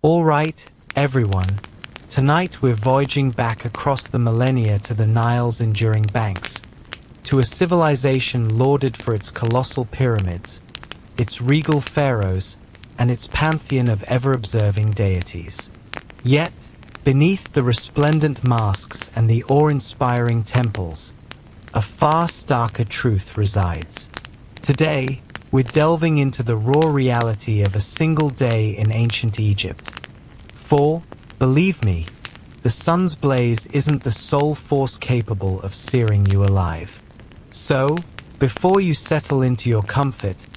All right, everyone. Tonight we're voyaging back across the millennia to the Nile's enduring banks, to a civilization lauded for its colossal pyramids, its regal pharaohs, and its pantheon of ever-observing deities. Yet, beneath the resplendent masks and the awe-inspiring temples, a far starker truth resides. Today, we're delving into the raw reality of a single day in ancient Egypt. For, believe me, the sun's blaze isn't the sole force capable of searing you alive. So, before you settle into your comfort,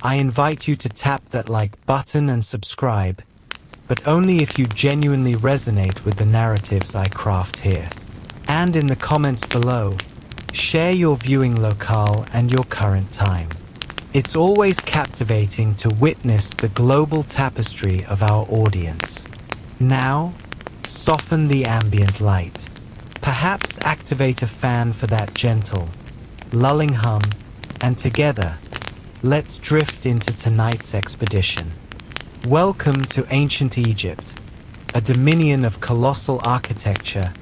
I invite you to tap that like button and subscribe, but only if you genuinely resonate with the narratives I craft here. And in the comments below, share your viewing locale and your current time. It's always captivating to witness the global tapestry of our audience. Now, soften the ambient light. Perhaps activate a fan for that gentle, lulling hum, and together, let's drift into tonight's expedition. Welcome to ancient Egypt, a dominion of colossal architecture,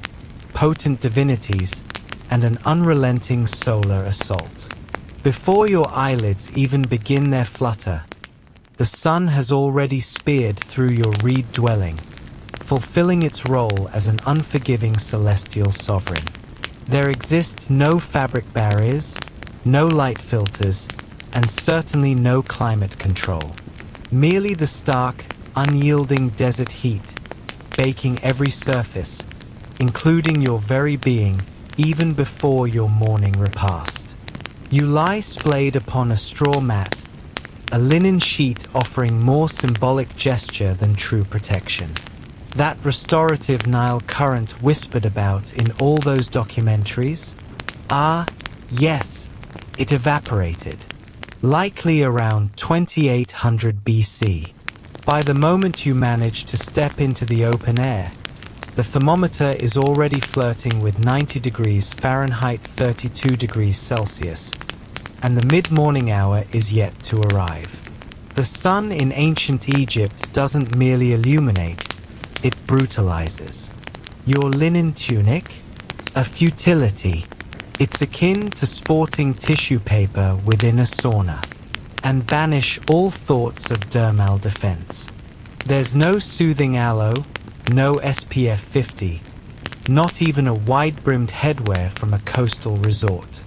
potent divinities, and an unrelenting solar assault. Before your eyelids even begin their flutter, the sun has already speared through your reed dwelling, fulfilling its role as an unforgiving celestial sovereign. There exist no fabric barriers, no light filters, and certainly no climate control. Merely the stark, unyielding desert heat, baking every surface, including your very being, even before your morning repast. You lie splayed upon a straw mat, a linen sheet offering more symbolic gesture than true protection. That restorative Nile current whispered about in all those documentaries? Ah, yes, it evaporated. Likely around 2800 BC. By the moment you manage to step into the open air, the thermometer is already flirting with 90 degrees Fahrenheit, 32 degrees Celsius, and the mid-morning hour is yet to arrive. The sun in ancient Egypt doesn't merely illuminate, it brutalizes. Your linen tunic? A futility. It's akin to sporting tissue paper within a sauna. And banish all thoughts of dermal defense. There's no soothing aloe, no SPF 50, not even a wide-brimmed headwear from a coastal resort.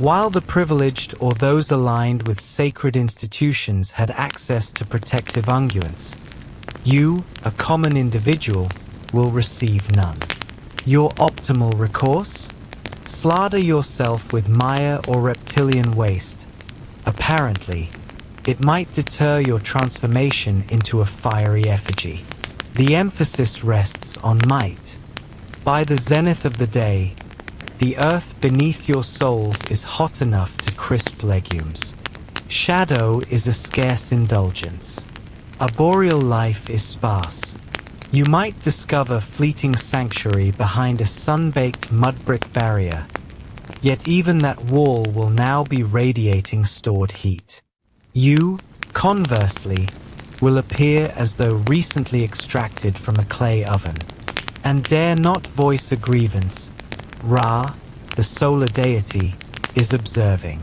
While the privileged or those aligned with sacred institutions had access to protective unguents, you, a common individual, will receive none. Your optimal recourse? Slather yourself with mire or reptilian waste. Apparently, it might deter your transformation into a fiery effigy. The emphasis rests on might. By the zenith of the day, the earth beneath your soles is hot enough to crisp legumes. Shadow is a scarce indulgence. Arboreal life is sparse. You might discover fleeting sanctuary behind a sun-baked mud-brick barrier, yet even that wall will now be radiating stored heat. You, conversely, will appear as though recently extracted from a clay oven, and dare not voice a grievance. Ra, the solar deity, is observing.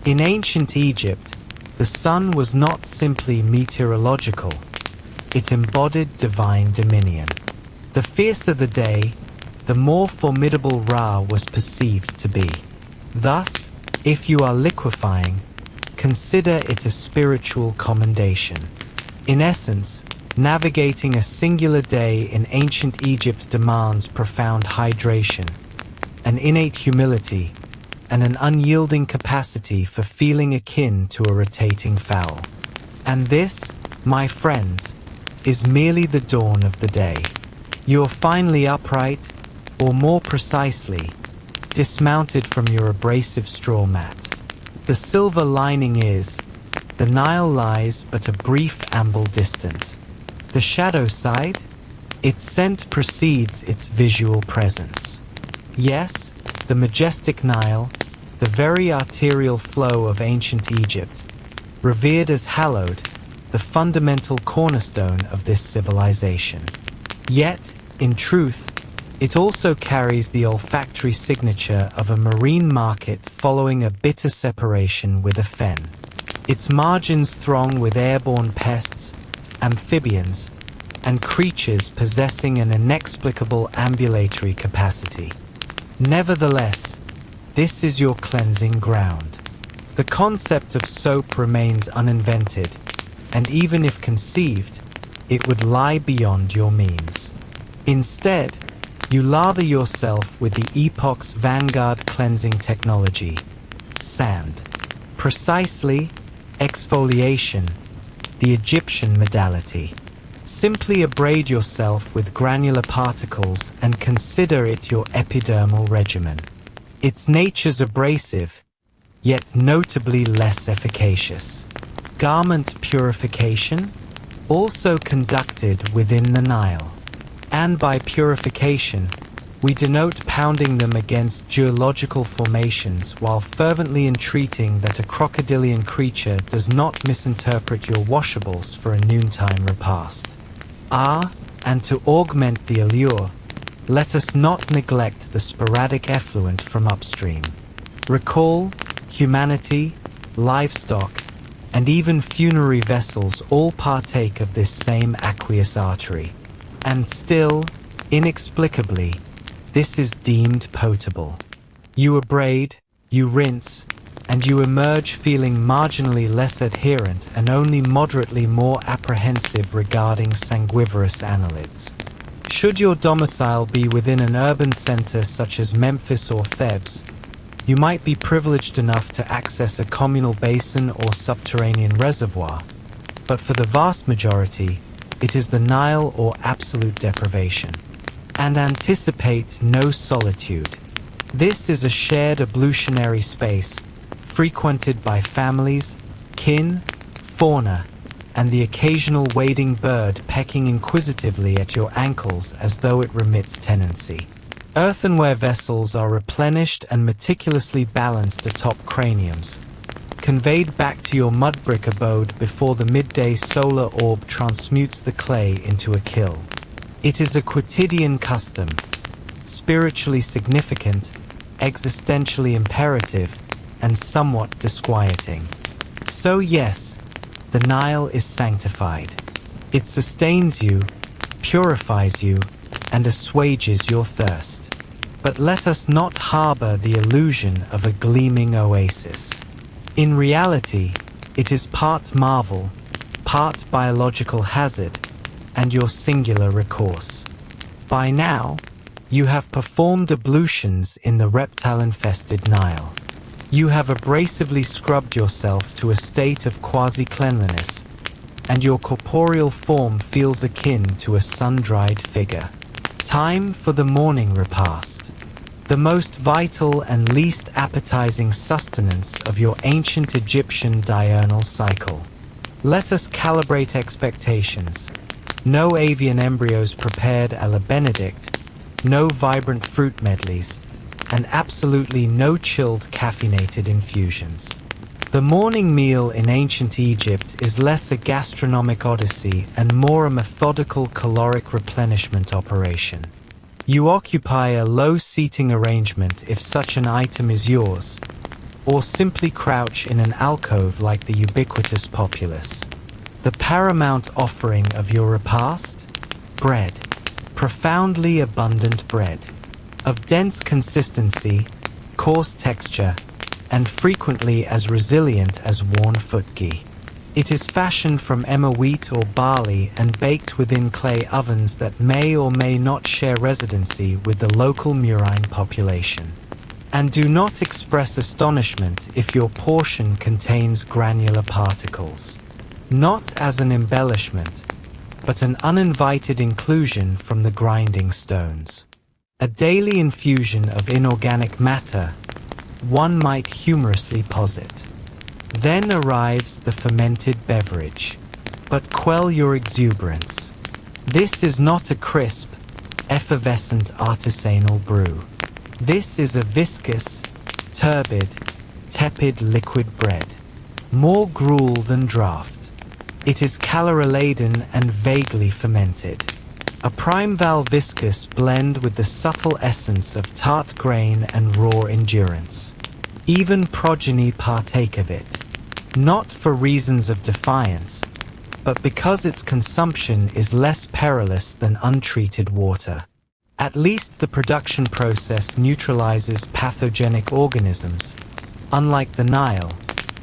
In ancient Egypt, the sun was not simply meteorological, it embodied divine dominion. The fiercer the day, the more formidable Ra was perceived to be. Thus, if you are liquefying, consider it a spiritual commendation. In essence, navigating a singular day in ancient Egypt demands profound hydration, an innate humility, and an unyielding capacity for feeling akin to a rotating fowl. And this, my friends, is merely the dawn of the day. You're finally upright, or more precisely, dismounted from your abrasive straw mat. The silver lining is, the Nile lies but a brief amble distant. The shadow side? Its scent precedes its visual presence. Yes, the majestic Nile, the very arterial flow of ancient Egypt, revered as hallowed, the fundamental cornerstone of this civilization. Yet, in truth, it also carries the olfactory signature of a marine market following a bitter separation with a fen. Its margins throng with airborne pests, amphibians, and creatures possessing an inexplicable ambulatory capacity. Nevertheless, this is your cleansing ground. The concept of soap remains uninvented, and even if conceived, it would lie beyond your means. Instead, you lather yourself with the epoch's vanguard cleansing technology, sand. Precisely, exfoliation, the Egyptian modality. Simply abrade yourself with granular particles and consider it your epidermal regimen. Its nature's abrasive, yet notably less efficacious. Garment purification, also conducted within the Nile. And by purification, we denote pounding them against geological formations while fervently entreating that a crocodilian creature does not misinterpret your washables for a noontime repast. And to augment the allure, let us not neglect the sporadic effluent from upstream. Recall, humanity, livestock, and even funerary vessels all partake of this same aqueous artery. And still, inexplicably, this is deemed potable. You abrade, you rinse, and you emerge feeling marginally less adherent and only moderately more apprehensive regarding sanguivorous annelids. Should your domicile be within an urban center such as Memphis or Thebes, you might be privileged enough to access a communal basin or subterranean reservoir, but for the vast majority, it is the Nile or absolute deprivation. And anticipate no solitude. This is a shared ablutionary space, frequented by families, kin, fauna, and the occasional wading bird pecking inquisitively at your ankles as though it remits tenancy. Earthenware vessels are replenished and meticulously balanced atop craniums, conveyed back to your mud brick abode before the midday solar orb transmutes the clay into a kill. It is a quotidian custom, spiritually significant, existentially imperative, and somewhat disquieting. So yes, the Nile is sanctified. It sustains you, purifies you, and assuages your thirst. But let us not harbor the illusion of a gleaming oasis. In reality, it is part marvel, part biological hazard, and your singular recourse. By now, you have performed ablutions in the reptile-infested Nile. You have abrasively scrubbed yourself to a state of quasi-cleanliness, and your corporeal form feels akin to a sun-dried figure. Time for the morning repast, the most vital and least appetizing sustenance of your ancient Egyptian diurnal cycle. Let us calibrate expectations. No avian embryos prepared a la Benedict, no vibrant fruit medleys, and absolutely no chilled caffeinated infusions. The morning meal in ancient Egypt is less a gastronomic odyssey and more a methodical caloric replenishment operation. You occupy a low seating arrangement if such an item is yours, or simply crouch in an alcove like the ubiquitous populace. The paramount offering of your repast? Bread. Profoundly abundant bread. Of dense consistency, coarse texture, and frequently as resilient as worn foot ghee. It is fashioned from emmer wheat or barley and baked within clay ovens that may or may not share residency with the local murine population. And do not express astonishment if your portion contains granular particles. Not as an embellishment, but an uninvited inclusion from the grinding stones. A daily infusion of inorganic matter, one might humorously posit. Then arrives the fermented beverage. But quell your exuberance. This is not a crisp, effervescent artisanal brew. This is a viscous, turbid, tepid liquid bread. More gruel than draught. It is calorie-laden and vaguely fermented. A prime val viscous blend with the subtle essence of tart grain and raw endurance. Even progeny partake of it, not for reasons of defiance, but because its consumption is less perilous than untreated water. At least the production process neutralizes pathogenic organisms, unlike the Nile,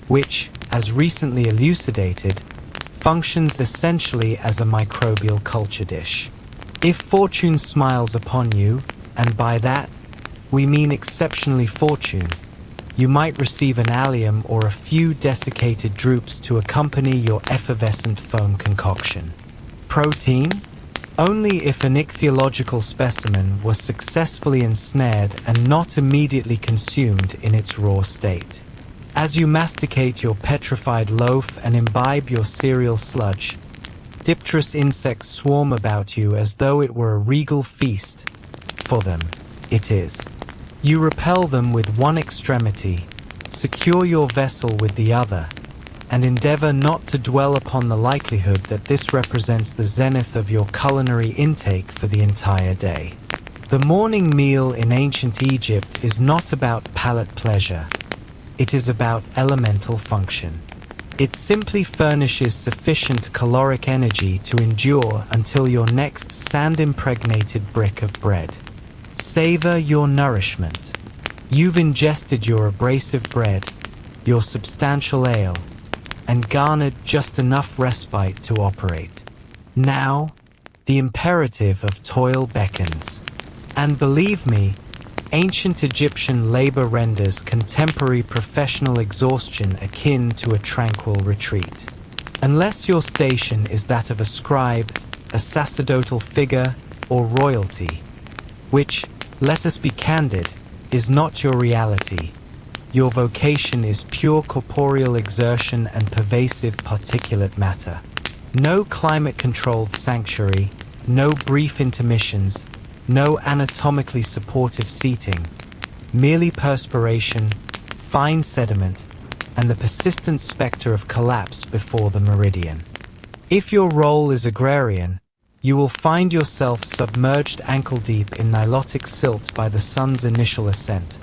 which, as recently elucidated, functions essentially as a microbial culture dish. If fortune smiles upon you, and by that, we mean exceptionally fortune, you might receive an allium or a few desiccated drupes to accompany your effervescent foam concoction. Protein? Only if an ichthyological specimen was successfully ensnared and not immediately consumed in its raw state. As you masticate your petrified loaf and imbibe your cereal sludge, dipterous insects swarm about you as though it were a regal feast. For them, it is. You repel them with one extremity, secure your vessel with the other, and endeavor not to dwell upon the likelihood that this represents the zenith of your culinary intake for the entire day. The morning meal in ancient Egypt is not about palate pleasure. It is about elemental function. It simply furnishes sufficient caloric energy to endure until your next sand-impregnated brick of bread. Savor your nourishment. You've ingested your abrasive bread, your substantial ale, and garnered just enough respite to operate. Now, the imperative of toil beckons. And believe me, ancient Egyptian labor renders contemporary professional exhaustion akin to a tranquil retreat. Unless your station is that of a scribe, a sacerdotal figure, or royalty, which, let us be candid, is not your reality. Your vocation is pure corporeal exertion and pervasive particulate matter. No climate-controlled sanctuary, no brief intermissions, no anatomically supportive seating, merely perspiration, fine sediment, and the persistent specter of collapse before the meridian. If your role is agrarian, you will find yourself submerged ankle-deep in nilotic silt by the sun's initial ascent,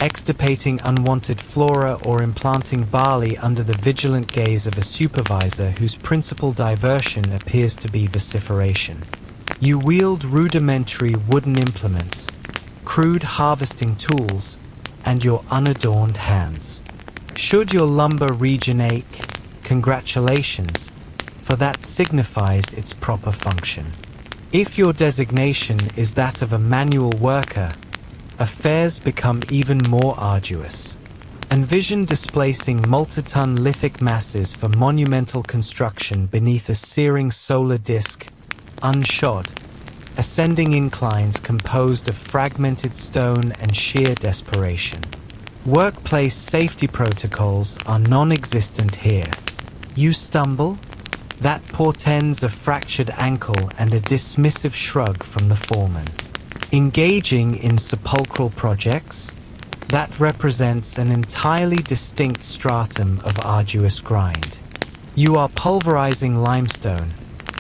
extirpating unwanted flora or implanting barley under the vigilant gaze of a supervisor whose principal diversion appears to be vociferation. You wield rudimentary wooden implements, crude harvesting tools, and your unadorned hands. Should your lumber region ache, congratulations, for that signifies its proper function. If your designation is that of a manual worker, affairs become even more arduous. Envision displacing multi-ton lithic masses for monumental construction beneath a searing solar disk, unshod, ascending inclines composed of fragmented stone and sheer desperation. Workplace safety protocols are non-existent here. You stumble? That portends a fractured ankle and a dismissive shrug from the foreman. Engaging in sepulchral projects? That represents an entirely distinct stratum of arduous grind. You are pulverizing limestone,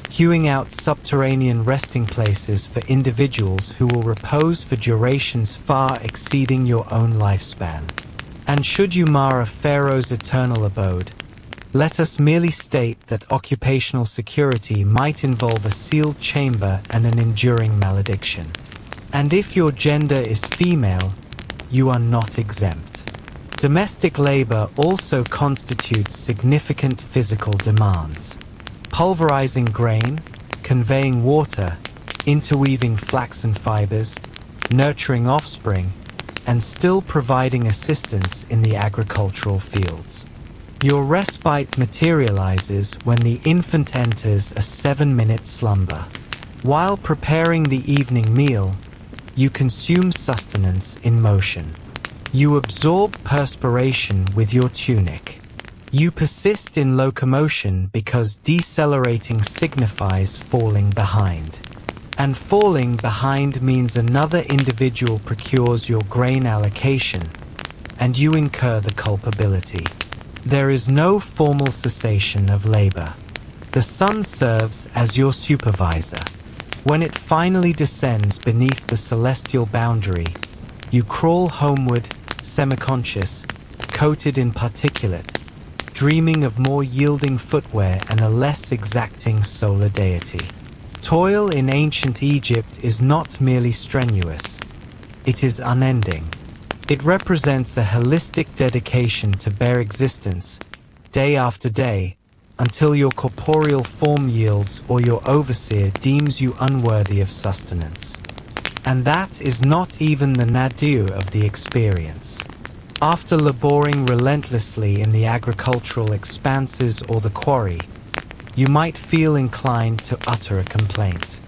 hewing out subterranean resting places for individuals who will repose for durations far exceeding your own lifespan. And should you mar a pharaoh's eternal abode, let us merely state that occupational security might involve a sealed chamber and an enduring malediction. And if your gender is female, you are not exempt. Domestic labor also constitutes significant physical demands. Pulverizing grain, conveying water, interweaving flaxen fibers, nurturing offspring, and still providing assistance in the agricultural fields. Your respite materializes when the infant enters a 7-minute slumber. While preparing the evening meal, you consume sustenance in motion. You absorb perspiration with your tunic. You persist in locomotion because decelerating signifies falling behind. And falling behind means another individual procures your grain allocation, and you incur the culpability. There is no formal cessation of labor. The sun serves as your supervisor. When it finally descends beneath the celestial boundary, you crawl homeward, semi-conscious, coated in particulate, dreaming of more yielding footwear and a less exacting solar deity. Toil in ancient Egypt is not merely strenuous, it is unending. It represents a holistic dedication to bare existence, day after day, until your corporeal form yields or your overseer deems you unworthy of sustenance. And that is not even the nadir of the experience. After laboring relentlessly in the agricultural expanses or the quarry, you might feel inclined to utter a complaint.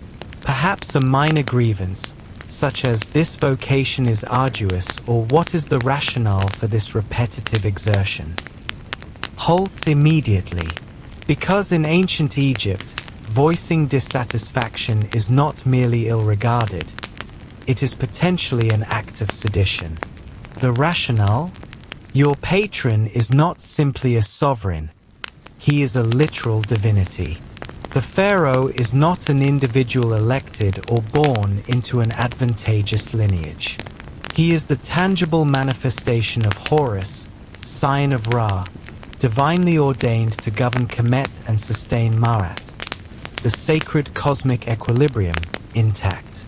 Perhaps a minor grievance, such as "this vocation is arduous" or "what is the rationale for this repetitive exertion?" Halt immediately. Because in ancient Egypt, voicing dissatisfaction is not merely ill-regarded. It is potentially an act of sedition. The rationale? Your patron is not simply a sovereign. He is a literal divinity. The pharaoh is not an individual elected or born into an advantageous lineage. He is the tangible manifestation of Horus, scion of Ra, divinely ordained to govern Kemet and sustain Marat, the sacred cosmic equilibrium, intact.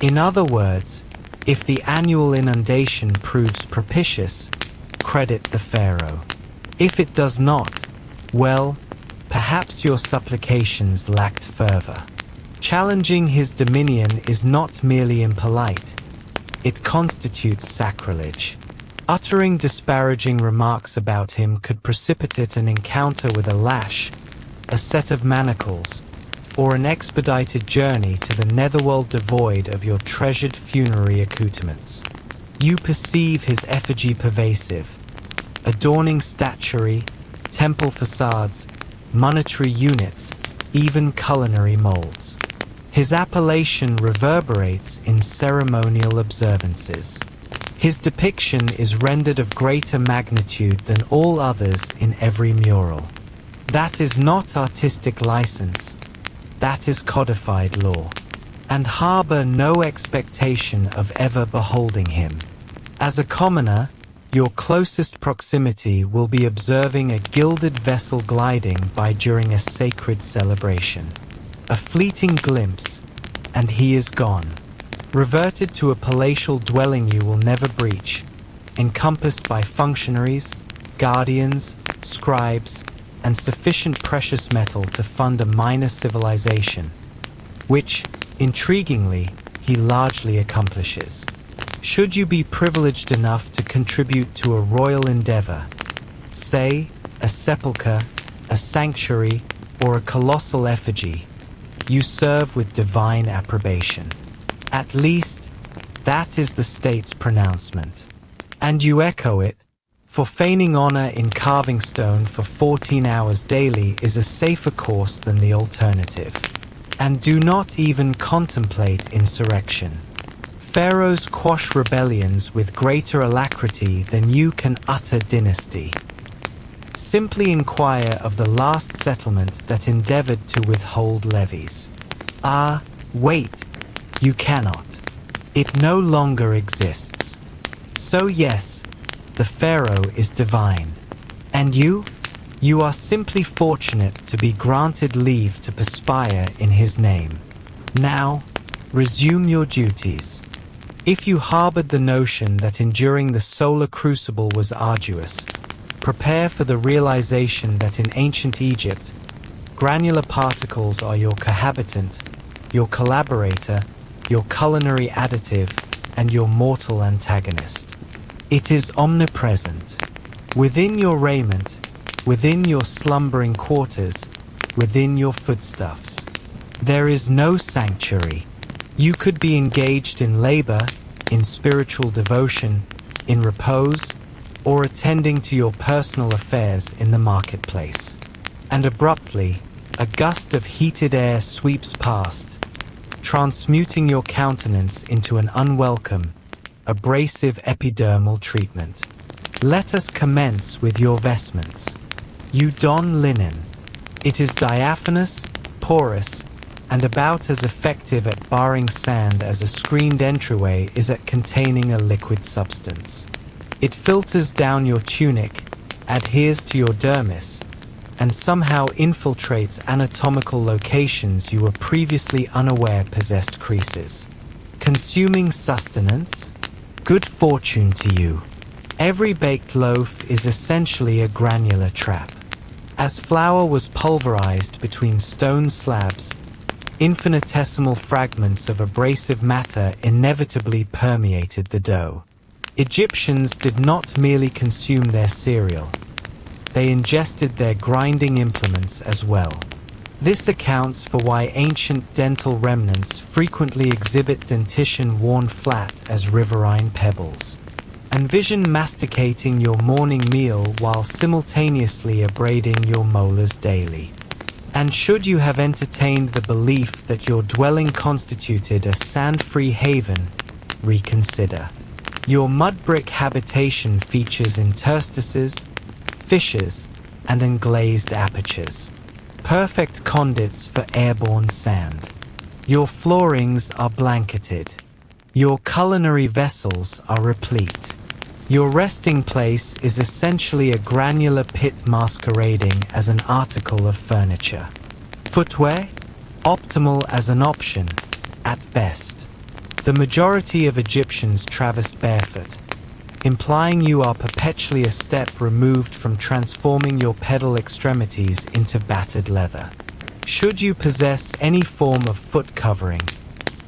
In other words, if the annual inundation proves propitious, credit the pharaoh. If it does not, well, perhaps your supplications lacked fervor. Challenging his dominion is not merely impolite, it constitutes sacrilege. Uttering disparaging remarks about him could precipitate an encounter with a lash, a set of manacles, or an expedited journey to the netherworld devoid of your treasured funerary accoutrements. You perceive his effigy pervasive, adorning statuary, temple facades, monetary units, even culinary molds. His appellation reverberates in ceremonial observances. His depiction is rendered of greater magnitude than all others in every mural. That is not artistic license, that is codified law, and harbor no expectation of ever beholding him. As a commoner, your closest proximity will be observing a gilded vessel gliding by during a sacred celebration. A fleeting glimpse, and he is gone. Reverted to a palatial dwelling you will never breach, encompassed by functionaries, guardians, scribes, and sufficient precious metal to fund a minor civilization, which, intriguingly, he largely accomplishes. Should you be privileged enough to contribute to a royal endeavor, say, a sepulchre, a sanctuary, or a colossal effigy, you serve with divine approbation. At least, that is the state's pronouncement. And you echo it, for feigning honor in carving stone for 14 hours daily is a safer course than the alternative. And do not even contemplate insurrection. Pharaohs quash rebellions with greater alacrity than you can utter dynasty. Simply inquire of the last settlement that endeavored to withhold levies. Ah, wait. You cannot. It no longer exists. So yes, the pharaoh is divine. And you? You are simply fortunate to be granted leave to perspire in his name. Now, resume your duties. If you harbored the notion that enduring the solar crucible was arduous, prepare for the realization that in ancient Egypt, granular particles are your cohabitant, your collaborator, your culinary additive, and your mortal antagonist. It is omnipresent. Within your raiment, within your slumbering quarters, within your foodstuffs. There is no sanctuary. You could be engaged in labor, in spiritual devotion, in repose, or attending to your personal affairs in the marketplace. And abruptly, a gust of heated air sweeps past, transmuting your countenance into an unwelcome, abrasive epidermal treatment. Let us commence with your vestments. You don linen. It is diaphanous, porous, and about as effective at barring sand as a screened entryway is at containing a liquid substance. It filters down your tunic, adheres to your dermis, and somehow infiltrates anatomical locations you were previously unaware possessed creases. Consuming sustenance? Good fortune to you. Every baked loaf is essentially a granular trap. As flour was pulverized between stone slabs, infinitesimal fragments of abrasive matter inevitably permeated the dough. Egyptians did not merely consume their cereal. They ingested their grinding implements as well. This accounts for why ancient dental remnants frequently exhibit dentition worn flat as riverine pebbles. Envision masticating your morning meal while simultaneously abrading your molars daily. And should you have entertained the belief that your dwelling constituted a sand-free haven, reconsider. Your mud brick habitation features interstices, fissures, and englazed apertures. Perfect conduits for airborne sand. Your floorings are blanketed. Your culinary vessels are replete. Your resting place is essentially a granular pit masquerading as an article of furniture. Footwear? Optimal as an option, at best. The majority of Egyptians traversed barefoot, implying you are perpetually a step removed from transforming your pedal extremities into battered leather. Should you possess any form of foot covering,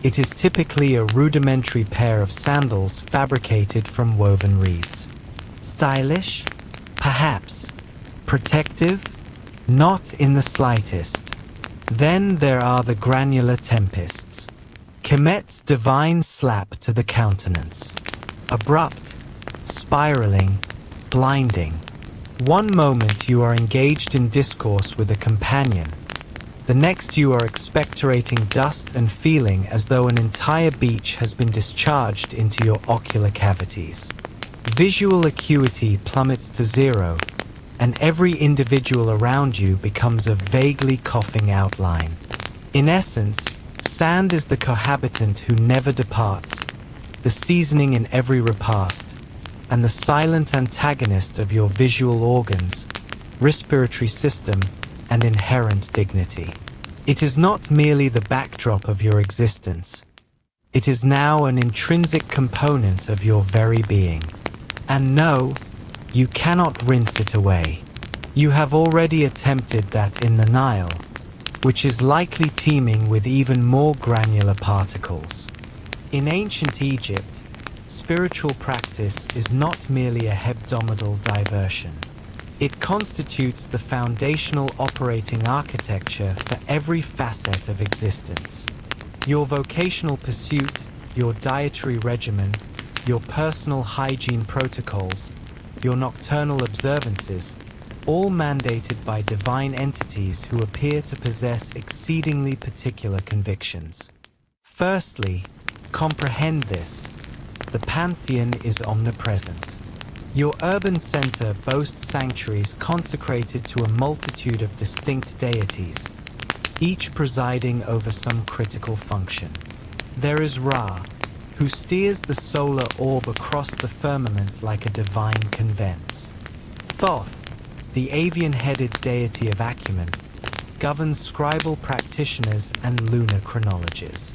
it is typically a rudimentary pair of sandals fabricated from woven reeds. Stylish? Perhaps. Protective? Not in the slightest. Then there are the granular tempests. Kemet's divine slap to the countenance. Abrupt, spiraling, blinding. One moment you are engaged in discourse with a companion. The next you are expectorating dust and feeling as though an entire beach has been discharged into your ocular cavities. Visual acuity plummets to zero, and every individual around you becomes a vaguely coughing outline. In essence, sand is the cohabitant who never departs, the seasoning in every repast, and the silent antagonist of your visual organs, respiratory system, and inherent dignity. It is not merely the backdrop of your existence. It is now an intrinsic component of your very being. And no, you cannot rinse it away. You have already attempted that in the Nile, which is likely teeming with even more granular particles. In ancient Egypt, spiritual practice is not merely a hebdomadal diversion. It constitutes the foundational operating architecture for every facet of existence. Your vocational pursuit, your dietary regimen, your personal hygiene protocols, your nocturnal observances, all mandated by divine entities who appear to possess exceedingly particular convictions. Firstly, comprehend this. The pantheon is omnipresent. Your urban center boasts sanctuaries consecrated to a multitude of distinct deities, each presiding over some critical function. There is Ra, who steers the solar orb across the firmament like a divine convents. Thoth, the avian-headed deity of acumen, governs scribal practitioners and lunar chronologies.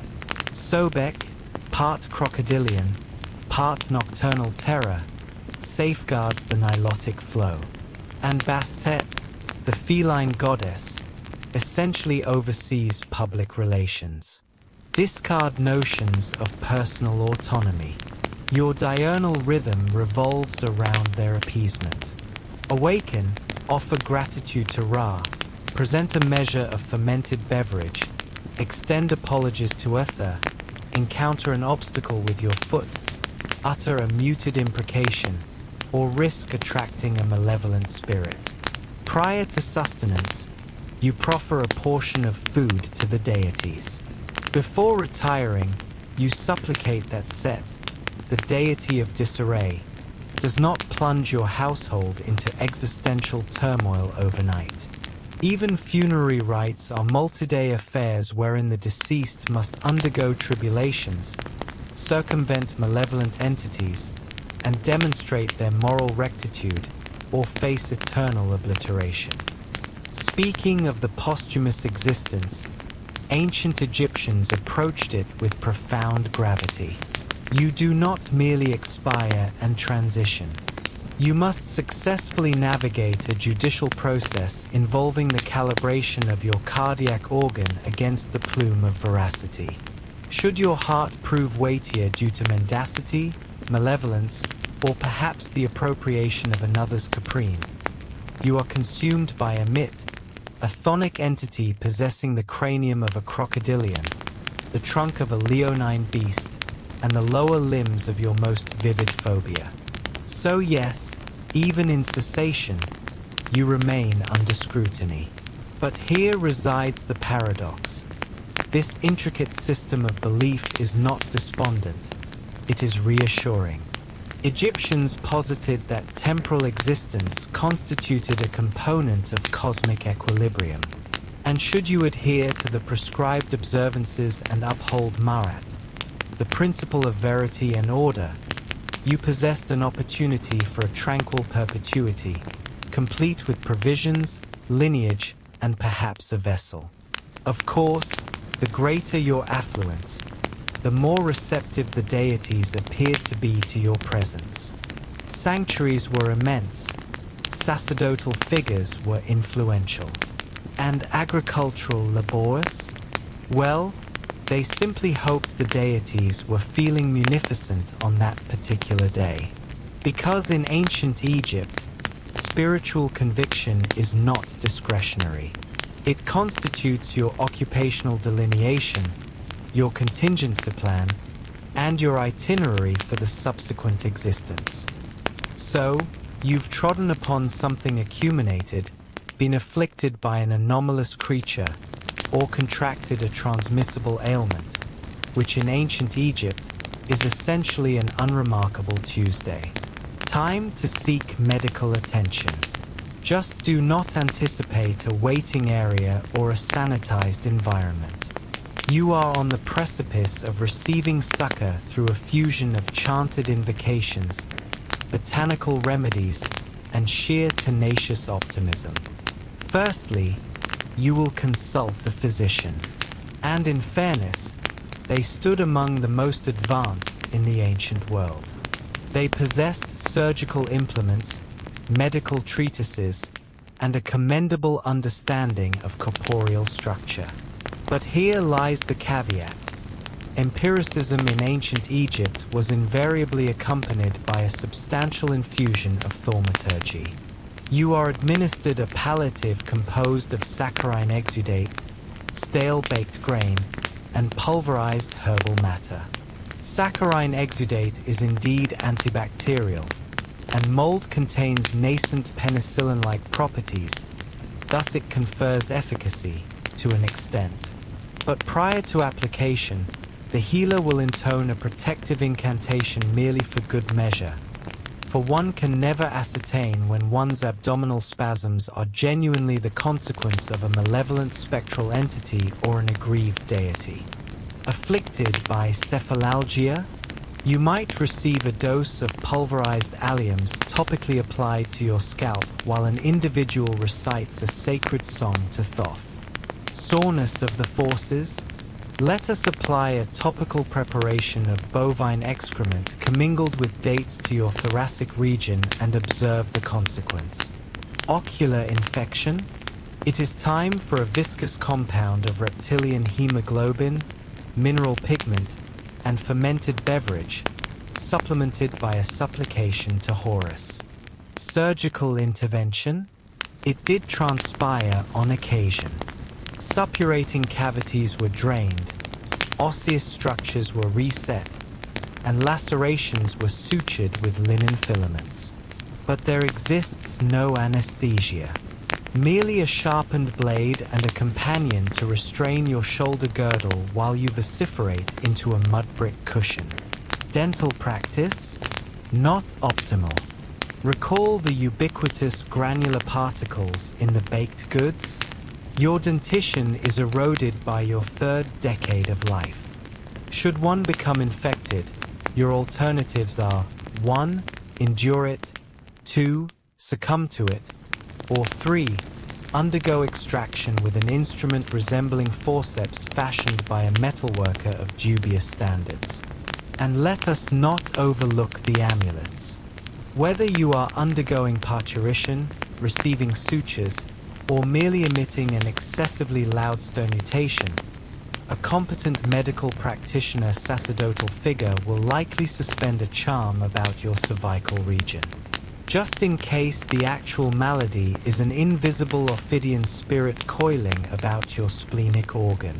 Sobek, part crocodilian, part nocturnal terror, safeguards the Nilotic flow. And Bastet, the feline goddess, essentially oversees public relations. Discard notions of personal autonomy. Your diurnal rhythm revolves around their appeasement. Awaken, offer gratitude to Ra, present a measure of fermented beverage, extend apologies to Ether, encounter an obstacle with your foot, utter a muted imprecation, or risk attracting a malevolent spirit. Prior to sustenance, you proffer a portion of food to the deities. Before retiring, you supplicate that Set, the deity of disarray, does not plunge your household into existential turmoil overnight. Even funerary rites are multi-day affairs wherein the deceased must undergo tribulations, circumvent malevolent entities, and demonstrate their moral rectitude or face eternal obliteration. Speaking of the posthumous existence, ancient Egyptians approached it with profound gravity. You do not merely expire and transition. You must successfully navigate a judicial process involving the calibration of your cardiac organ against the plume of veracity. Should your heart prove weightier due to mendacity, malevolence, or perhaps the appropriation of another's caprine, you are consumed by a myth, a chthonic entity possessing the cranium of a crocodilian, the trunk of a leonine beast, and the lower limbs of your most vivid phobia. So yes, even in cessation, you remain under scrutiny. But here resides the paradox. This intricate system of belief is not despondent, it is reassuring. Egyptians posited that temporal existence constituted a component of cosmic equilibrium. And should you adhere to the prescribed observances and uphold Ma'at, the principle of verity and order, you possessed an opportunity for a tranquil perpetuity, complete with provisions, lineage, and perhaps a vessel. Of course, the greater your affluence, the more receptive the deities appeared to be to your presence. Sanctuaries were immense, sacerdotal figures were influential, and agricultural laborious? Well, they simply hoped the deities were feeling munificent on that particular day. Because in ancient Egypt, spiritual conviction is not discretionary. It constitutes your occupational delineation, your contingency plan, and your itinerary for the subsequent existence. So, you've trodden upon something acuminated, been afflicted by an anomalous creature, or contracted a transmissible ailment, which in ancient Egypt is essentially an unremarkable Tuesday. Time to seek medical attention. Just do not anticipate a waiting area or a sanitized environment. You are on the precipice of receiving succor through a fusion of chanted invocations, botanical remedies, and sheer tenacious optimism. Firstly, you will consult a physician. And in fairness, they stood among the most advanced in the ancient world. They possessed surgical implements, medical treatises, and a commendable understanding of corporeal structure. But here lies the caveat. Empiricism in ancient Egypt was invariably accompanied by a substantial infusion of thaumaturgy. You are administered a palliative composed of saccharine exudate, stale baked grain, and pulverized herbal matter. Saccharine exudate is indeed antibacterial, and mold contains nascent penicillin-like properties, thus it confers efficacy to an extent. But prior to application, the healer will intone a protective incantation merely for good measure, for one can never ascertain when one's abdominal spasms are genuinely the consequence of a malevolent spectral entity or an aggrieved deity. Afflicted by cephalalgia, you might receive a dose of pulverized alliums topically applied to your scalp while an individual recites a sacred song to Thoth. Soreness of the forces? Let us apply a topical preparation of bovine excrement commingled with dates to your thoracic region and observe the consequence. Ocular infection? It is time for a viscous compound of reptilian hemoglobin, mineral pigment, and fermented beverage, supplemented by a supplication to Horus. Surgical intervention? It did transpire on occasion. Suppurating cavities were drained, osseous structures were reset, and lacerations were sutured with linen filaments. But there exists no anesthesia. Merely a sharpened blade and a companion to restrain your shoulder girdle while you vociferate into a mud brick cushion. Dental practice? Not optimal. Recall the ubiquitous granular particles in the baked goods? Your dentition is eroded by your third decade of life. Should one become infected, your alternatives are 1. Endure it, 2. Succumb to it, or 3. Undergo extraction with an instrument resembling forceps fashioned by a metalworker of dubious standards. And let us not overlook the amulets. Whether you are undergoing parturition, receiving sutures, or merely emitting an excessively loud sternutation, a competent medical practitioner sacerdotal figure will likely suspend a charm about your cervical region. Just in case the actual malady is an invisible Ophidian spirit coiling about your splenic organ.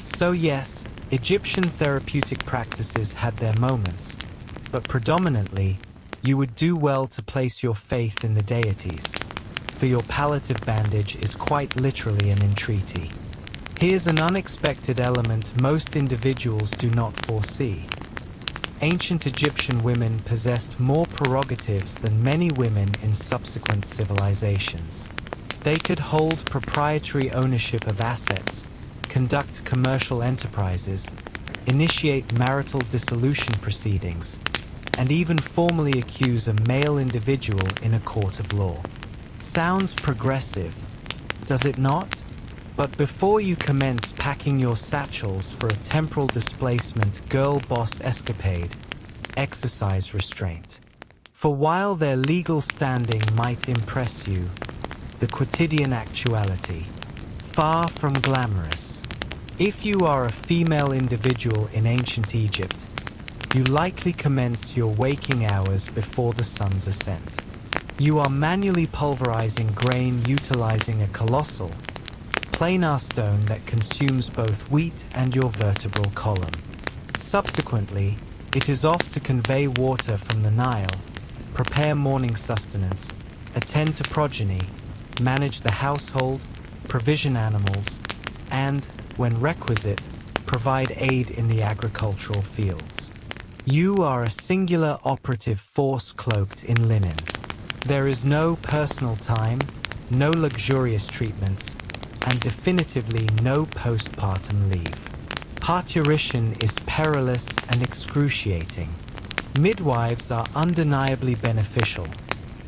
So yes, Egyptian therapeutic practices had their moments, but predominantly, you would do well to place your faith in the deities, for your palliative bandage is quite literally an entreaty. Here's an unexpected element most individuals do not foresee. Ancient Egyptian women possessed more prerogatives than many women in subsequent civilizations. They could hold proprietary ownership of assets, conduct commercial enterprises, initiate marital dissolution proceedings, and even formally accuse a male individual in a court of law. Sounds progressive, does it not? But before you commence packing your satchels for a temporal displacement girl boss escapade, exercise restraint. For while their legal standing might impress you, the quotidian actuality, far from glamorous. If you are a female individual in ancient Egypt, you likely commence your waking hours before the sun's ascent. You are manually pulverizing grain utilizing a colossal, planar stone that consumes both wheat and your vertebral column. Subsequently, it is off to convey water from the Nile, prepare morning sustenance, attend to progeny, manage the household, provision animals, and, when requisite, provide aid in the agricultural fields. You are a singular operative force cloaked in linen. There is no personal time, no luxurious treatments, and definitively no postpartum leave. Parturition is perilous and excruciating. Midwives are undeniably beneficial,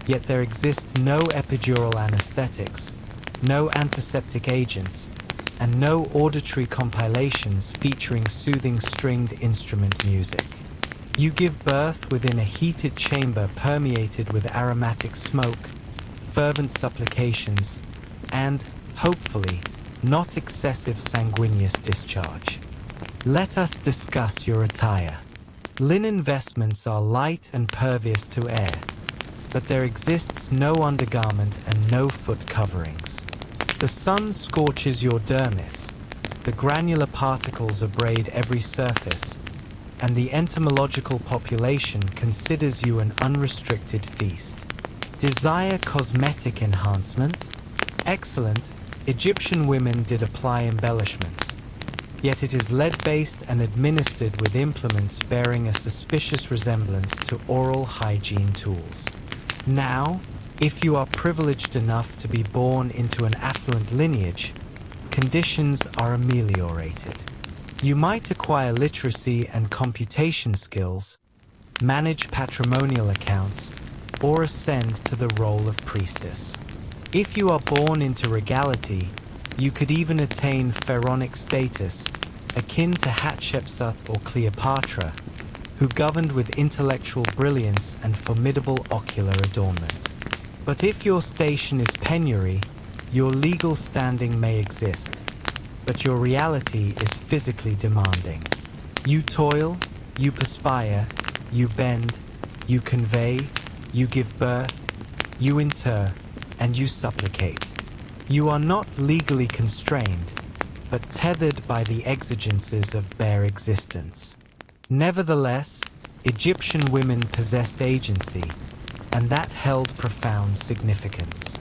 yet there exist no epidural anesthetics, no antiseptic agents, and no auditory compilations featuring soothing stringed instrument music. You give birth within a heated chamber permeated with aromatic smoke, fervent supplications, and, hopefully, not excessive sanguineous discharge. Let us discuss your attire. Linen vestments are light and pervious to air, but there exists no undergarment and no foot coverings. The sun scorches your dermis, the granular particles abrade every surface, and the entomological population considers you an unrestricted feast. Desire cosmetic enhancement? Excellent. Egyptian women did apply embellishments, yet it is lead-based and administered with implements bearing a suspicious resemblance to oral hygiene tools. Now, if you are privileged enough to be born into an affluent lineage, conditions are ameliorated. You might acquire literacy and computation skills, manage patrimonial accounts, or ascend to the role of priestess. If you are born into regality, you could even attain pharaonic status, akin to Hatshepsut or Cleopatra, who governed with intellectual brilliance and formidable ocular adornment. But if your station is penury, your legal standing may exist, but your reality is physically demanding. You toil, you perspire, you bend, you convey, you give birth, you inter, and you supplicate. You are not legally constrained, but tethered by the exigencies of bare existence. Nevertheless, Egyptian women possessed agency, and that held profound significance.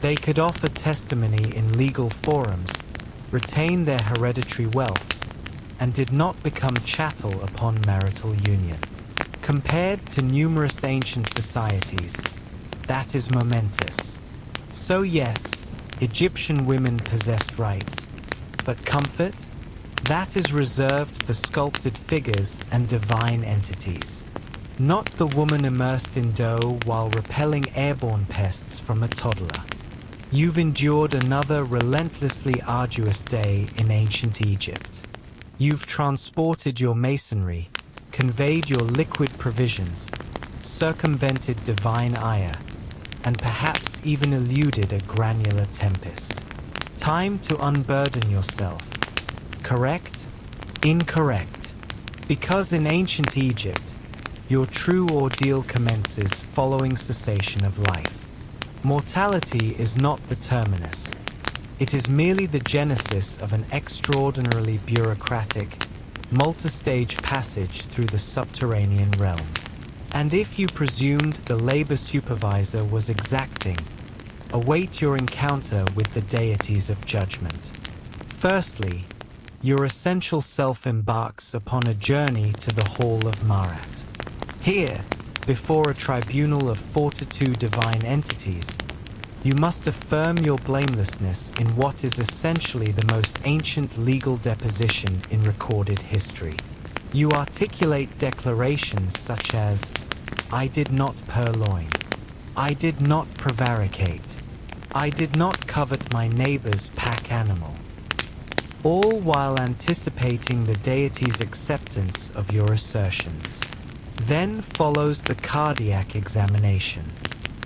They could offer testimony in legal forums, retain their hereditary wealth, and did not become chattel upon marital union. Compared to numerous ancient societies, that is momentous. So yes, Egyptian women possessed rights, but comfort? That is reserved for sculpted figures and divine entities. Not the woman immersed in dough while repelling airborne pests from a toddler. You've endured another relentlessly arduous day in ancient Egypt. You've transported your masonry, conveyed your liquid provisions, circumvented divine ire, and perhaps even eluded a granular tempest. Time to unburden yourself. Correct? Incorrect. Because in ancient Egypt, your true ordeal commences following cessation of life. Mortality is not the terminus. It is merely the genesis of an extraordinarily bureaucratic, multi-stage passage through the subterranean realm. And if you presumed the labor supervisor was exacting, await your encounter with the deities of judgment. Firstly, your essential self embarks upon a journey to the Hall of Marat. Here, before a tribunal of 42 divine entities, you must affirm your blamelessness in what is essentially the most ancient legal deposition in recorded history. You articulate declarations such as, "I did not purloin. I did not prevaricate. I did not covet my neighbor's pack animal." All while anticipating the deity's acceptance of your assertions. Then follows the cardiac examination.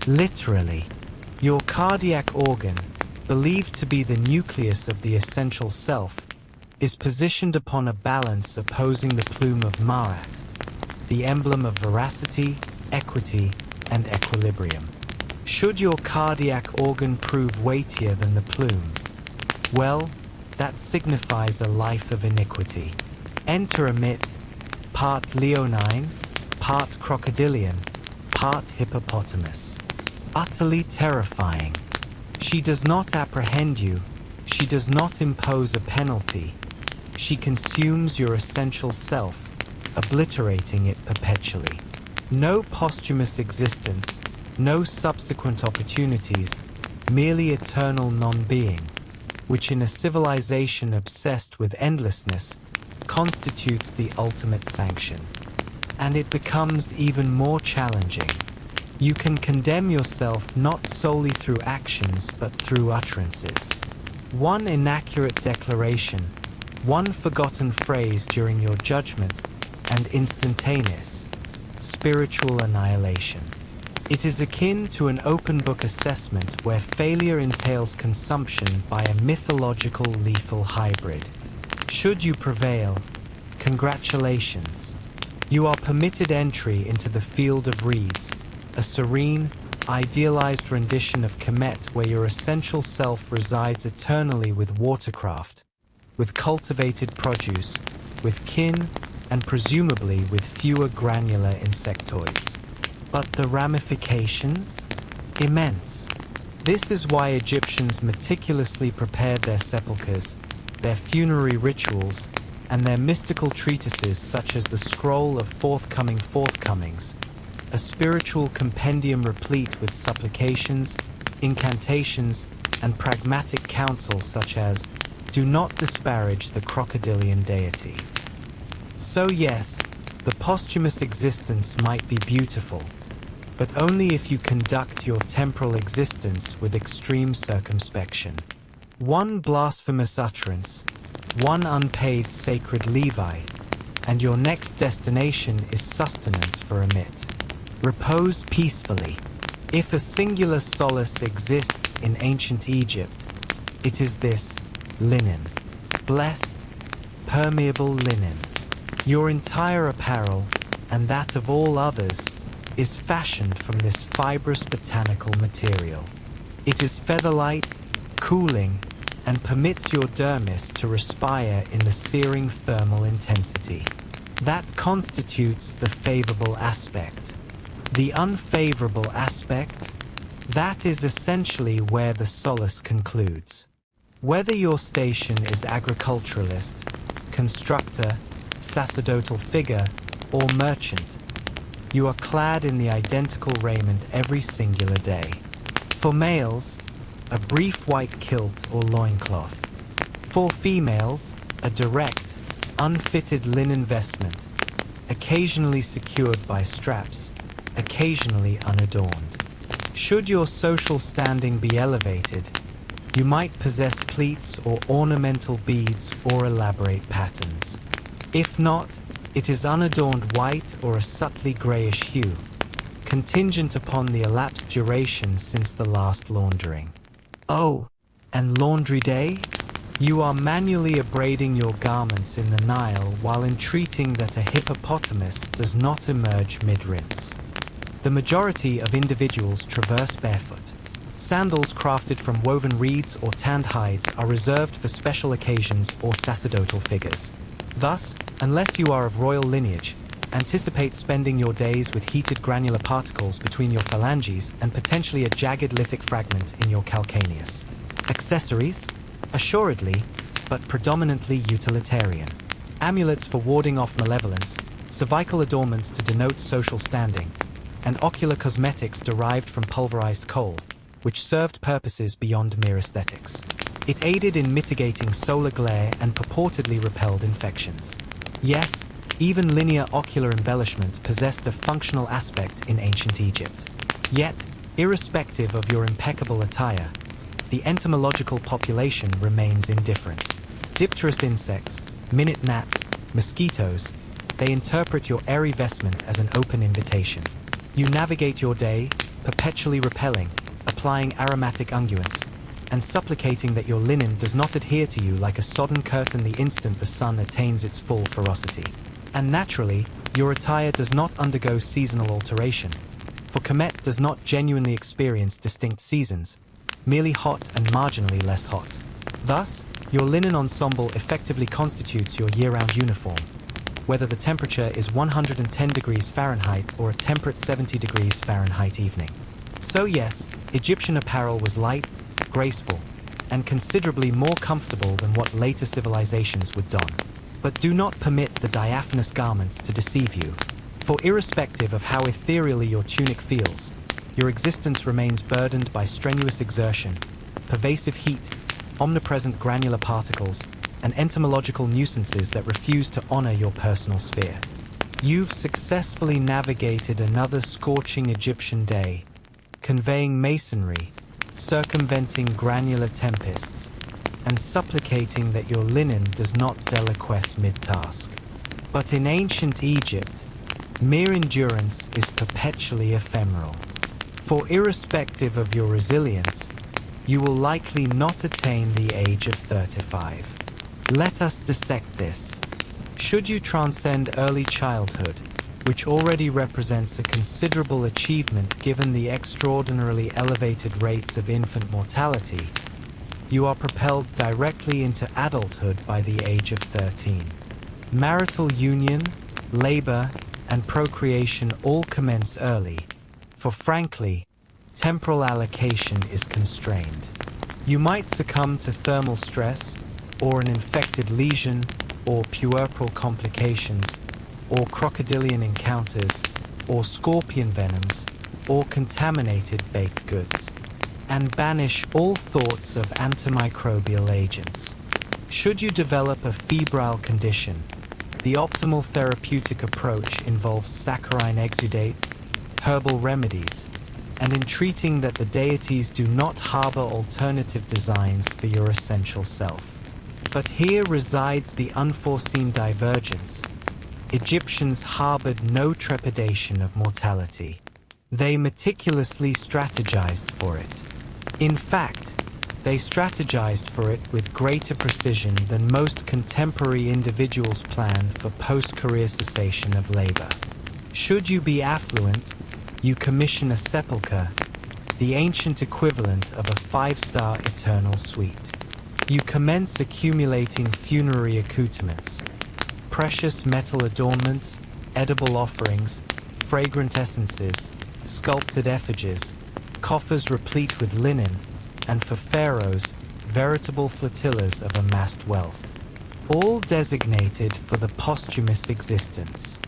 Literally, your cardiac organ, believed to be the nucleus of the essential self, is positioned upon a balance opposing the plume of Marat, the emblem of veracity, equity, and equilibrium. Should your cardiac organ prove weightier than the plume, well, that signifies a life of iniquity. Enter a myth, part leonine, part crocodilian, part hippopotamus. Utterly terrifying. She does not apprehend you. She does not impose a penalty. She consumes your essential self, obliterating it perpetually. No posthumous existence, no subsequent opportunities, merely eternal non-being, which in a civilization obsessed with endlessness constitutes the ultimate sanction. And it becomes even more challenging. You can condemn yourself not solely through actions but through utterances. One inaccurate declaration, one forgotten phrase during your judgment, and instantaneous, spiritual annihilation. It is akin to an open book assessment where failure entails consumption by a mythological lethal hybrid. Should you prevail, congratulations. You are permitted entry into the field of reeds, a serene, idealized rendition of Kemet where your essential self resides eternally with watercraft, with cultivated produce, with kin, and presumably with fewer granular insectoids. But the ramifications? Immense. This is why Egyptians meticulously prepared their sepulchres, their funerary rituals, and their mystical treatises such as the Scroll of Forthcoming Forthcomings, a spiritual compendium replete with supplications, incantations, and pragmatic counsels such as, "Do not disparage the crocodilian deity." So yes, the posthumous existence might be beautiful, but only if you conduct your temporal existence with extreme circumspection. One blasphemous utterance, one unpaid sacred levy, and your next destination is sustenance for a myth. Repose peacefully. If a singular solace exists in ancient Egypt, it is this linen. Blessed, permeable linen. Your entire apparel, and that of all others, is fashioned from this fibrous botanical material. It is featherlight, cooling, and permits your dermis to respire in the searing thermal intensity. That constitutes the favorable aspect. The unfavorable aspect, that is essentially where the solace concludes. Whether your station is agriculturalist, constructor, sacerdotal figure, or merchant, you are clad in the identical raiment every singular day. For males, a brief white kilt or loincloth. For females, a direct, unfitted linen vestment, occasionally secured by straps, occasionally unadorned. Should your social standing be elevated, you might possess pleats or ornamental beads or elaborate patterns. If not, it is unadorned white or a subtly grayish hue, contingent upon the elapsed duration since the last laundering. Oh, and laundry day? You are manually abrading your garments in the Nile while entreating that a hippopotamus does not emerge mid-rinse. The majority of individuals traverse barefoot. Sandals crafted from woven reeds or tanned hides are reserved for special occasions or sacerdotal figures. Thus, unless you are of royal lineage, anticipate spending your days with heated granular particles between your phalanges and potentially a jagged lithic fragment in your calcaneus. Accessories? Assuredly, but predominantly utilitarian. Amulets for warding off malevolence, cervical adornments to denote social standing, and ocular cosmetics derived from pulverized coal, which served purposes beyond mere aesthetics. It aided in mitigating solar glare and purportedly repelled infections. Yes, even linear ocular embellishment possessed a functional aspect in ancient Egypt. Yet, irrespective of your impeccable attire, the entomological population remains indifferent. Dipterous insects, minute gnats, mosquitoes, they interpret your airy vestment as an open invitation. You navigate your day, perpetually repelling, applying aromatic unguents, and supplicating that your linen does not adhere to you like a sodden curtain the instant the sun attains its full ferocity. And naturally, your attire does not undergo seasonal alteration, for Kemet does not genuinely experience distinct seasons, merely hot and marginally less hot. Thus, your linen ensemble effectively constitutes your year-round uniform, whether the temperature is 110 degrees Fahrenheit or a temperate 70 degrees Fahrenheit evening. So yes, Egyptian apparel was light, graceful, and considerably more comfortable than what later civilizations would don. But do not permit the diaphanous garments to deceive you, for irrespective of how ethereally your tunic feels, your existence remains burdened by strenuous exertion, pervasive heat, omnipresent granular particles, and entomological nuisances that refuse to honor your personal sphere. You've successfully navigated another scorching Egyptian day, conveying masonry, circumventing granular tempests, and supplicating that your linen does not deliquesce mid-task. But in ancient Egypt, mere endurance is perpetually ephemeral. For irrespective of your resilience, you will likely not attain the age of 35. Let us dissect this. Should you transcend early childhood, which already represents a considerable achievement given the extraordinarily elevated rates of infant mortality, you are propelled directly into adulthood by the age of 13. Marital union, labor, and procreation all commence early, for frankly, temporal allocation is constrained. You might succumb to thermal stress, or an infected lesion, or puerperal complications, or crocodilian encounters, or scorpion venoms, or contaminated baked goods, and banish all thoughts of antimicrobial agents. Should you develop a febrile condition, the optimal therapeutic approach involves saccharine exudate, herbal remedies, and entreating that the deities do not harbor alternative designs for your essential self. But here resides the unforeseen divergence. Egyptians harbored no trepidation of mortality. They meticulously strategized for it. In fact, they strategized for it with greater precision than most contemporary individuals plan for post-career cessation of labor. Should you be affluent, you commission a sepulchre, the ancient equivalent of a five-star eternal suite. You commence accumulating funerary accoutrements, precious metal adornments, edible offerings, fragrant essences, sculpted effigies, coffers replete with linen, and for pharaohs, veritable flotillas of amassed wealth, all designated for the posthumous existence.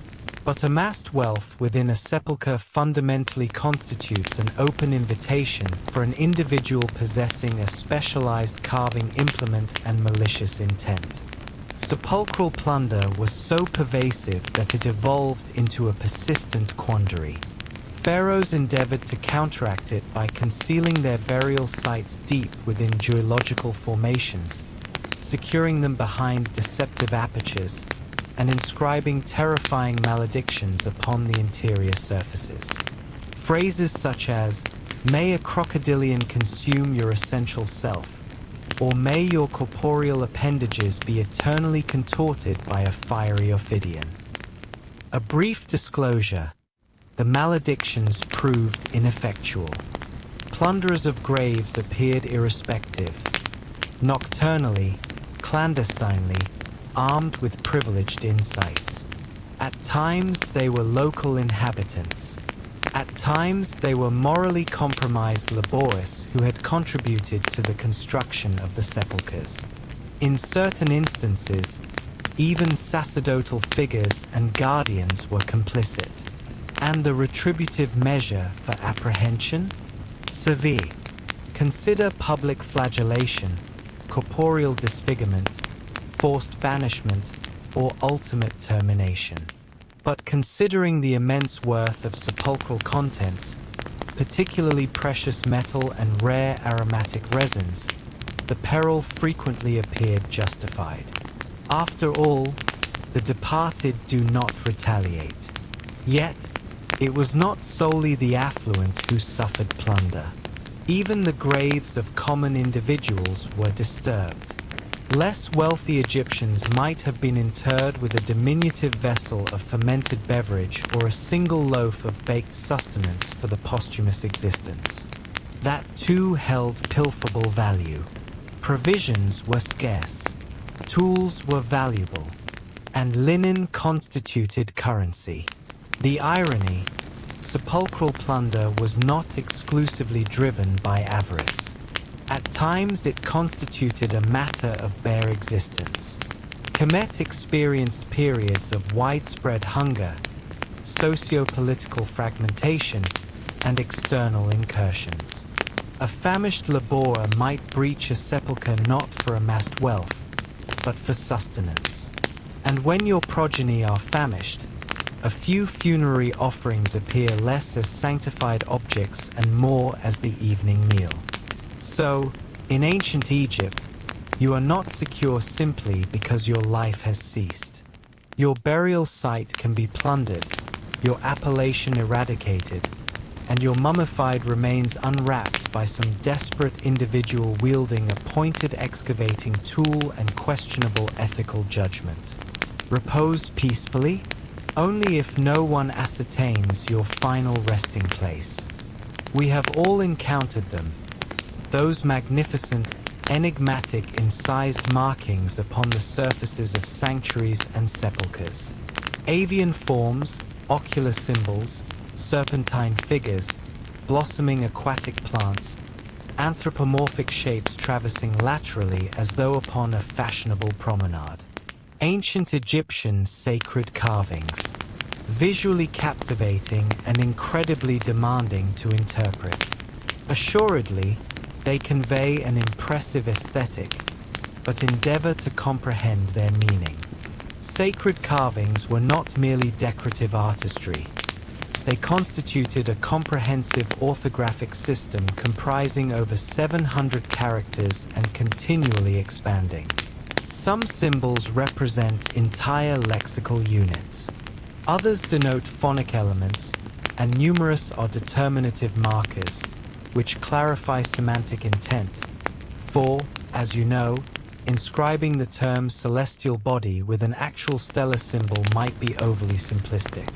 But amassed wealth within a sepulchre fundamentally constitutes an open invitation for an individual possessing a specialized carving implement and malicious intent. Sepulchral plunder was so pervasive that it evolved into a persistent quandary. Pharaohs endeavored to counteract it by concealing their burial sites deep within geological formations, securing them behind deceptive apertures, and inscribing terrifying maledictions upon the interior surfaces. Phrases such as, "May a crocodilian consume your essential self," or "May your corporeal appendages be eternally contorted by a fiery ophidian." A brief disclosure: the maledictions proved ineffectual. Plunderers of graves appeared irrespective, nocturnally, clandestinely, armed with privileged insights. At times they were local inhabitants. At times they were morally compromised laborists who had contributed to the construction of the sepulchres. In certain instances, even sacerdotal figures and guardians were complicit. And the retributive measure for apprehension? Severe. Consider public flagellation, corporeal disfigurement, forced banishment, or ultimate termination. But considering the immense worth of sepulchral contents, particularly precious metal and rare aromatic resins, the peril frequently appeared justified. After all, the departed do not retaliate. Yet, it was not solely the affluent who suffered plunder. Even the graves of common individuals were disturbed. Less wealthy Egyptians might have been interred with a diminutive vessel of fermented beverage or a single loaf of baked sustenance for the posthumous existence. That too held pilferable value. Provisions were scarce, tools were valuable, and linen constituted currency. The irony: sepulchral plunder was not exclusively driven by avarice. At times it constituted a matter of bare existence. Kemet experienced periods of widespread hunger, socio-political fragmentation, and external incursions. A famished laborer might breach a sepulchre not for amassed wealth, but for sustenance. And when your progeny are famished, a few funerary offerings appear less as sanctified objects and more as the evening meal. So, in ancient Egypt, you are not secure simply because your life has ceased. Your burial site can be plundered, your appellation eradicated, and your mummified remains unwrapped by some desperate individual wielding a pointed excavating tool and questionable ethical judgment. Repose peacefully? Only if no one ascertains your final resting place. We have all encountered them. Those magnificent, enigmatic, incised markings upon the surfaces of sanctuaries and sepulchres. Avian forms, ocular symbols, serpentine figures, blossoming aquatic plants, anthropomorphic shapes traversing laterally as though upon a fashionable promenade. Ancient Egyptian sacred carvings, visually captivating and incredibly demanding to interpret. Assuredly, they convey an impressive aesthetic, but endeavor to comprehend their meaning. Sacred carvings were not merely decorative artistry. They constituted a comprehensive orthographic system comprising over 700 characters and continually expanding. Some symbols represent entire lexical units. Others denote phonic elements, and numerous are determinative markers, which clarify semantic intent. For, as you know, inscribing the term celestial body with an actual stellar symbol might be overly simplistic,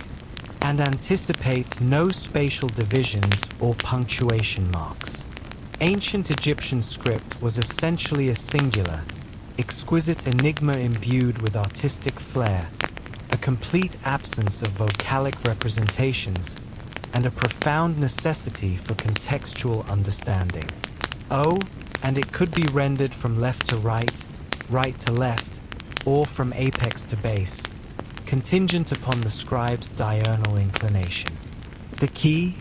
and anticipate no spatial divisions or punctuation marks. Ancient Egyptian script was essentially a singular, exquisite enigma imbued with artistic flair, a complete absence of vocalic representations, and a profound necessity for contextual understanding. Oh, and it could be rendered from left to right, right to left, or from apex to base, contingent upon the scribe's diurnal inclination. The key: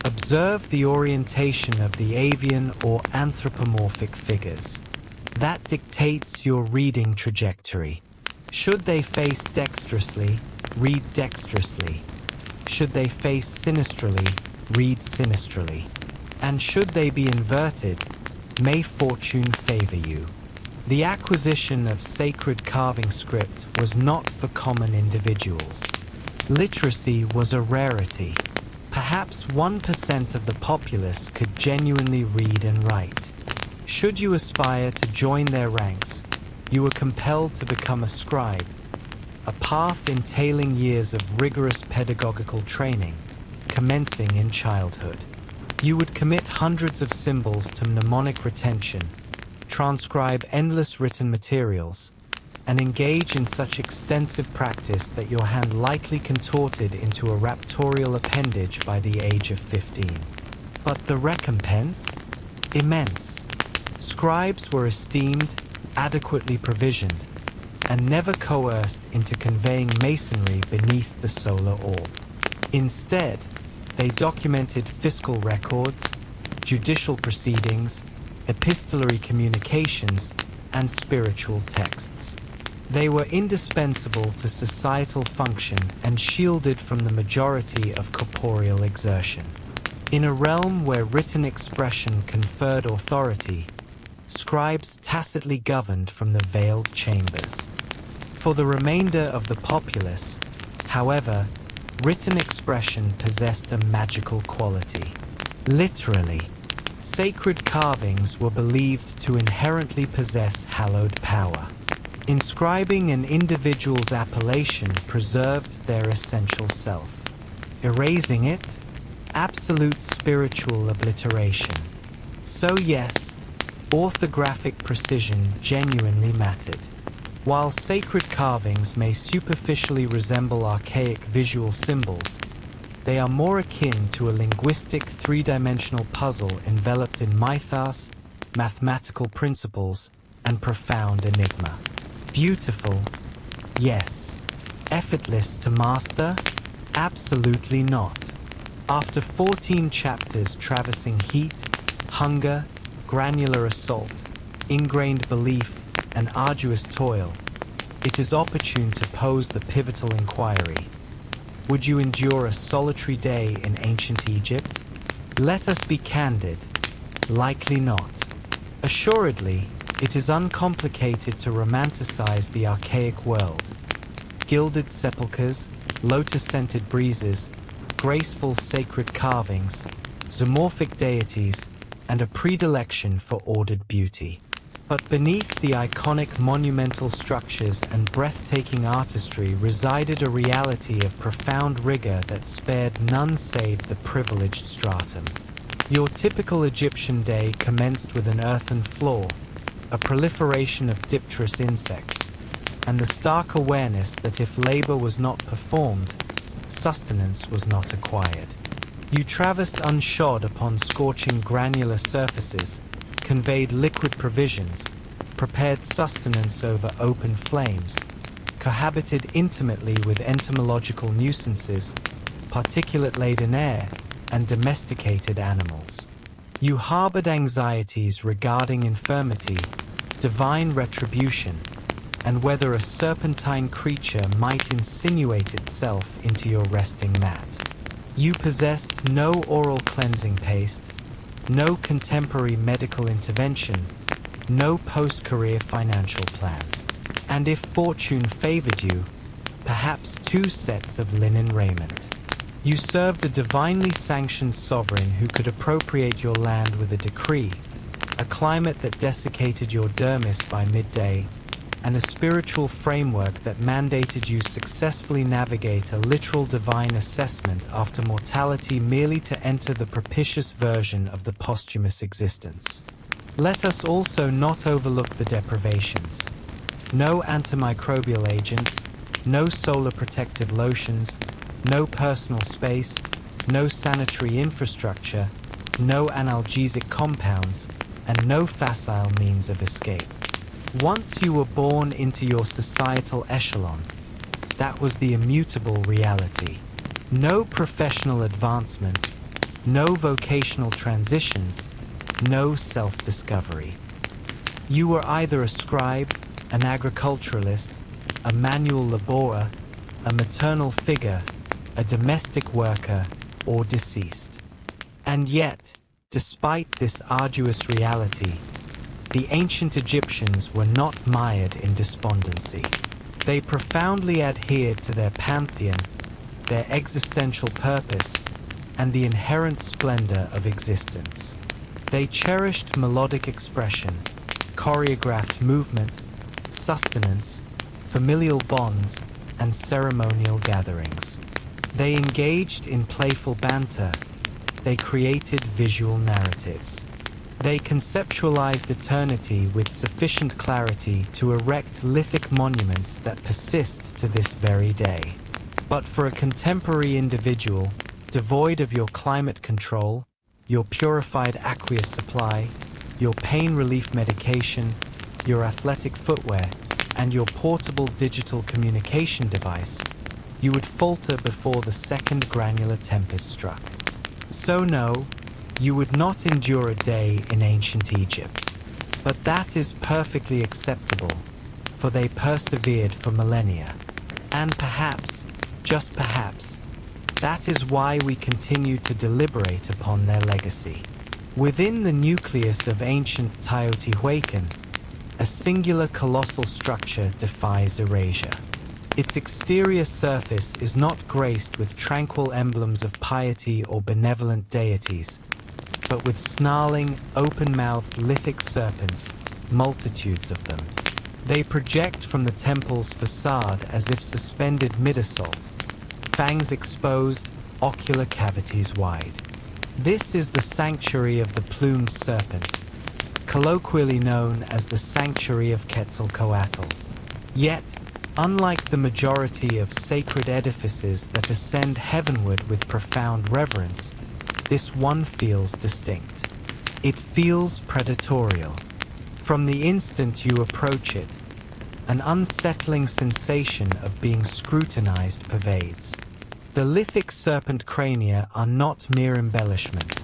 observe the orientation of the avian or anthropomorphic figures. That dictates your reading trajectory. Should they face dexterously, read dexterously. Should they face sinistrally, read sinistrally. And should they be inverted, may fortune favor you. The acquisition of sacred carving script was not for common individuals. Literacy was a rarity. Perhaps 1% of the populace could genuinely read and write. Should you aspire to join their ranks, you were compelled to become a scribe, a path entailing years of rigorous pedagogical training, commencing in childhood. You would commit hundreds of symbols to mnemonic retention, transcribe endless written materials, and engage in such extensive practice that your hand likely contorted into a raptorial appendage by the age of 15. But the recompense? Immense. Scribes were esteemed, adequately provisioned, and never coerced into conveying masonry beneath the solar orb. Instead, they documented fiscal records, judicial proceedings, epistolary communications, and spiritual texts. They were indispensable to societal function and shielded from the majority of corporeal exertion. In a realm where written expression conferred authority, scribes tacitly governed from the veiled chambers. For the remainder of the populace, however, written expression possessed a magical quality. Literally, sacred carvings were believed to inherently possess hallowed power. Inscribing an individual's appellation preserved their essential self. Erasing it, absolute spiritual obliteration. So yes, orthographic precision genuinely mattered. While sacred carvings may superficially resemble archaic visual symbols, they are more akin to a linguistic three-dimensional puzzle enveloped in mythos, mathematical principles, and profound enigma. Beautiful, yes. Effortless to master? Absolutely not. After 14 chapters traversing heat, hunger, granular assault, ingrained belief, and arduous toil, it is opportune to pose the pivotal inquiry. Would you endure a solitary day in ancient Egypt? Let us be candid. Likely not. Assuredly, it is uncomplicated to romanticize the archaic world. Gilded sepulchres, lotus-scented breezes, graceful sacred carvings, zoomorphic deities, and a predilection for ordered beauty. But beneath the iconic monumental structures and breathtaking artistry resided a reality of profound rigor that spared none save the privileged stratum. Your typical Egyptian day commenced with an earthen floor, a proliferation of dipterous insects, and the stark awareness that if labor was not performed, sustenance was not acquired. You traversed unshod upon scorching granular surfaces, conveyed liquid provisions, prepared sustenance over open flames, cohabited intimately with entomological nuisances, particulate-laden air, and domesticated animals. You harbored anxieties regarding infirmity, divine retribution, and whether a serpentine creature might insinuate itself into your resting mat. You possessed no oral cleansing paste, no contemporary medical intervention, no post-career financial plan. And if fortune favored you, perhaps 2 sets of linen raiment. You served a divinely sanctioned sovereign who could appropriate your land with a decree, a climate that desiccated your dermis by midday, and a spiritual framework that mandated you successfully navigate a literal divine assessment after mortality merely to enter the propitious version of the posthumous existence. Let us also not overlook the deprivations. No antimicrobial agents, no solar protective lotions, no personal space, no sanitary infrastructure, no analgesic compounds, and no facile means of escape. Once you were born into your societal echelon, that was the immutable reality. No professional advancement, no vocational transitions, no self-discovery. You were either a scribe, an agriculturalist, a manual laborer, a maternal figure, a domestic worker, or deceased. And yet, despite this arduous reality, the ancient Egyptians were not mired in despondency. They profoundly adhered to their pantheon, their existential purpose, and the inherent splendor of existence. They cherished melodic expression, choreographed movement, sustenance, familial bonds, and ceremonial gatherings. They engaged in playful banter. They created visual narratives. They conceptualized eternity with sufficient clarity to erect lithic monuments that persist to this very day. But for a contemporary individual, devoid of your climate control, your purified aqueous supply, your pain relief medication, your athletic footwear, and your portable digital communication device, you would falter before the second granular tempest struck. So no, you would not endure a day in ancient Egypt. But that is perfectly acceptable, for they persevered for millennia. And perhaps, just perhaps, that is why we continue to deliberate upon their legacy. Within the nucleus of ancient Teotihuacan, a singular colossal structure defies erasure. Its exterior surface is not graced with tranquil emblems of piety or benevolent deities, but with snarling, open-mouthed lithic serpents, multitudes of them. They project from the temple's facade as if suspended mid-assault, fangs exposed, ocular cavities wide. This is the sanctuary of the plumed serpent, colloquially known as the sanctuary of Quetzalcoatl. Yet, unlike the majority of sacred edifices that ascend heavenward with profound reverence, this one feels distinct. It feels predatorial. From the instant you approach it, an unsettling sensation of being scrutinized pervades. The lithic serpent crania are not mere embellishment.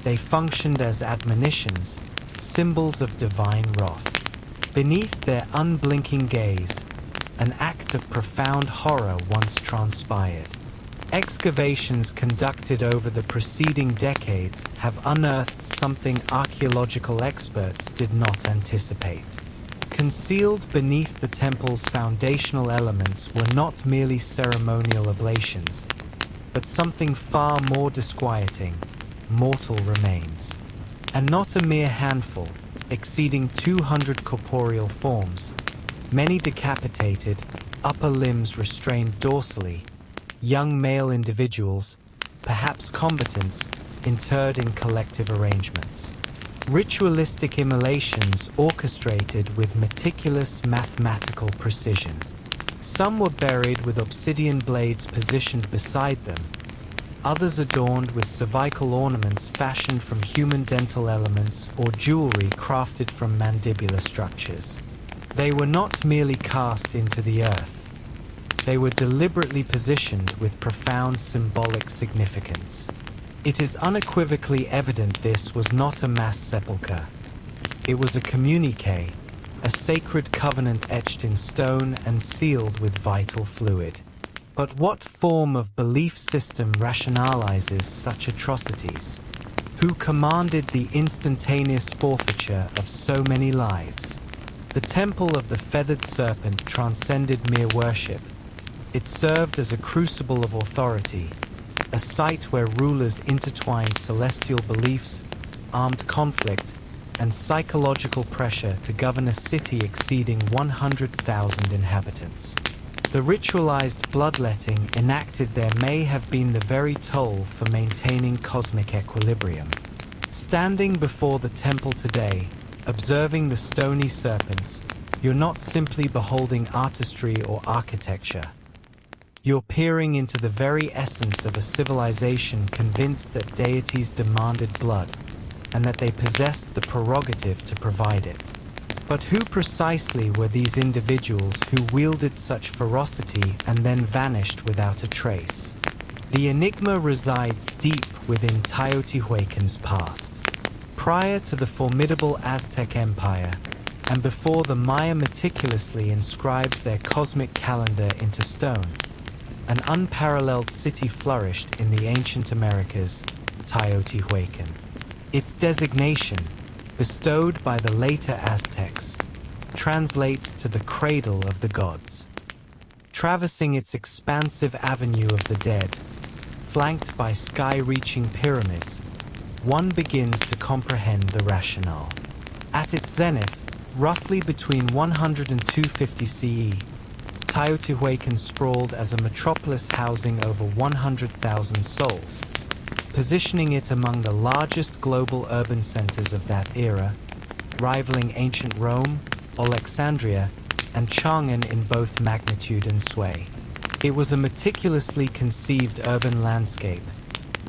They functioned as admonitions, symbols of divine wrath. Beneath their unblinking gaze, an act of profound horror once transpired. Excavations conducted over the preceding decades have unearthed something archaeological experts did not anticipate. Concealed beneath the temple's foundational elements were not merely ceremonial ablations, but something far more disquieting: mortal remains. And not a mere handful, exceeding 200 corporeal forms, many decapitated, upper limbs restrained dorsally, young male individuals, perhaps combatants, interred in collective arrangements. Ritualistic immolations orchestrated with meticulous mathematical precision. Some were buried with obsidian blades positioned beside them, others adorned with cervical ornaments fashioned from human dental elements or jewelry crafted from mandibular structures. They were not merely cast into the earth. They were deliberately positioned with profound symbolic significance. It is unequivocally evident this was not a mass sepulchre. It was a communique, a sacred covenant etched in stone and sealed with vital fluid. But what form of belief system rationalizes such atrocities? Who commanded the instantaneous forfeiture of so many lives? The temple of the feathered serpent transcended mere worship. It served as a crucible of authority, a site where rulers intertwined celestial beliefs, armed conflict, and psychological pressure to govern a city exceeding 100,000 inhabitants. The ritualized bloodletting enacted there may have been the very toll for maintaining cosmic equilibrium. Standing before the temple today, observing the stony serpents, you're not simply beholding artistry or architecture. You're peering into the very essence of a civilization convinced that deities demanded blood, and that they possessed the prerogative to provide it. But who precisely were these individuals who wielded such ferocity and then vanished without a trace? The enigma resides deep within Teotihuacan's past. Prior to the formidable Aztec Empire, and before the Maya meticulously inscribed their cosmic calendar into stone, an unparalleled city flourished in the ancient Americas, Teotihuacan. Its designation, bestowed by the later Aztecs, translates to the cradle of the gods. Traversing its expansive avenue of the dead, flanked by sky-reaching pyramids, one begins to comprehend the rationale. At its zenith, roughly between 100 and 250 CE, Teotihuacan sprawled as a metropolis housing over 100,000 souls, positioning it among the largest global urban centers of that era, rivaling ancient Rome, Alexandria, and Chang'an in both magnitude and sway. It was a meticulously conceived urban landscape,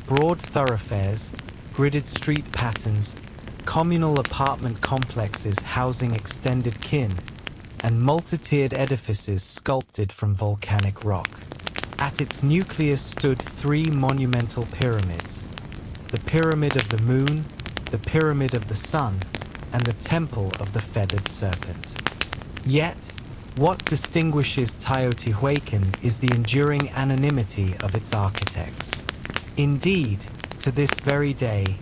broad thoroughfares, gridded street patterns, communal apartment complexes housing extended kin, and multi-tiered edifices sculpted from volcanic rock. At its nucleus stood three monumental pyramids: the Pyramid of the Moon, the Pyramid of the Sun, and the Temple of the Feathered Serpent. Yet, what distinguishes Teotihuacan is the enduring anonymity of its architects. Indeed, to this very day,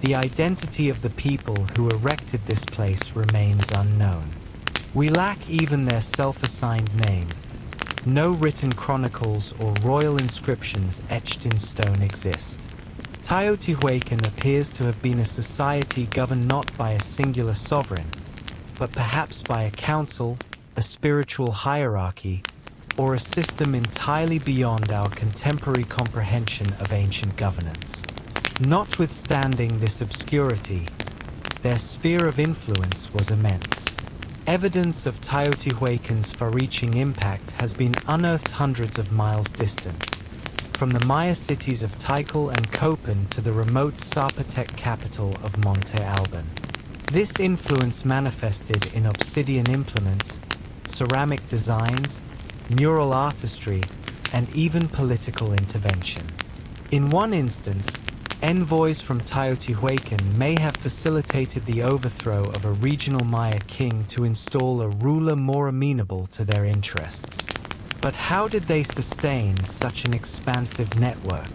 the identity of the people who erected this place remains unknown. We lack even their self-assigned name. No written chronicles or royal inscriptions etched in stone exist. Teotihuacan appears to have been a society governed not by a singular sovereign, but perhaps by a council, a spiritual hierarchy, or a system entirely beyond our contemporary comprehension of ancient governance. Notwithstanding this obscurity, their sphere of influence was immense. Evidence of Teotihuacan's far-reaching impact has been unearthed hundreds of miles distant, from the Maya cities of Tikal and Copan to the remote Zapotec capital of Monte Alban. This influence manifested in obsidian implements, ceramic designs, mural artistry, and even political intervention. In one instance, envoys from Teotihuacan may have facilitated the overthrow of a regional Maya king to install a ruler more amenable to their interests. But how did they sustain such an expansive network?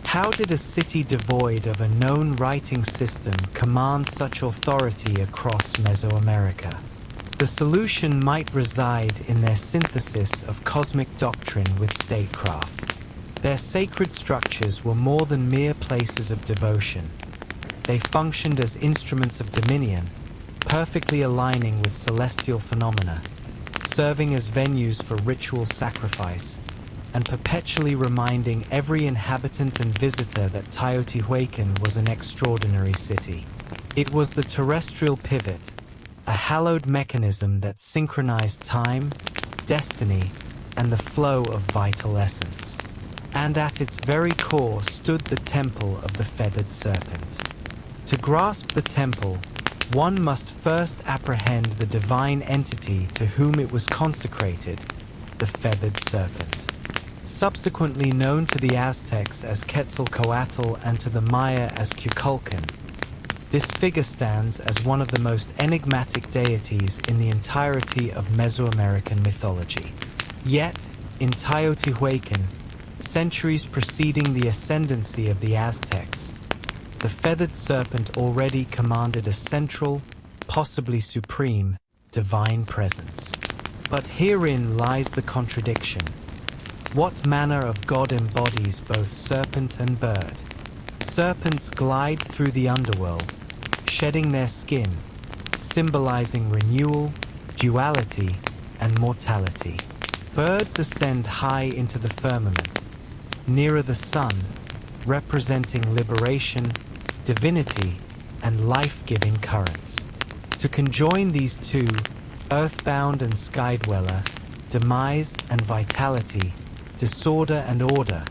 How did a city devoid of a known writing system command such authority across Mesoamerica? The solution might reside in their synthesis of cosmic doctrine with statecraft. Their sacred structures were more than mere places of devotion. They functioned as instruments of dominion, perfectly aligning with celestial phenomena, serving as venues for ritual sacrifice, and perpetually reminding every inhabitant and visitor that Teotihuacan was an extraordinary city. It was the terrestrial pivot, a hallowed mechanism that synchronized time, destiny, and the flow of vital essence. And at its very core stood the Temple of the Feathered Serpent. To grasp the temple, one must first apprehend the divine entity to whom it was consecrated, the Feathered Serpent. Subsequently known to the Aztecs as Quetzalcoatl and to the Maya as Kukulkan, this figure stands as one of the most enigmatic deities in the entirety of Mesoamerican mythology. Yet, in Teotihuacan, centuries preceding the ascendancy of the Aztecs, the Feathered Serpent already commanded a central, possibly supreme, divine presence. But herein lies the contradiction. What manner of god embodies both serpent and bird? Serpents glide through the underworld, shedding their skin, symbolizing renewal, duality, and mortality. Birds ascend high into the firmament, nearer the sun, representing liberation, divinity, and life-giving currents. To conjoin these two, earthbound and skydweller, demise and vitality, disorder and order,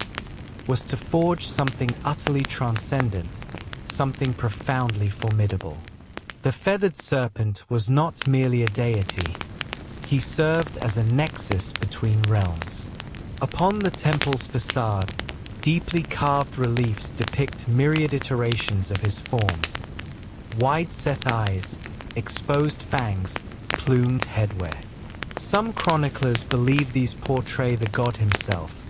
was to forge something utterly transcendent, something profoundly formidable. The feathered serpent was not merely a deity. He served as a nexus between realms. Upon the temple's facade, deeply carved reliefs depict myriad iterations of his form. Wide-set eyes, exposed fangs, plumed headwear. Some chroniclers believe these portray the god himself,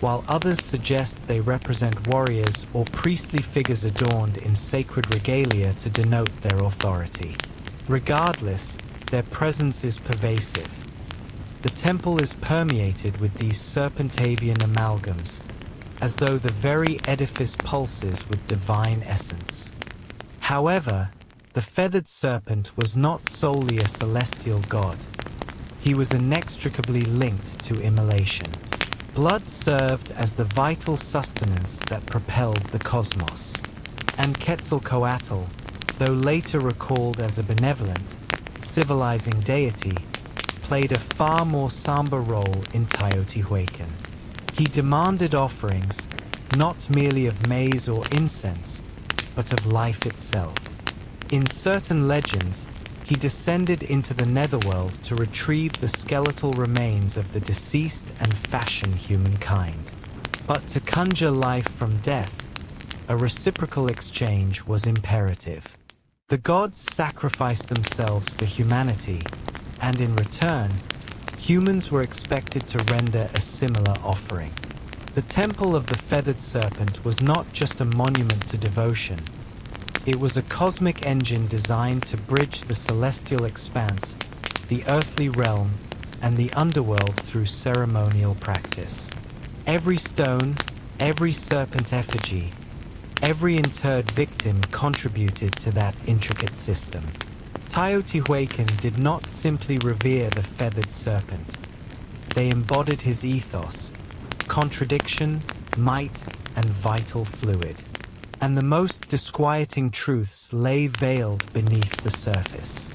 while others suggest they represent warriors or priestly figures adorned in sacred regalia to denote their authority. Regardless, their presence is pervasive. The temple is permeated with these serpentavian amalgams, as though the very edifice pulses with divine essence. However, the feathered serpent was not solely a celestial god. He was inextricably linked to immolation. Blood served as the vital sustenance that propelled the cosmos. And Quetzalcoatl, though later recalled as a benevolent, civilizing deity, played a far more somber role in Teotihuacan. He demanded offerings, not merely of maize or incense, but of life itself. In certain legends, he descended into the netherworld to retrieve the skeletal remains of the deceased and fashion humankind. But to conjure life from death, a reciprocal exchange was imperative. The gods sacrificed themselves for humanity, and in return, humans were expected to render a similar offering. The Temple of the Feathered Serpent was not just a monument to devotion. It was a cosmic engine designed to bridge the celestial expanse, the earthly realm, and the underworld through ceremonial practice. Every stone, every serpent effigy, every interred victim contributed to that intricate system. Teotihuacan did not simply revere the feathered serpent. They embodied his ethos, contradiction, might, and vital fluid. And the most disquieting truths lay veiled beneath the surface.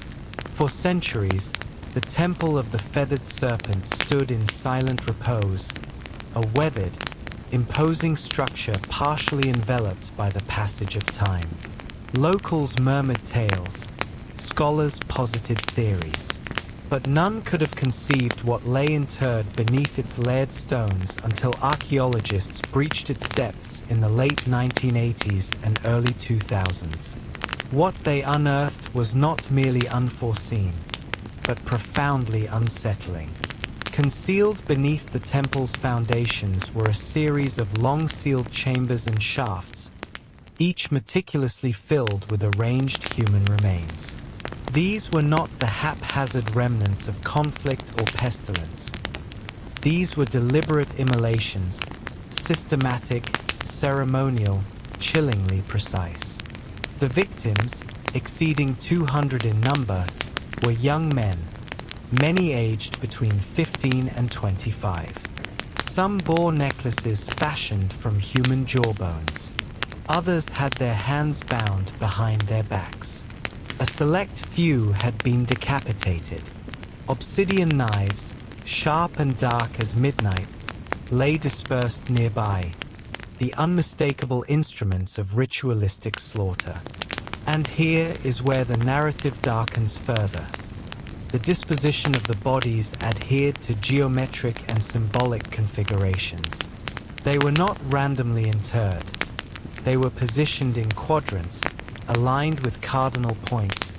For centuries, the Temple of the Feathered Serpent stood in silent repose, a weathered, imposing structure partially enveloped by the passage of time. Locals murmured tales, scholars posited theories, but none could have conceived what lay interred beneath its layered stones until archaeologists breached its depths in the late 1980s and early 2000s. What they unearthed was not merely unforeseen, but profoundly unsettling. Concealed beneath the temple's foundations were a series of long-sealed chambers and shafts, each meticulously filled with arranged human remains. These were not the haphazard remnants of conflict or pestilence. These were deliberate immolations, systematic, ceremonial, chillingly precise. The victims, exceeding 200 in number, were young men, many aged between 15 and 25. Some bore necklaces fashioned from human jawbones. Others had their hands bound behind their backs. A select few had been decapitated. Obsidian knives, sharp and dark as midnight, lay dispersed nearby, the unmistakable instruments of ritualistic slaughter. And here is where the narrative darkens further. The disposition of the bodies adhered to geometric and symbolic configurations. They were not randomly interred. They were positioned in quadrants, aligned with cardinal points,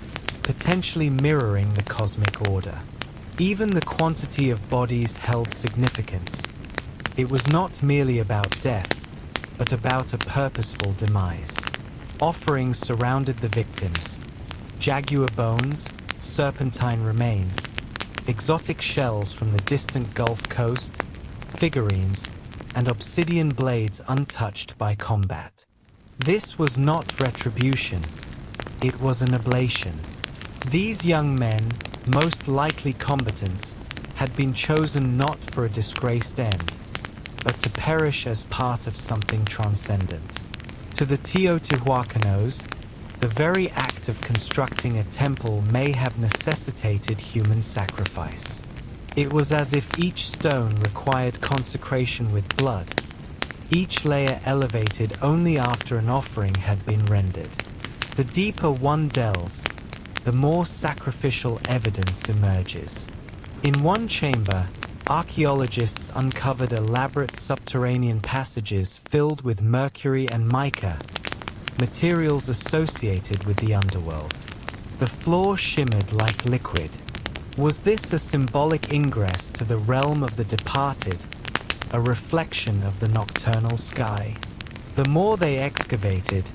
potentially mirroring the cosmic order. Even the quantity of bodies held significance. It was not merely about death, but about a purposeful demise. Offerings surrounded the victims: jaguar bones, serpentine remains, exotic shells from the distant Gulf Coast, figurines, and obsidian blades untouched by combat. This was not retribution, it was an oblation. These young men, most likely combatants, had been chosen not for a disgraced end, but to perish as part of something transcendent. To the Teotihuacanos, the very act of constructing a temple may have necessitated human sacrifice. It was as if each stone required consecration with blood, each layer elevated only after an offering had been rendered. The deeper one delves, the more sacrificial evidence emerges. In one chamber, archaeologists uncovered elaborate subterranean passages filled with mercury and mica, materials associated with the underworld. The floor shimmered like liquid. Was this a symbolic ingress to the realm of the departed, a reflection of the nocturnal sky? The more they excavated,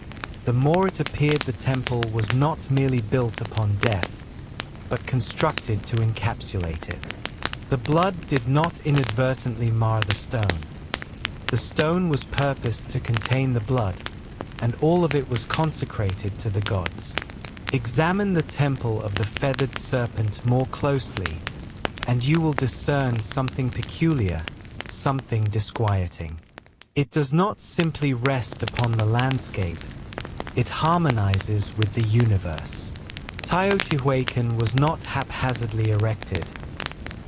the more it appeared the temple was not merely built upon death, but constructed to encapsulate it. The blood did not inadvertently mar the stone. The stone was purposed to contain the blood, and all of it was consecrated to the gods. Examine the temple of the feathered serpent more closely, and you will discern something peculiar, something disquieting. It does not simply rest upon the landscape, it harmonizes with the universe. Teotihuacan was not haphazardly erected.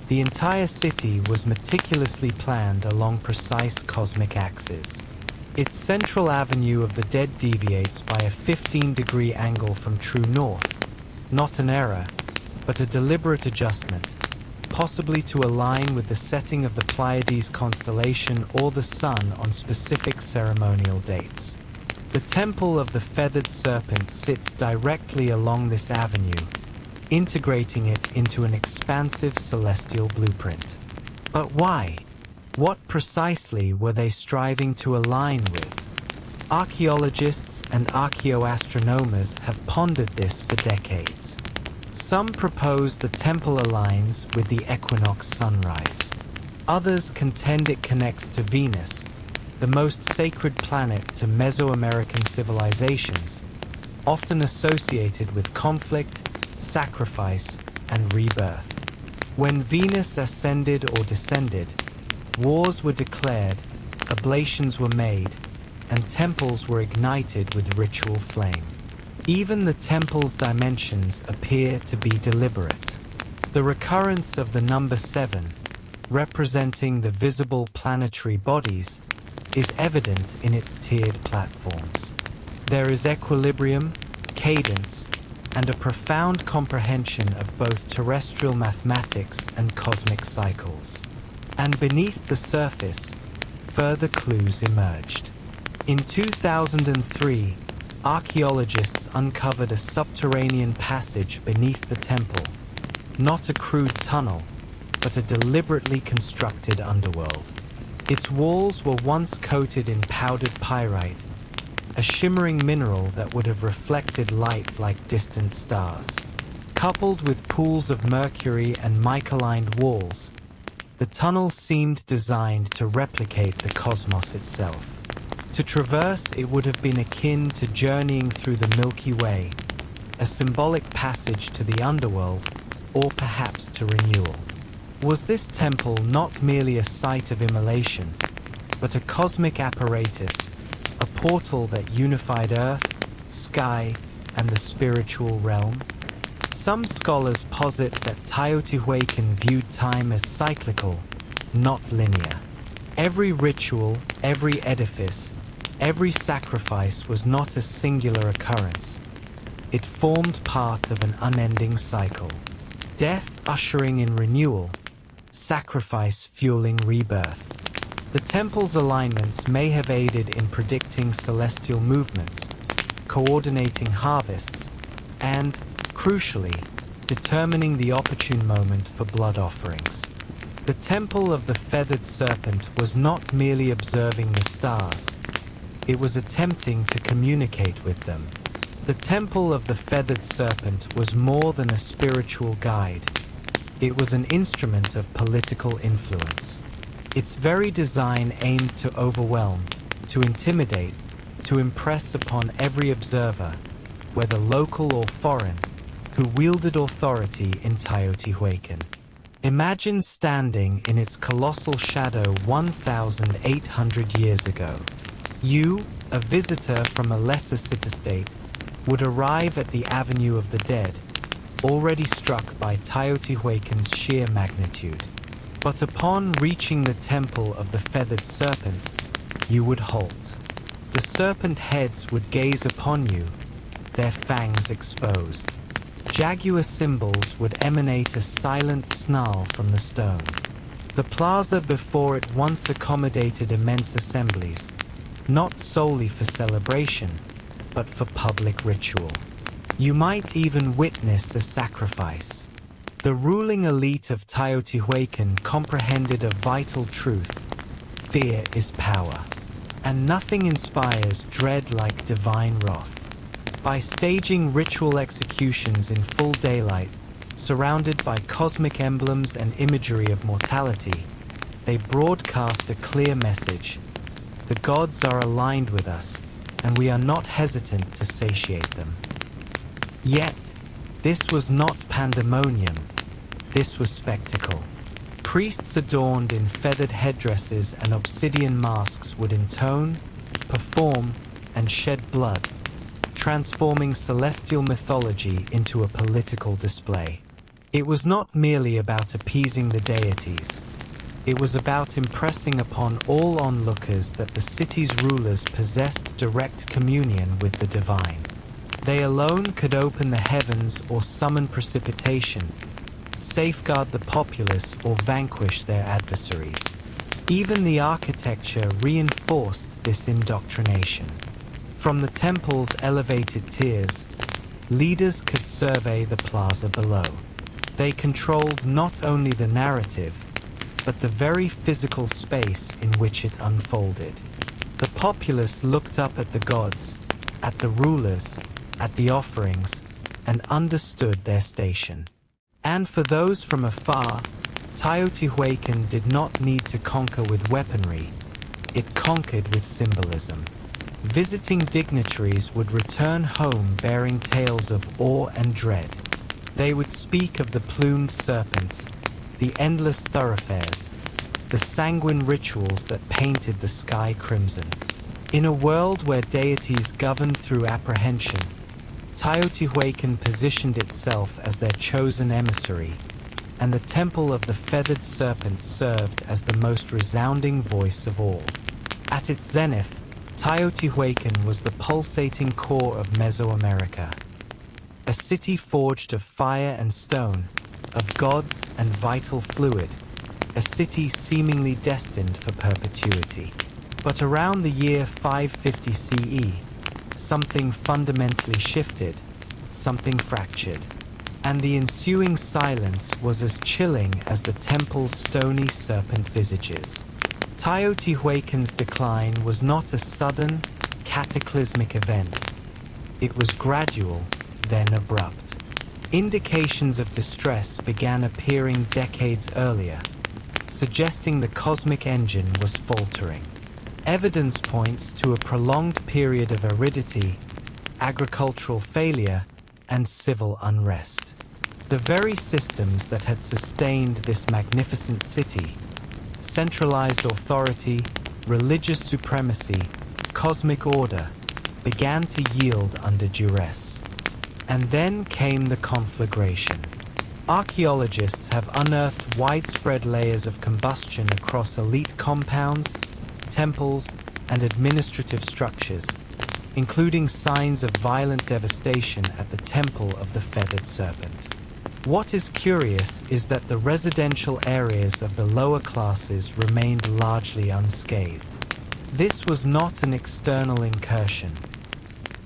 The entire city was meticulously planned along precise cosmic axes. Its central avenue of the dead deviates by a 15-degree angle from true north, not an error, but a deliberate adjustment, possibly to align with the setting of the Pleiades constellation or the sun on specific ceremonial dates. The temple of the feathered serpent sits directly along this avenue, integrating it into an expansive celestial blueprint. But why? What precisely were they striving to align with? Archaeologists and archaeoastronomers have pondered this for decades. Some propose the temple aligns with the equinox sunrise. Others contend it connects to Venus, the most sacred planet to Mesoamerican civilizations, often associated with conflict, sacrifice, and rebirth. When Venus ascended or descended, wars were declared, oblations were made, and temples were ignited with ritual flame. Even the temple's dimensions appear to be deliberate. The recurrence of the number 7, representing the visible planetary bodies, is evident in its tiered platforms. There is equilibrium, cadence, and a profound comprehension of both terrestrial mathematics and cosmic cycles. And beneath the surface, further clues emerged. In 2003, archaeologists uncovered a subterranean passage beneath the temple, not a crude tunnel, but a deliberately constructed underworld. Its walls were once coated in powdered pyrite, a shimmering mineral that would have reflected light like distant stars. Coupled with pools of mercury and mica-lined walls, the tunnel seemed designed to replicate the cosmos itself. To traverse it would have been akin to journeying through the Milky Way, a symbolic passage to the underworld, or perhaps to renewal. Was this temple not merely a site of immolation, but a cosmic apparatus, a portal that unified earth, sky, and the spiritual realm? Some scholars posit that Teotihuacan viewed time as cyclical, not linear. Every ritual, every edifice, every sacrifice was not a singular occurrence. It formed part of an unending cycle. Death ushering in renewal, sacrifice fueling rebirth. The temple's alignments may have aided in predicting celestial movements, coordinating harvests, and, crucially, determining the opportune moment for blood offerings. The temple of the feathered serpent was not merely observing the stars, it was attempting to communicate with them. The temple of the feathered serpent was more than a spiritual guide. It was an instrument of political influence. Its very design aimed to overwhelm, to intimidate, to impress upon every observer, whether local or foreign, who wielded authority in Teotihuacan. Imagine standing in its colossal shadow 1,800 years ago. You, a visitor from a lesser city-state, would arrive at the Avenue of the Dead, already struck by Teotihuacan's sheer magnitude. But upon reaching the temple of the feathered serpent, you would halt. The serpent heads would gaze upon you, their fangs exposed. Jaguar cymbals would emanate a silent snarl from the stone. The plaza before it once accommodated immense assemblies, not solely for celebration, but for public ritual. You might even witness a sacrifice. The ruling elite of Teotihuacan comprehended a vital truth: fear is power, and nothing inspires dread like divine wrath. By staging ritual executions in full daylight, surrounded by cosmic emblems and imagery of mortality, they broadcast a clear message: the gods are aligned with us, and we are not hesitant to satiate them. Yet, this was not pandemonium, this was spectacle. Priests adorned in feathered headdresses and obsidian masks would intone, perform, and shed blood, transforming celestial mythology into a political display. It was not merely about appeasing the deities. It was about impressing upon all onlookers that the city's rulers possessed direct communion with the divine. They alone could open the heavens or summon precipitation, safeguard the populace or vanquish their adversaries. Even the architecture reinforced this indoctrination. From the temple's elevated tiers, leaders could survey the plaza below. They controlled not only the narrative, but the very physical space in which it unfolded. The populace looked up at the gods, at the rulers, at the offerings, and understood their station. And for those from afar, Teotihuacan did not need to conquer with weaponry, it conquered with symbolism. Visiting dignitaries would return home bearing tales of awe and dread. They would speak of the plumed serpents, the endless thoroughfares, the sanguine rituals that painted the sky crimson. In a world where deities governed through apprehension, Teotihuacan positioned itself as their chosen emissary, and the temple of the feathered serpent served as the most resounding voice of all. At its zenith, Teotihuacan was the pulsating core of Mesoamerica, a city forged of fire and stone, of gods and vital fluid, a city seemingly destined for perpetuity. But around the year 550 CE, something fundamentally shifted, something fractured, and the ensuing silence was as chilling as the temple's stony serpent visages. Teotihuacan's decline was not a sudden, cataclysmic event. It was gradual, then abrupt. Indications of distress began appearing decades earlier, suggesting the cosmic engine was faltering. Evidence points to a prolonged period of aridity, agricultural failure, and civil unrest. The very systems that had sustained this magnificent city, centralized authority, religious supremacy, cosmic order, began to yield under duress. And then came the conflagration. Archaeologists have unearthed widespread layers of combustion across elite compounds, temples, and administrative structures, including signs of violent devastation at the Temple of the Feathered Serpent. What is curious is that the residential areas of the lower classes remained largely unscathed. This was not an external incursion.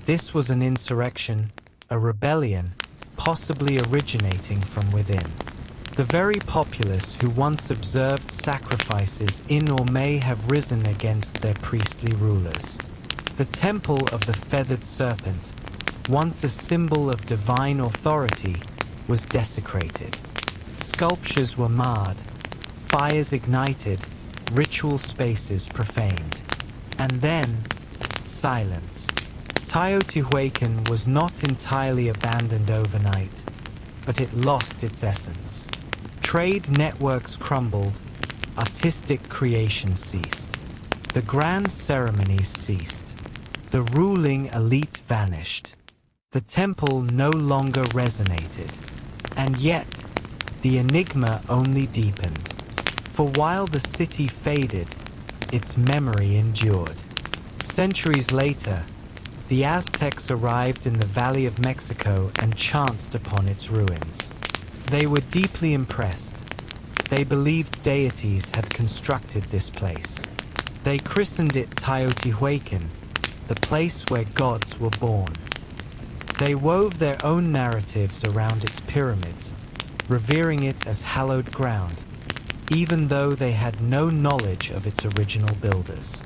This was an insurrection, a rebellion, possibly originating from within. The very populace who once observed sacrifices in or may have risen against their priestly rulers. The Temple of the Feathered Serpent, once a symbol of divine authority, was desecrated. Sculptures were marred, fires ignited, ritual spaces profaned. And then, silence. Teotihuacan was not entirely abandoned overnight, but it lost its essence. Trade networks crumbled, artistic creation ceased. The grand ceremonies ceased. The ruling elite vanished. The temple no longer resonated. And yet, the enigma only deepened. For while the city faded, its memory endured. Centuries later, The Aztecs arrived in the Valley of Mexico and chanced upon its ruins. They were deeply impressed. They believed deities had constructed this place. They christened it Teotihuacan, the place where gods were born. They wove their own narratives around its pyramids, revering it as hallowed ground, even though they had no knowledge of its original builders.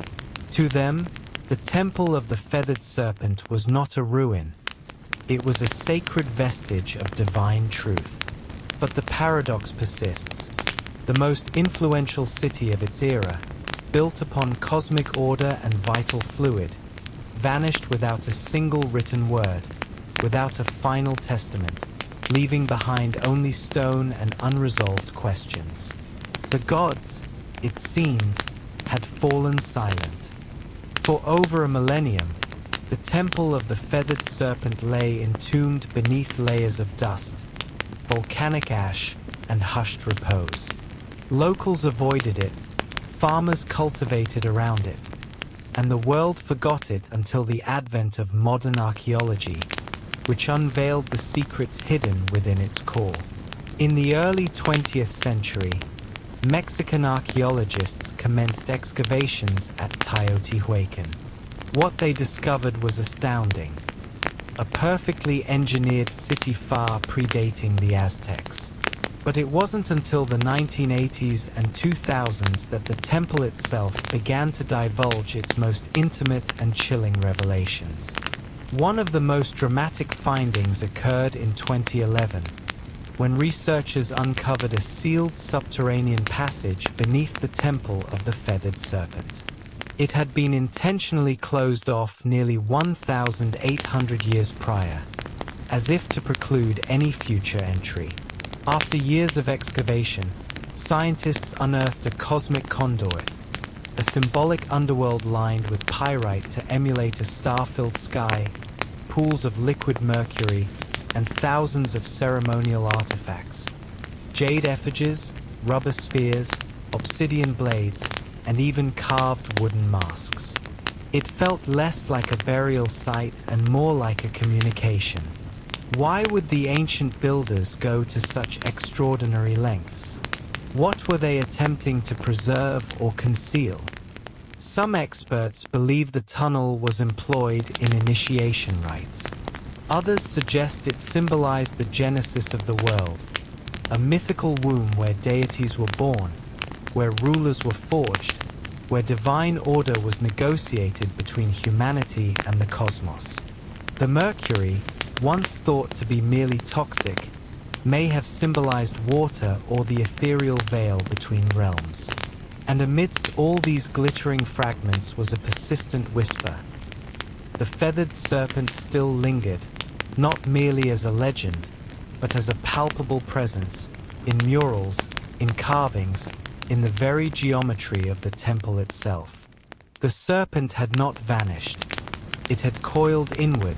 To them, the Temple of the Feathered Serpent was not a ruin. It was a sacred vestige of divine truth. But the paradox persists. The most influential city of its era, built upon cosmic order and vital fluid, vanished without a single written word, without a final testament, leaving behind only stone and unresolved questions. The gods, it seemed, had fallen silent. For over a millennium, the Temple of the Feathered Serpent lay entombed beneath layers of dust, volcanic ash, and hushed repose. Locals avoided it, farmers cultivated around it, and the world forgot it until the advent of modern archaeology, which unveiled the secrets hidden within its core. In the early 20th century, Mexican archaeologists commenced excavations at Teotihuacan. What they discovered was astounding. A perfectly engineered city far predating the Aztecs. But it wasn't until the 1980s and 2000s that the temple itself began to divulge its most intimate and chilling revelations. One of the most dramatic findings occurred in 2011, when researchers uncovered a sealed subterranean passage beneath the Temple of the Feathered Serpent. It had been intentionally closed off nearly 1,800 years prior, as if to preclude any future entry. After years of excavation, scientists unearthed a cosmic conduit, a symbolic underworld lined with pyrite to emulate a star-filled sky, pools of liquid mercury, and thousands of ceremonial artifacts. Jade effigies, rubber spheres, obsidian blades, and even carved wooden masks. It felt less like a burial site and more like a communication. Why would the ancient builders go to such extraordinary lengths? What were they attempting to preserve or conceal? Some experts believe the tunnel was employed in initiation rites. Others suggest it symbolized the genesis of the world, a mythical womb where deities were born, where rulers were forged, where divine order was negotiated between humanity and the cosmos. The mercury, once thought to be merely toxic, may have symbolized water or the ethereal veil between realms. And amidst all these glittering fragments was a persistent whisper. The feathered serpent still lingered, not merely as a legend, but as a palpable presence, in murals, in carvings, in the very geometry of the temple itself. The serpent had not vanished. It had coiled inward,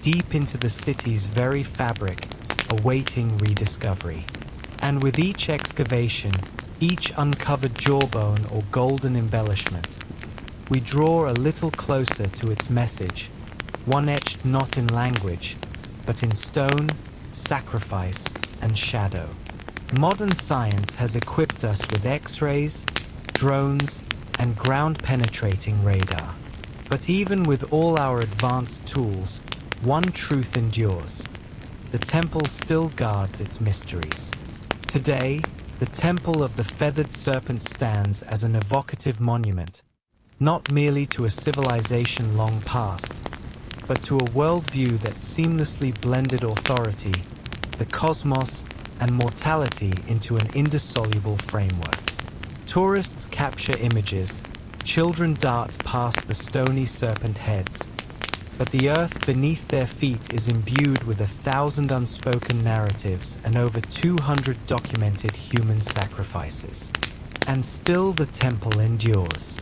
deep into the city's very fabric, awaiting rediscovery. And with each excavation, each uncovered jawbone or golden embellishment, we draw a little closer to its message, one etched not in language, but in stone, sacrifice, and shadow. Modern science has equipped us with X-rays, drones, and ground-penetrating radar. But even with all our advanced tools, one truth endures. The temple still guards its mysteries. Today, the Temple of the Feathered Serpent stands as an evocative monument, not merely to a civilization long past, but to a worldview that seamlessly blended authority, the cosmos, and mortality into an indissoluble framework. Tourists capture images, children dart past the stony serpent heads, but the earth beneath their feet is imbued with 1,000 unspoken narratives and over 200 documented human sacrifices. And still the temple endures.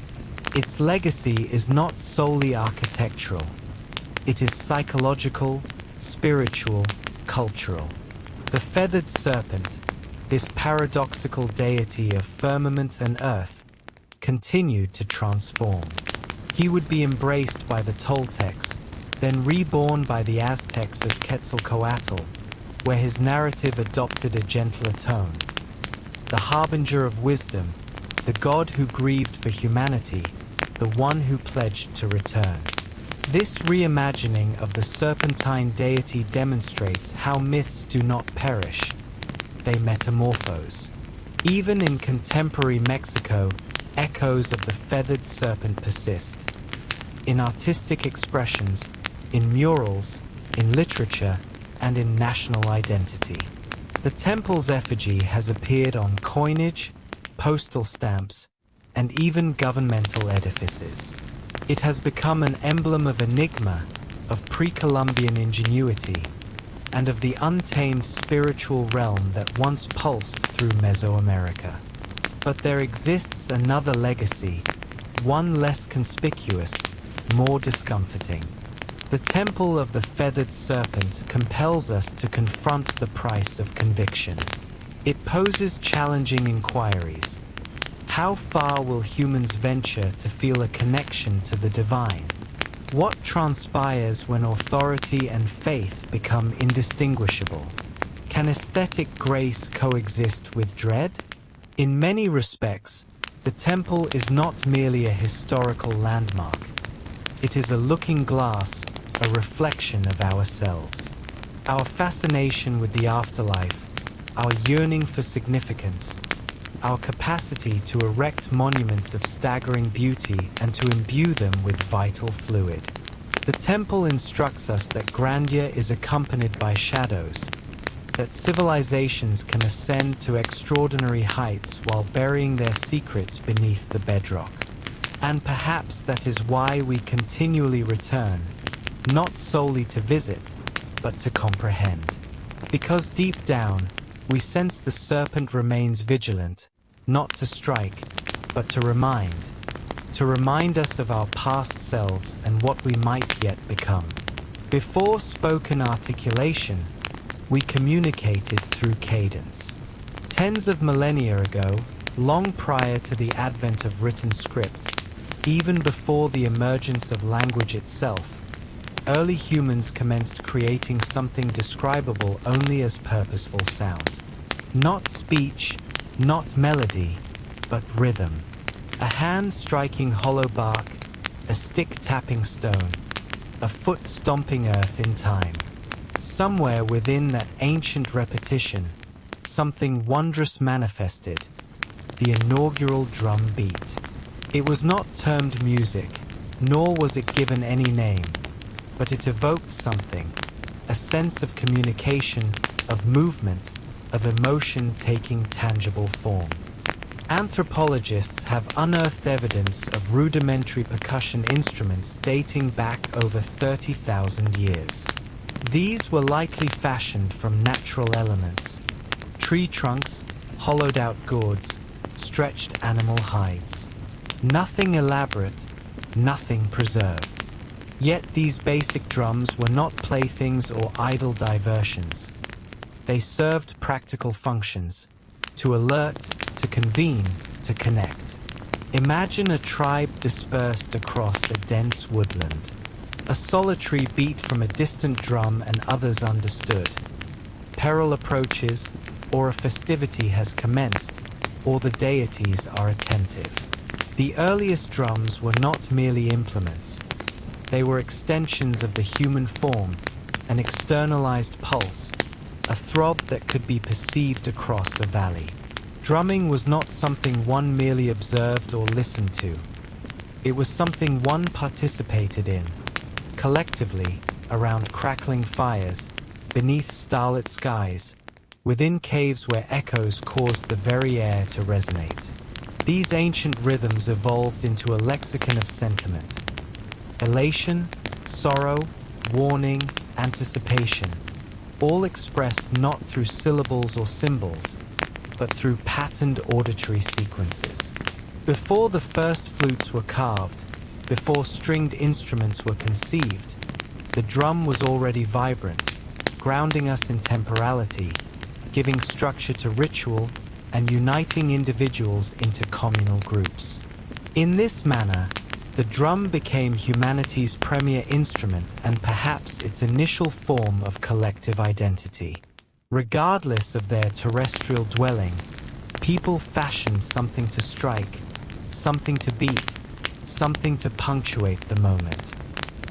Its legacy is not solely architectural. It is psychological, spiritual, cultural. The feathered serpent, this paradoxical deity of firmament and earth, continued to transform. He would be embraced by the Toltecs, then reborn by the Aztecs as Quetzalcoatl, where his narrative adopted a gentler tone. The harbinger of wisdom, the god who grieved for humanity, the one who pledged to return. This reimagining of the serpentine deity demonstrates how myths do not perish, they metamorphose. Even in contemporary Mexico, echoes of the feathered serpent persist. In artistic expressions, in murals, in literature, and in national identity. The temple's effigy has appeared on coinage, postal stamps, and even governmental edifices. It has become an emblem of enigma, of pre-Columbian ingenuity, and of the untamed spiritual realm that once pulsed through Mesoamerica. But there exists another legacy, one less conspicuous, more discomforting. The Temple of the Feathered Serpent compels us to confront the price of conviction. It poses challenging inquiries. How far will humans venture to feel a connection to the divine? What transpires when authority and faith become indistinguishable? Can aesthetic grace coexist with dread? In many respects, the temple is not merely a historical landmark. It is a looking glass, a reflection of ourselves. Our fascination with the afterlife, our yearning for significance, our capacity to erect monuments of staggering beauty and to imbue them with vital fluid. The temple instructs us that grandeur is accompanied by shadows, that civilizations can ascend to extraordinary heights while burying their secrets beneath the bedrock. And perhaps that is why we continually return, not solely to visit, but to comprehend. Because deep down, we sense the serpent remains vigilant, not to strike, but to remind us of our past selves and what we might yet become. Before spoken articulation, we communicated through cadence. Tens of millennia ago, long prior to the advent of written script, even before the emergence of language itself, early humans commenced creating something describable only as purposeful sound. Not speech, not melody, but rhythm. A hand striking hollow bark, a stick tapping stone, a foot stomping earth in time. Somewhere within that ancient repetition, something wondrous manifested, the inaugural drum beat. It was not termed music, nor was it given any name, but it evoked something, a sense of communication, of movement, of emotion taking tangible form. Anthropologists have unearthed evidence of rudimentary percussion instruments dating back over 30,000 years. These were likely fashioned from natural elements, tree trunks, hollowed out gourds, stretched animal hides. Nothing elaborate, nothing preserved. Yet these basic drums were not playthings or idle diversions. They served practical functions, to alert, to convene, to connect. Imagine a tribe dispersed across a dense woodland. A solitary beat from a distant drum and others understood. Peril approaches, or a festivity has commenced, or the deities are attentive. The earliest drums were not merely implements. They were extensions of the human form, an externalized pulse, a throb that could be perceived across a valley. Drumming was not something one merely observed or listened to. It was something one participated in, collectively, around crackling fires, beneath starlit skies, within caves where echoes caused the very air to resonate. These ancient rhythms evolved into a lexicon of sentiment. Elation, sorrow, warning, anticipation, all expressed not through syllables or symbols, but through patterned auditory sequences. Before the first flutes were carved, before stringed instruments were conceived, the drum was already vibrant, grounding us in temporality, giving structure to ritual, and uniting individuals into communal groups. In this manner, The drum became humanity's premier instrument and perhaps its initial form of collective identity. Regardless of their terrestrial dwelling, people fashioned something to strike, something to beat, something to punctuate the moment.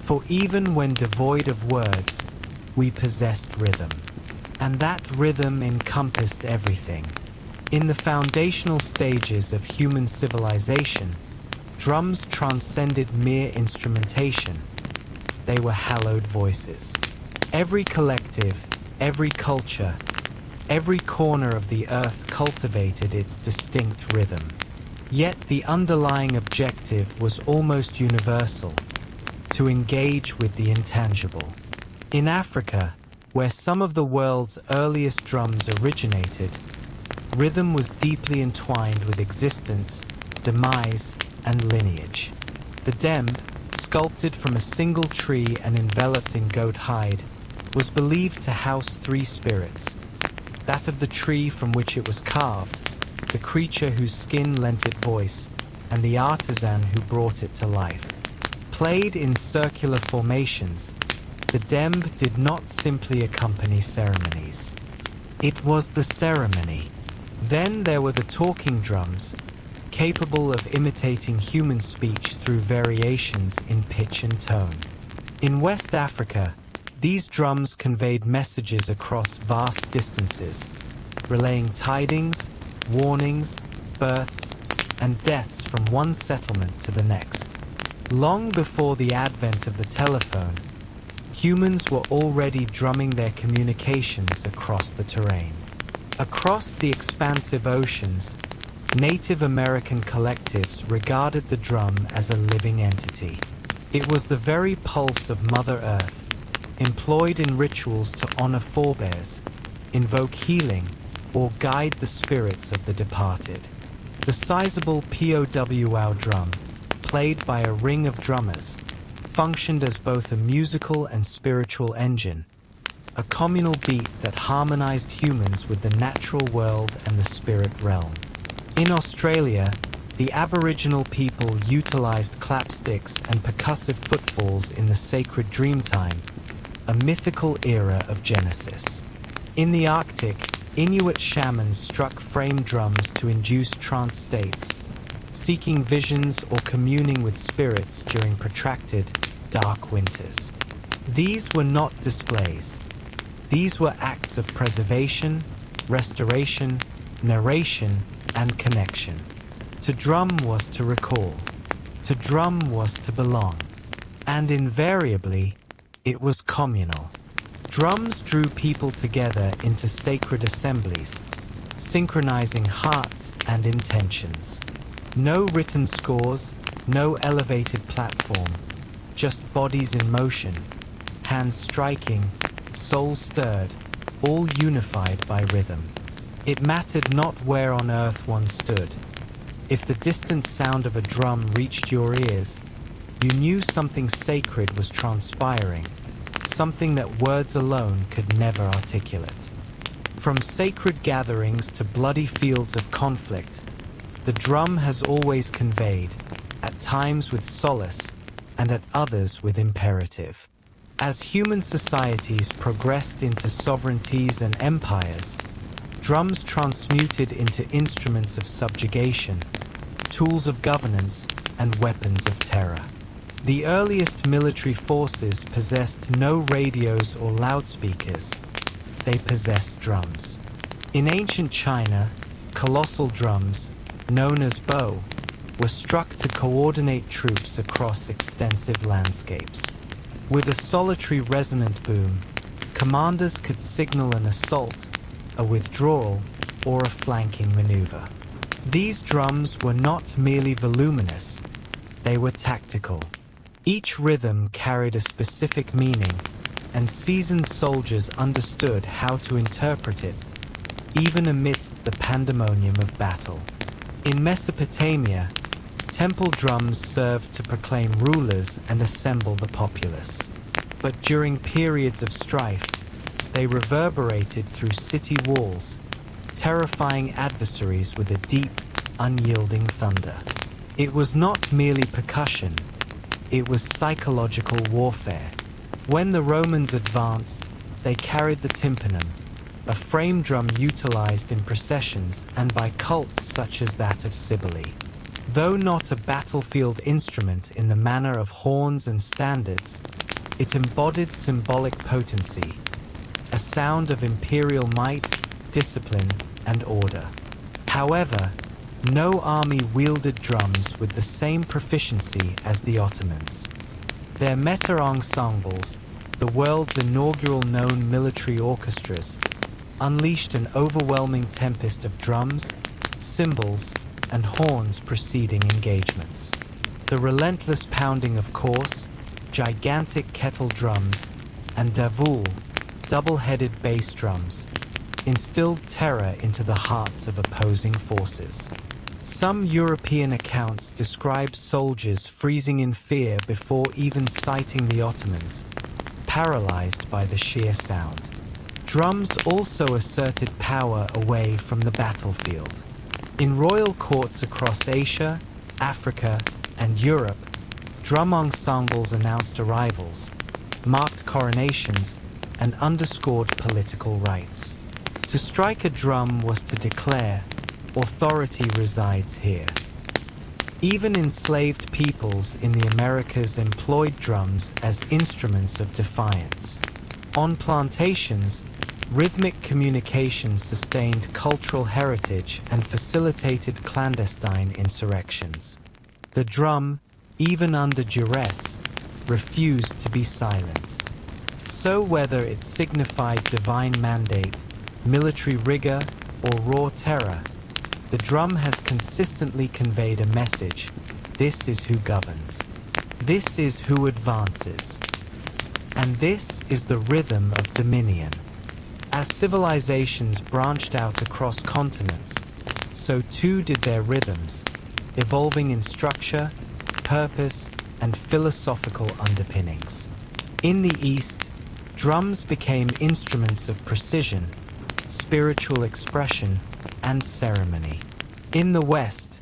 For even when devoid of words, we possessed rhythm. And that rhythm encompassed everything. In the foundational stages of human civilization, drums transcended mere instrumentation. They were hallowed voices. Every collective, every culture, every corner of the earth cultivated its distinct rhythm. Yet the underlying objective was almost universal: to engage with the intangible. In Africa, where some of the world's earliest drums originated, rhythm was deeply entwined with existence, demise, and lineage. The dembe, sculpted from a single tree and enveloped in goat hide, was believed to house three spirits: that of the tree from which it was carved, the creature whose skin lent it voice, and the artisan who brought it to life. Played in circular formations, the dembe did not simply accompany ceremonies. It was the ceremony. Then there were the talking drums, capable of imitating human speech through variations in pitch and tone. In West Africa, these drums conveyed messages across vast distances, relaying tidings, warnings, births, and deaths from one settlement to the next. Long before the advent of the telephone, humans were already drumming their communications across the terrain. Across the expansive oceans, Native American collectives regarded the drum as a living entity. It was the very pulse of Mother Earth, employed in rituals to honor forebears, invoke healing, or guide the spirits of the departed. The sizable powwow drum, played by a ring of drummers, functioned as both a musical and spiritual engine, a communal beat that harmonized humans with the natural world and the spirit realm. In Australia, the Aboriginal people utilized clapsticks and percussive footfalls in the sacred Dreamtime, a mythical era of Genesis. In the Arctic, Inuit shamans struck frame drums to induce trance states, seeking visions or communing with spirits during protracted, dark winters. These were not displays. These were acts of preservation, restoration, narration, and connection. To drum was to recall. To drum was to belong. And invariably, it was communal. Drums drew people together into sacred assemblies, synchronizing hearts and intentions. No written scores, no elevated platform, just bodies in motion, hands striking, souls stirred, all unified by rhythm. It mattered not where on earth one stood. If the distant sound of a drum reached your ears, you knew something sacred was transpiring, something that words alone could never articulate. From sacred gatherings to bloody fields of conflict, the drum has always conveyed, at times with solace, and at others with imperative. As human societies progressed into sovereignties and empires, drums transmuted into instruments of subjugation, tools of governance, and weapons of terror. The earliest military forces possessed no radios or loudspeakers. They possessed drums. In ancient China, colossal drums, known as bo, were struck to coordinate troops across extensive landscapes. With a solitary resonant boom, commanders could signal an assault, a withdrawal, or a flanking maneuver. These drums were not merely voluminous, they were tactical. Each rhythm carried a specific meaning, and seasoned soldiers understood how to interpret it, even amidst the pandemonium of battle. In Mesopotamia, temple drums served to proclaim rulers and assemble the populace. But during periods of strife, they reverberated through city walls, terrifying adversaries with a deep, unyielding thunder. It was not merely percussion, it was psychological warfare. When the Romans advanced, they carried the tympanum, a frame drum utilized in processions and by cults such as that of Cybele. Though not a battlefield instrument in the manner of horns and standards, it embodied symbolic potency, a sound of imperial might, discipline, and order. However, no army wielded drums with the same proficiency as the Ottomans. Their meta ensembles, the world's inaugural known military orchestras, unleashed an overwhelming tempest of drums, cymbals, and horns preceding engagements. The relentless pounding of coarse, gigantic kettle drums, and davul, double-headed bass drums, instilled terror into the hearts of opposing forces. Some European accounts describe soldiers freezing in fear before even sighting the Ottomans, paralyzed by the sheer sound. Drums also asserted power away from the battlefield. In royal courts across Asia, Africa, and Europe, drum ensembles announced arrivals, marked coronations, and underscored political rights. To strike a drum was to declare, authority resides here. Even enslaved peoples in the Americas employed drums as instruments of defiance. On plantations, rhythmic communication sustained cultural heritage and facilitated clandestine insurrections. The drum, even under duress, refused to be silenced. So whether it signified divine mandate, military rigor, or raw terror, the drum has consistently conveyed a message: this is who governs. This is who advances. And this is the rhythm of dominion. As civilizations branched out across continents, so too did their rhythms, evolving in structure, purpose, and philosophical underpinnings. In the East, drums became instruments of precision, spiritual expression, and ceremony. In the West,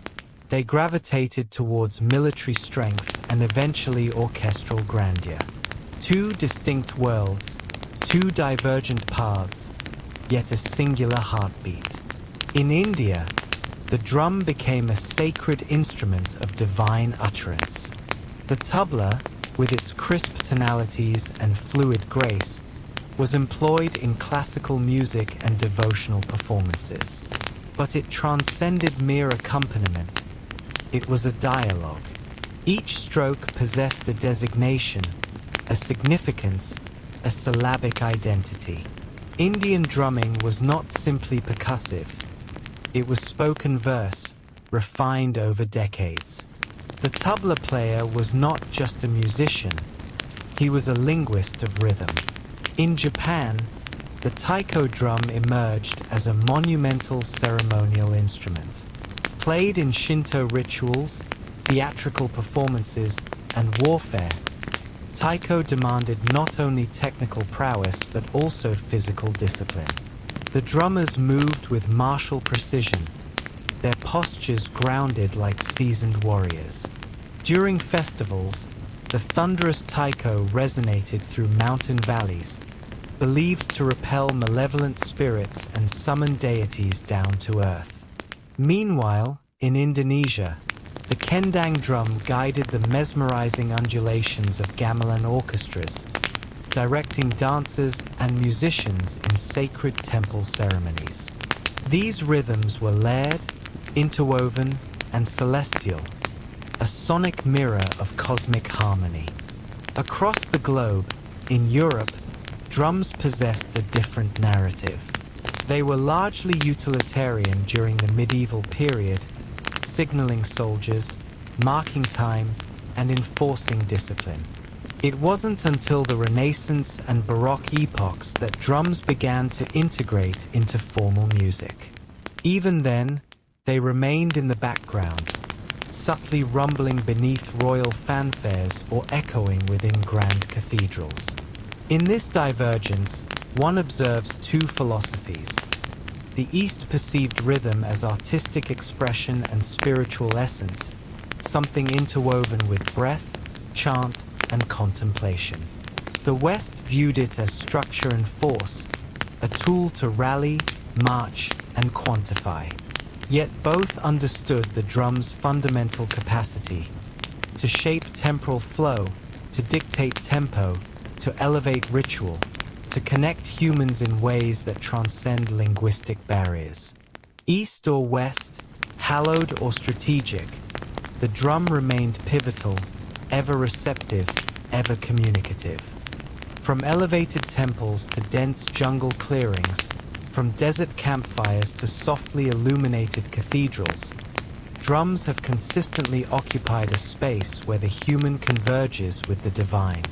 they gravitated towards military strength and eventually orchestral grandeur. Two distinct worlds, two divergent paths, yet a singular heartbeat. In India, the drum became a sacred instrument of divine utterance. The tabla, with its crisp tonalities and fluid grace, was employed in classical music and devotional performances. But it transcended mere accompaniment. It was a dialogue. Each stroke possessed a designation, a significance, a syllabic identity. Indian drumming was not simply percussive. It was spoken verse, refined over decades. The tabla player was not just a musician, he was a linguist of rhythm. In Japan, the taiko drum emerged as a monumental ceremonial instrument. Played in Shinto rituals, theatrical performances, and warfare, taiko demanded not only technical prowess but also physical discipline. The drummers moved with martial precision, their postures grounded like seasoned warriors. During festivals, the thunderous taiko resonated through mountain valleys, believed to repel malevolent spirits and summon deities down to earth. Meanwhile, in Indonesia, the kendang drum guided the mesmerizing undulations of gamelan orchestras, directing dancers and musicians in sacred temple ceremonies. These rhythms were layered, interwoven, and celestial, a sonic mirror of cosmic harmony. Across the globe, in Europe, drums possessed a different narrative. They were largely utilitarian during the medieval period, signaling soldiers, marking time, and enforcing discipline. It wasn't until the Renaissance and Baroque epochs that drums began to integrate into formal music. Even then, they remained in the background, subtly rumbling beneath royal fanfares or echoing within grand cathedrals. In this divergence, one observes two philosophies. The East perceived rhythm as artistic expression and spiritual essence, something interwoven with breath, chant, and contemplation. The West viewed it as structure and force, a tool to rally, march, and quantify. Yet both understood the drum's fundamental capacity to shape temporal flow, to dictate tempo, to elevate ritual, to connect humans in ways that transcend linguistic barriers. East or West, hallowed or strategic, the drum remained pivotal, ever receptive, ever communicative. From elevated temples to dense jungle clearings, from desert campfires to softly illuminated cathedrals, drums have consistently occupied a space where the human converges with the divine.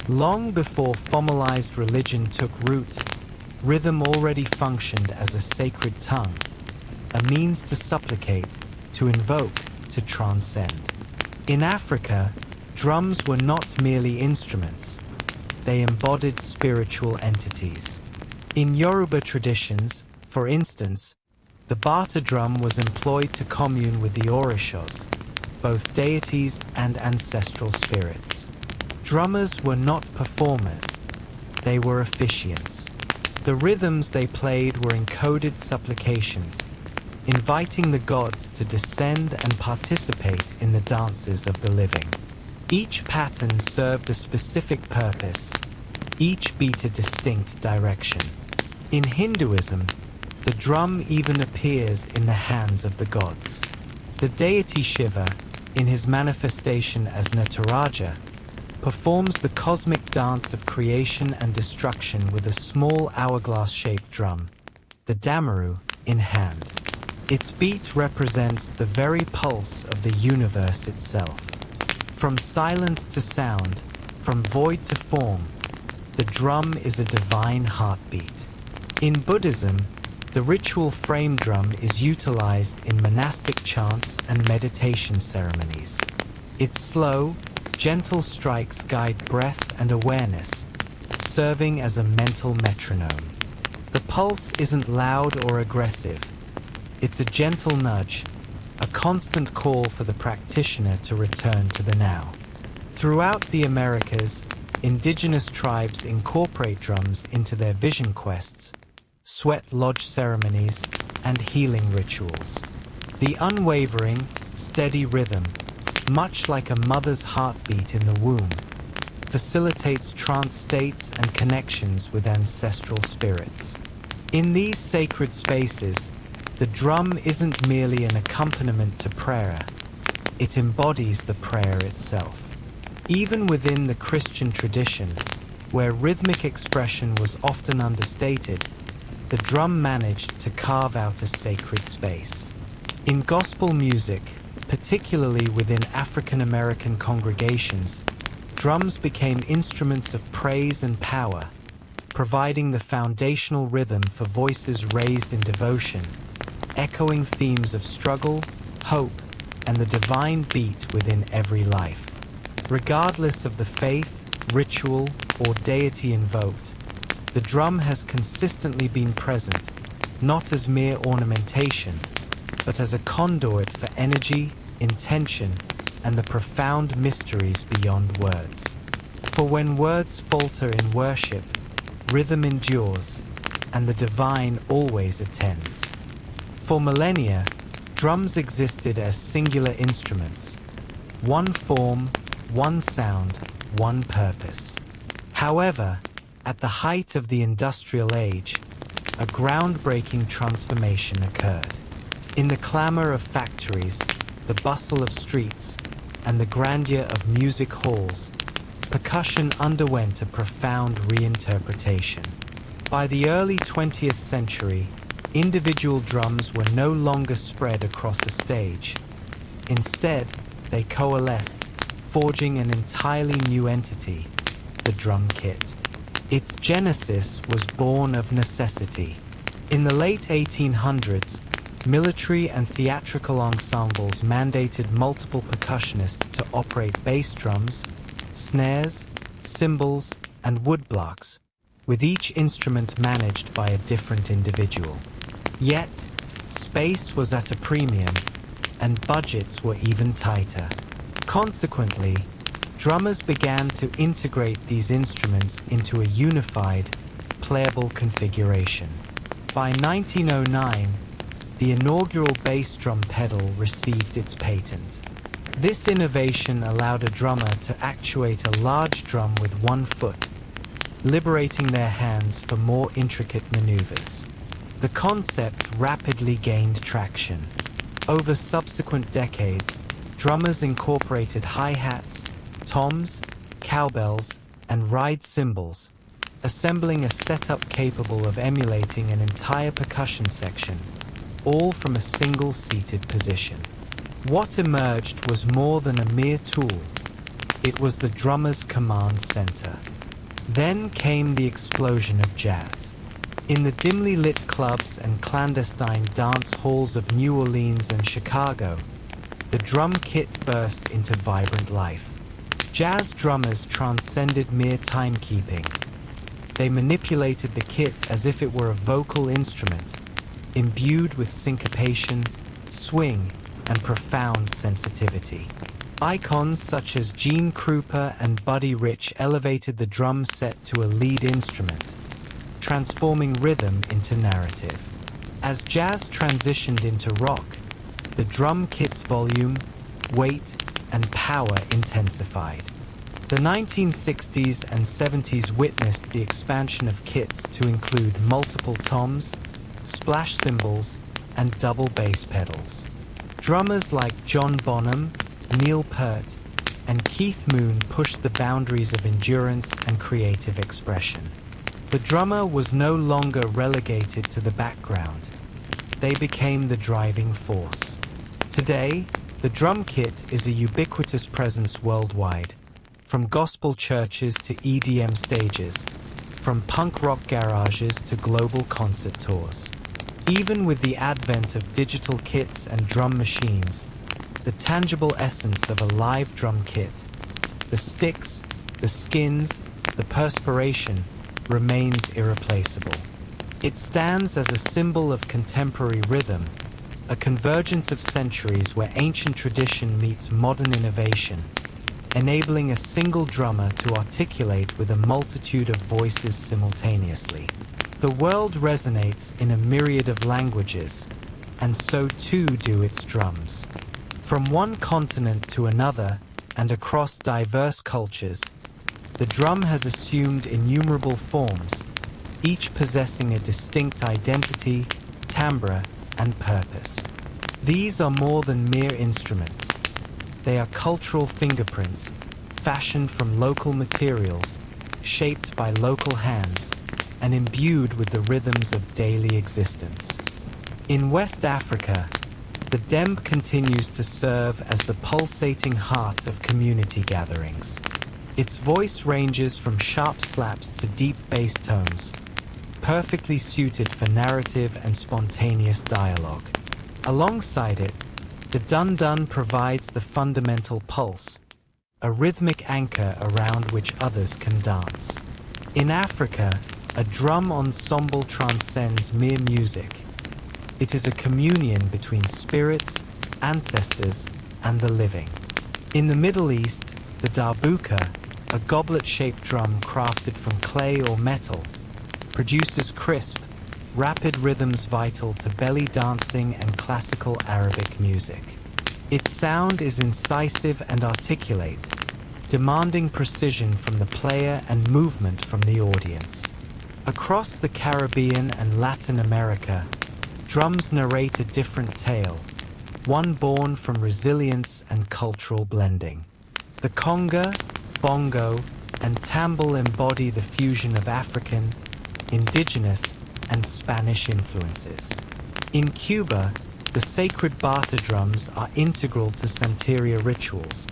Long before formalized religion took root, rhythm already functioned as a sacred tongue, a means to supplicate, to invoke, to transcend. In Africa, drums were not merely instruments, they embodied spiritual entities. In Yoruba traditions, for instance, the Bata drum was employed to commune with the Orishas, both deities and ancestral spirits. Drummers were not performers, they were officiants. The rhythms they played were encoded supplications, inviting the gods to descend and participate in the dances of the living. Each pattern served a specific purpose, each beat a distinct direction. In Hinduism, the drum even appears in the hands of the gods. The deity Shiva, in his manifestation as Nataraja, performs the cosmic dance of creation and destruction with a small hourglass-shaped drum, the damaru, in hand. Its beat represents the very pulse of the universe itself. From silence to sound, from void to form, the drum is a divine heartbeat. In Buddhism, the ritual frame drum is utilized in monastic chants and meditation ceremonies. Its slow, gentle strikes guide breath and awareness, serving as a mental metronome. The pulse isn't loud or aggressive. It's a gentle nudge, a constant call for the practitioner to return to the now. Throughout the Americas, indigenous tribes incorporate drums into their vision quests, sweat lodge ceremonies, and healing rituals. The unwavering, steady rhythm, much like a mother's heartbeat in the womb, facilitates trance states and connections with ancestral spirits. In these sacred spaces, the drum isn't merely an accompaniment to prayer, it embodies the prayer itself. Even within the Christian tradition, where rhythmic expression was often understated, the drum managed to carve out a sacred space. In gospel music, particularly within African American congregations, drums became instruments of praise and power, providing the foundational rhythm for voices raised in devotion, echoing themes of struggle, hope, and the divine beat within every life. Regardless of the faith, ritual, or deity invoked, the drum has consistently been present, not as mere ornamentation, but as a conduit for energy, intention, and the profound mysteries beyond words. For when words falter in worship, rhythm endures, and the divine always attends. For millennia, drums existed as singular instruments, one form, one sound, one purpose. However, at the height of the industrial age, a groundbreaking transformation occurred. In the clamor of factories, the bustle of streets, and the grandeur of music halls, percussion underwent a profound reinterpretation. By the early 20th century, individual drums were no longer spread across a stage. Instead, they coalesced, forging an entirely new entity, the drum kit. Its genesis was born of necessity. In the late 1800s, military and theatrical ensembles mandated multiple percussionists to operate bass drums, snares, cymbals, and woodblocks, with each instrument managed by a different individual. Yet, space was at a premium, and budgets were even tighter. Consequently, drummers began to integrate these instruments into a unified, playable configuration. By 1909, the inaugural bass drum pedal received its patent. This innovation allowed a drummer to actuate a large drum with one foot, liberating their hands for more intricate maneuvers. The concept rapidly gained traction. Over subsequent decades, drummers incorporated hi-hats, toms, cowbells, and ride cymbals, assembling a setup capable of emulating an entire percussion section, all from a single seated position. What emerged was more than a mere tool. It was the drummer's command center. Then came the explosion of jazz. In the dimly lit clubs and clandestine dance halls of New Orleans and Chicago, the drum kit burst into vibrant life. Jazz drummers transcended mere timekeeping. They manipulated the kit as if it were a vocal instrument, imbued with syncopation, swing, and profound sensitivity. Icons such as Gene Krupa and Buddy Rich elevated the drum set to a lead instrument, transforming rhythm into narrative. As jazz transitioned into rock, the drum kit's volume, weight, and power intensified. The 1960s and 70s witnessed the expansion of kits to include multiple toms, splash cymbals, and double bass pedals. Drummers like John Bonham, Neil Peart, and Keith Moon pushed the boundaries of endurance and creative expression. The drummer was no longer relegated to the background. They became the driving force. Today, the drum kit is a ubiquitous presence worldwide, from gospel churches to EDM stages, from punk rock garages to global concert tours. Even with the advent of digital kits and drum machines, the tangible essence of a live drum kit, the sticks, the skins, the perspiration, remains irreplaceable. It stands as a symbol of contemporary rhythm, a convergence of centuries where ancient tradition meets modern innovation, enabling a single drummer to articulate with a multitude of voices simultaneously. The world resonates in a myriad of languages, and so too do its drums. From one continent to another, and across diverse cultures, the drum has assumed innumerable forms, each possessing a distinct identity, timbre, and purpose. These are more than mere instruments. They are cultural fingerprints, fashioned from local materials, shaped by local hands, and imbued with the rhythms of daily existence. In West Africa, the dembe continues to serve as the pulsating heart of community gatherings. Its voice ranges from sharp slaps to deep bass tones, perfectly suited for narrative and spontaneous dialogue. Alongside it, the dun-dun provides the fundamental pulse, a rhythmic anchor around which others can dance. In Africa, a drum ensemble transcends mere music. It is a communion between spirits, ancestors, and the living. In the Middle East, the darbuka, a goblet-shaped drum crafted from clay or metal, produces crisp, rapid rhythms vital to belly dancing and classical Arabic music. Its sound is incisive and articulate, demanding precision from the player and movement from the audience. Across the Caribbean and Latin America, drums narrate a different tale, one born from resilience and cultural blending. The conga, bongo, and tambal embody the fusion of African, indigenous, and Spanish influences. In Cuba, the sacred bata drums are integral to Santeria rituals,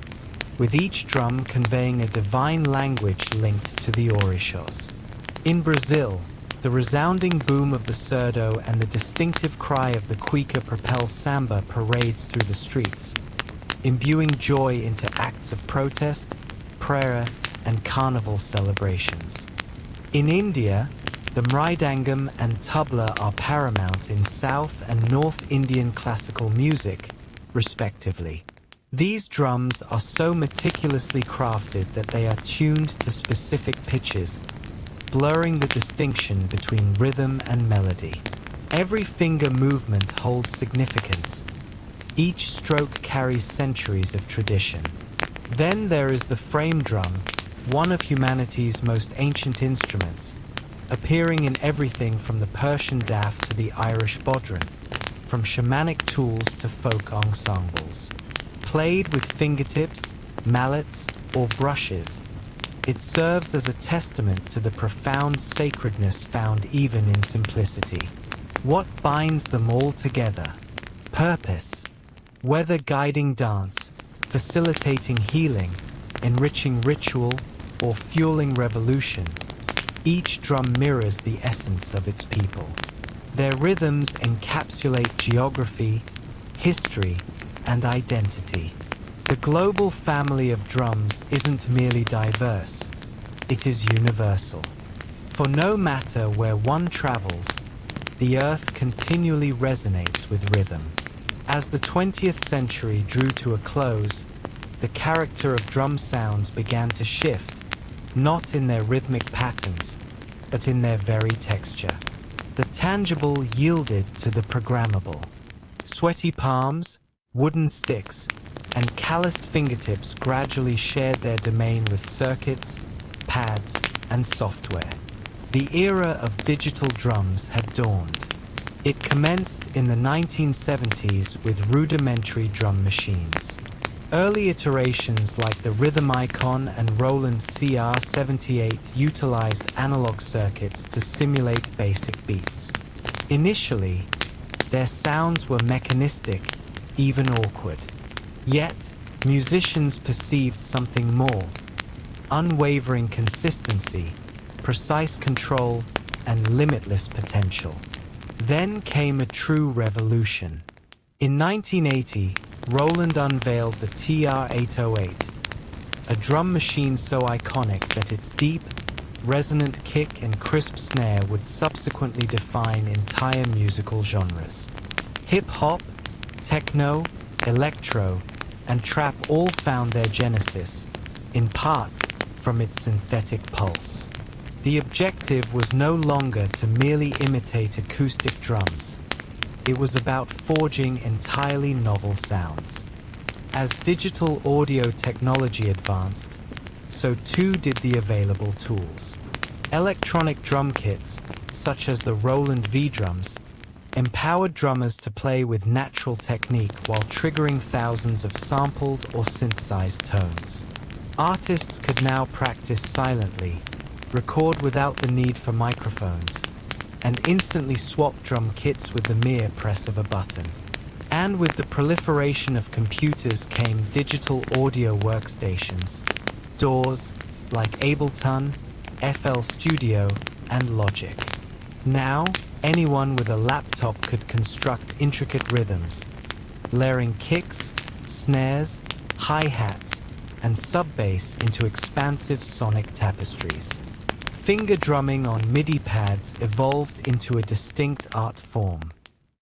with each drum conveying a divine language linked to the orishas. In Brazil, the resounding boom of the surdo and the distinctive cry of the cuica propel samba parades through the streets, imbuing joy into acts of protest, prayer, and carnival celebrations. In India, the mridangam and tabla are paramount in South and North Indian classical music, respectively. These drums are so meticulously crafted that they are tuned to specific pitches, blurring the distinction between rhythm and melody. Every finger movement holds significance. Each stroke carries centuries of tradition. Then there is the frame drum, one of humanity's most ancient instruments, appearing in everything from the Persian daf to the Irish bodhran, from shamanic tools to folk ensembles. Played with fingertips, mallets, or brushes, it serves as a testament to the profound sacredness found even in simplicity. What binds them all together? Purpose. Whether guiding dance, facilitating healing, enriching ritual, or fueling revolution, each drum mirrors the essence of its people. Their rhythms encapsulate geography, history, and identity. The global family of drums isn't merely diverse, it is universal. For no matter where one travels, the earth continually resonates with rhythm. As the 20th century drew to a close, the character of drum sounds began to shift, not in their rhythmic patterns, but in their very texture. The tangible yielded to the programmable. Sweaty palms, wooden sticks, and calloused fingertips gradually shared their domain with circuits, pads, and software. The era of digital drums had dawned. It commenced in the 1970s with rudimentary drum machines. Early iterations like the Rhythm Icon and Roland CR78 utilized analog circuits to simulate basic beats. Initially, their sounds were mechanistic, even awkward. Yet, musicians perceived something more: unwavering consistency, precise control, and limitless potential. Then came a true revolution. In 1980, Roland unveiled the TR-808, a drum machine so iconic that its deep, resonant kick and crisp snare would subsequently define entire musical genres. Hip-hop, techno, electro, and trap all found their genesis, in part, from its synthetic pulse. The objective was no longer to merely imitate acoustic drums. It was about forging entirely novel sounds. As digital audio technology advanced, so too did the available tools. Electronic drum kits, such as the Roland V-drums, empowered drummers to play with natural technique while triggering thousands of sampled or synthesized tones. Artists could now practice silently, record without the need for microphones, and instantly swap drum kits with the mere press of a button. And with the proliferation of computers came digital audio workstations, DAWs like Ableton, FL Studio, and Logic. Now, anyone with a laptop could construct intricate rhythms, layering kicks, snares, hi-hats, and sub-bass into expansive sonic tapestries. Finger drumming on MIDI pads evolved into a distinct art form.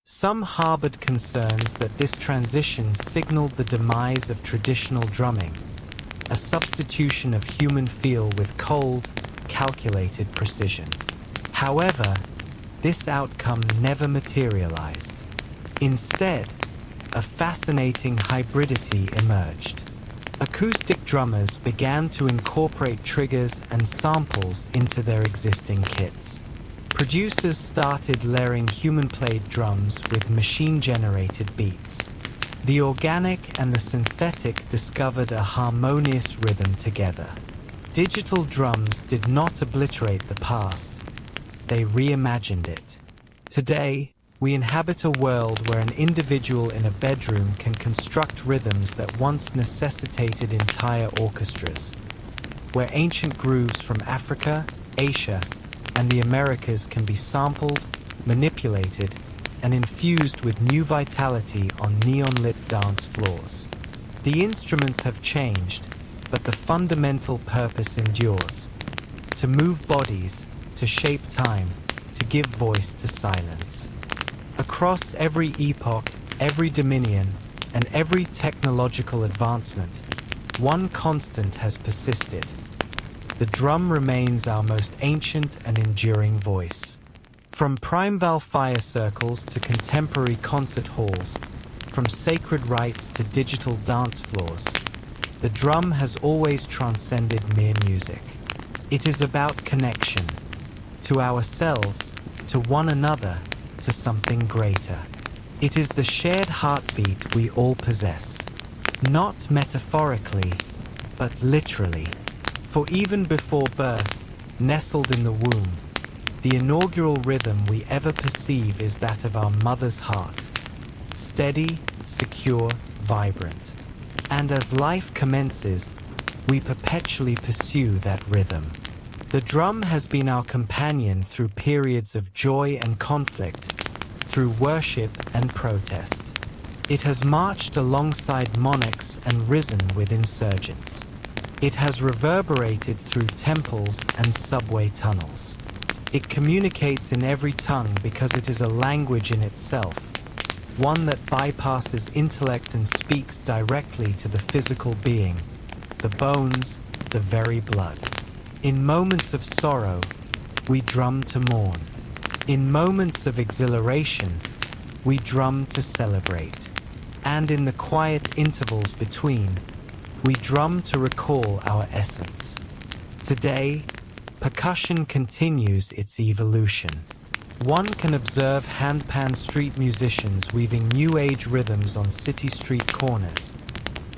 Some harbored concerns that this transition signaled the demise of traditional drumming, a substitution of human feel with cold, calculated precision. However, this outcome never materialized. Instead, a fascinating hybridity emerged. Acoustic drummers began to incorporate triggers and samples into their existing kits. Producers started layering human-played drums with machine-generated beats. The organic and the synthetic discovered a harmonious rhythm together. Digital drums did not obliterate the past. They reimagined it. Today, we inhabit a world where an individual in a bedroom can construct rhythms that once necessitated entire orchestras, where ancient grooves from Africa, Asia, and the Americas can be sampled, manipulated, and infused with new vitality on neon-lit dance floors. The instruments have changed, but the fundamental purpose endures: to move bodies, to shape time, to give voice to silence. Across every epoch, every dominion, and every technological advancement, one constant has persisted. The drum remains our most ancient and enduring voice. From primeval fire circles to contemporary concert halls, from sacred rites to digital dance floors, the drum has always transcended mere music. It is about connection, to ourselves, to one another, to something greater. It is the shared heartbeat we all possess, not metaphorically, but literally. For even before birth, nestled in the womb, the inaugural rhythm we ever perceive is that of our mother's heart, steady, secure, vibrant. And as life commences, we perpetually pursue that rhythm. The drum has been our companion through periods of joy and conflict, through worship and protest. It has marched alongside monarchs and risen with insurgents. It has reverberated through temples and subway tunnels. It communicates in every tongue because it is a language in itself, one that bypasses intellect and speaks directly to the physical being, the bones, the very blood. In moments of sorrow, we drum to mourn. In moments of exhilaration, we drum to celebrate. And in the quiet intervals between, we drum to recall our essence. Today, percussion continues its evolution. One can observe handpan street musicians weaving new age rhythms on city street corners,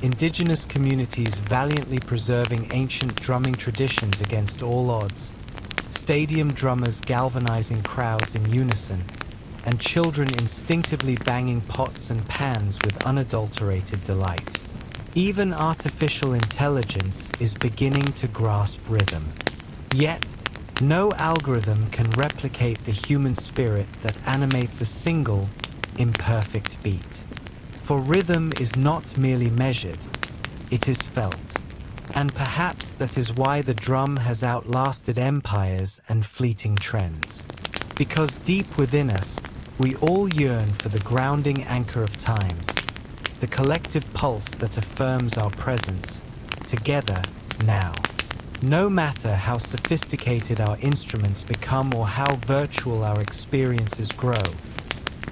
indigenous communities valiantly preserving ancient drumming traditions against all odds, stadium drummers galvanizing crowds in unison, and children instinctively banging pots and pans with unadulterated delight. Even artificial intelligence is beginning to grasp rhythm. Yet, no algorithm can replicate the human spirit that animates a single, imperfect beat. For rhythm is not merely measured, it is felt. And perhaps that is why the drum has outlasted empires and fleeting trends. Because deep within us, we all yearn for the grounding anchor of time, the collective pulse that affirms our presence, together, now. No matter how sophisticated our instruments become or how virtual our experiences grow,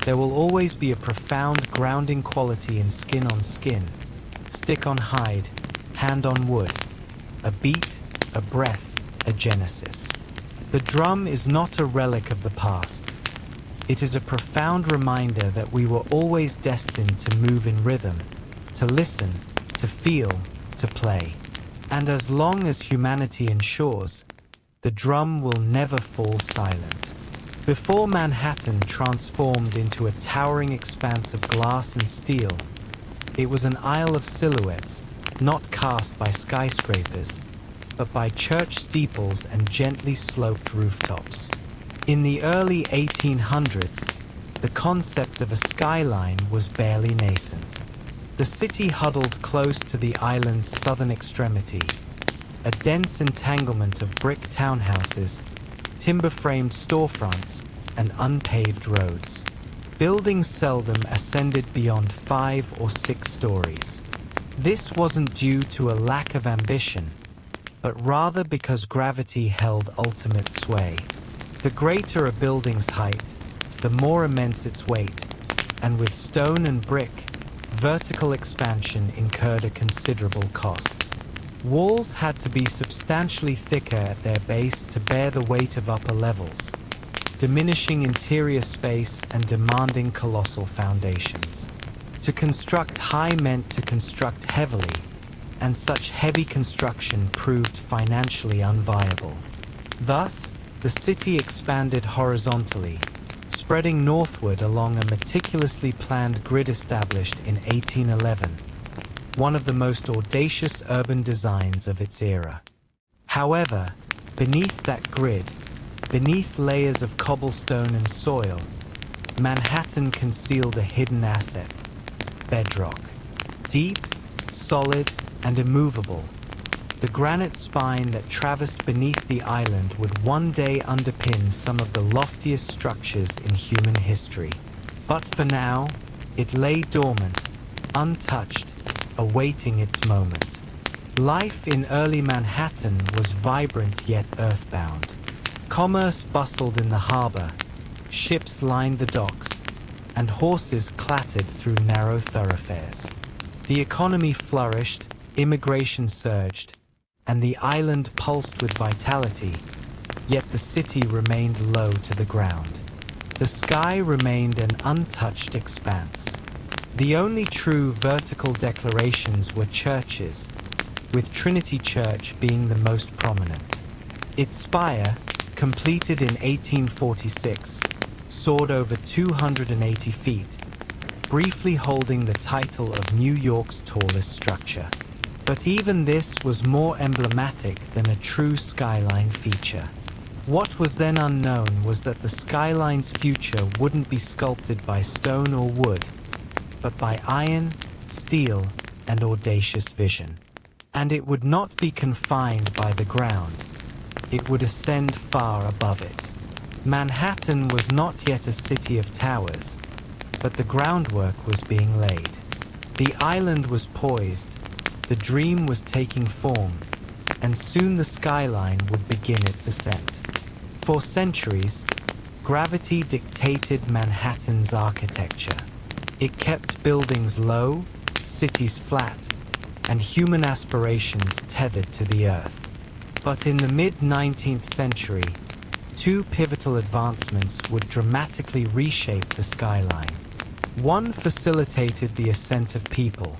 there will always be a profound grounding quality in skin on skin, stick on hide, hand on wood, a beat, a breath, a genesis. The drum is not a relic of the past. It is a profound reminder that we were always destined to move in rhythm, to listen, to feel, to play. And as long as humanity ensures, the drum will never fall silent. Before Manhattan transformed into a towering expanse of glass and steel, it was an isle of silhouettes, not cast by skyscrapers, but by church steeples and gently sloped rooftops. In the early 1800s, the concept of a skyline was barely nascent. The city huddled close to the island's southern extremity, a dense entanglement of brick townhouses, timber-framed storefronts, and unpaved roads. Buildings seldom ascended beyond 5 or 6 stories. This wasn't due to a lack of ambition, but rather because gravity held ultimate sway. The greater a building's height, the more immense its weight, and with stone and brick, vertical expansion incurred a considerable cost. Walls had to be substantially thicker at their base to bear the weight of upper levels, diminishing interior space and demanding colossal foundations. To construct high meant to construct heavily, and such heavy construction proved financially unviable. Thus, the city expanded horizontally, spreading northward along a meticulously planned grid established in 1811, one of the most audacious urban designs of its era. However, beneath that grid, beneath layers of cobblestone and soil, Manhattan concealed a hidden asset: bedrock. Deep, solid, and immovable, the granite spine that traversed beneath the island would one day underpin some of the loftiest structures in human history. But for now, it lay dormant, untouched, awaiting its moment. Life in early Manhattan was vibrant yet earthbound. Commerce bustled in the harbor, ships lined the docks, and horses clattered through narrow thoroughfares. The economy flourished, immigration surged, and the island pulsed with vitality, yet the city remained low to the ground. The sky remained an untouched expanse. The only true vertical declarations were churches, with Trinity Church being the most prominent. Its spire, completed in 1846, soared over 280 feet, briefly holding the title of New York's tallest structure. But even this was more emblematic than a true skyline feature. What was then unknown was that the skyline's future wouldn't be sculpted by stone or wood, but by iron, steel, and audacious vision. And it would not be confined by the ground. It would ascend far above it. Manhattan was not yet a city of towers, but the groundwork was being laid. The island was poised, the dream was taking form, and soon the skyline would begin its ascent. For centuries, gravity dictated Manhattan's architecture. It kept buildings low, cities flat, and human aspirations tethered to the earth. But in the mid-19th century, two pivotal advancements would dramatically reshape the skyline. One facilitated the ascent of people.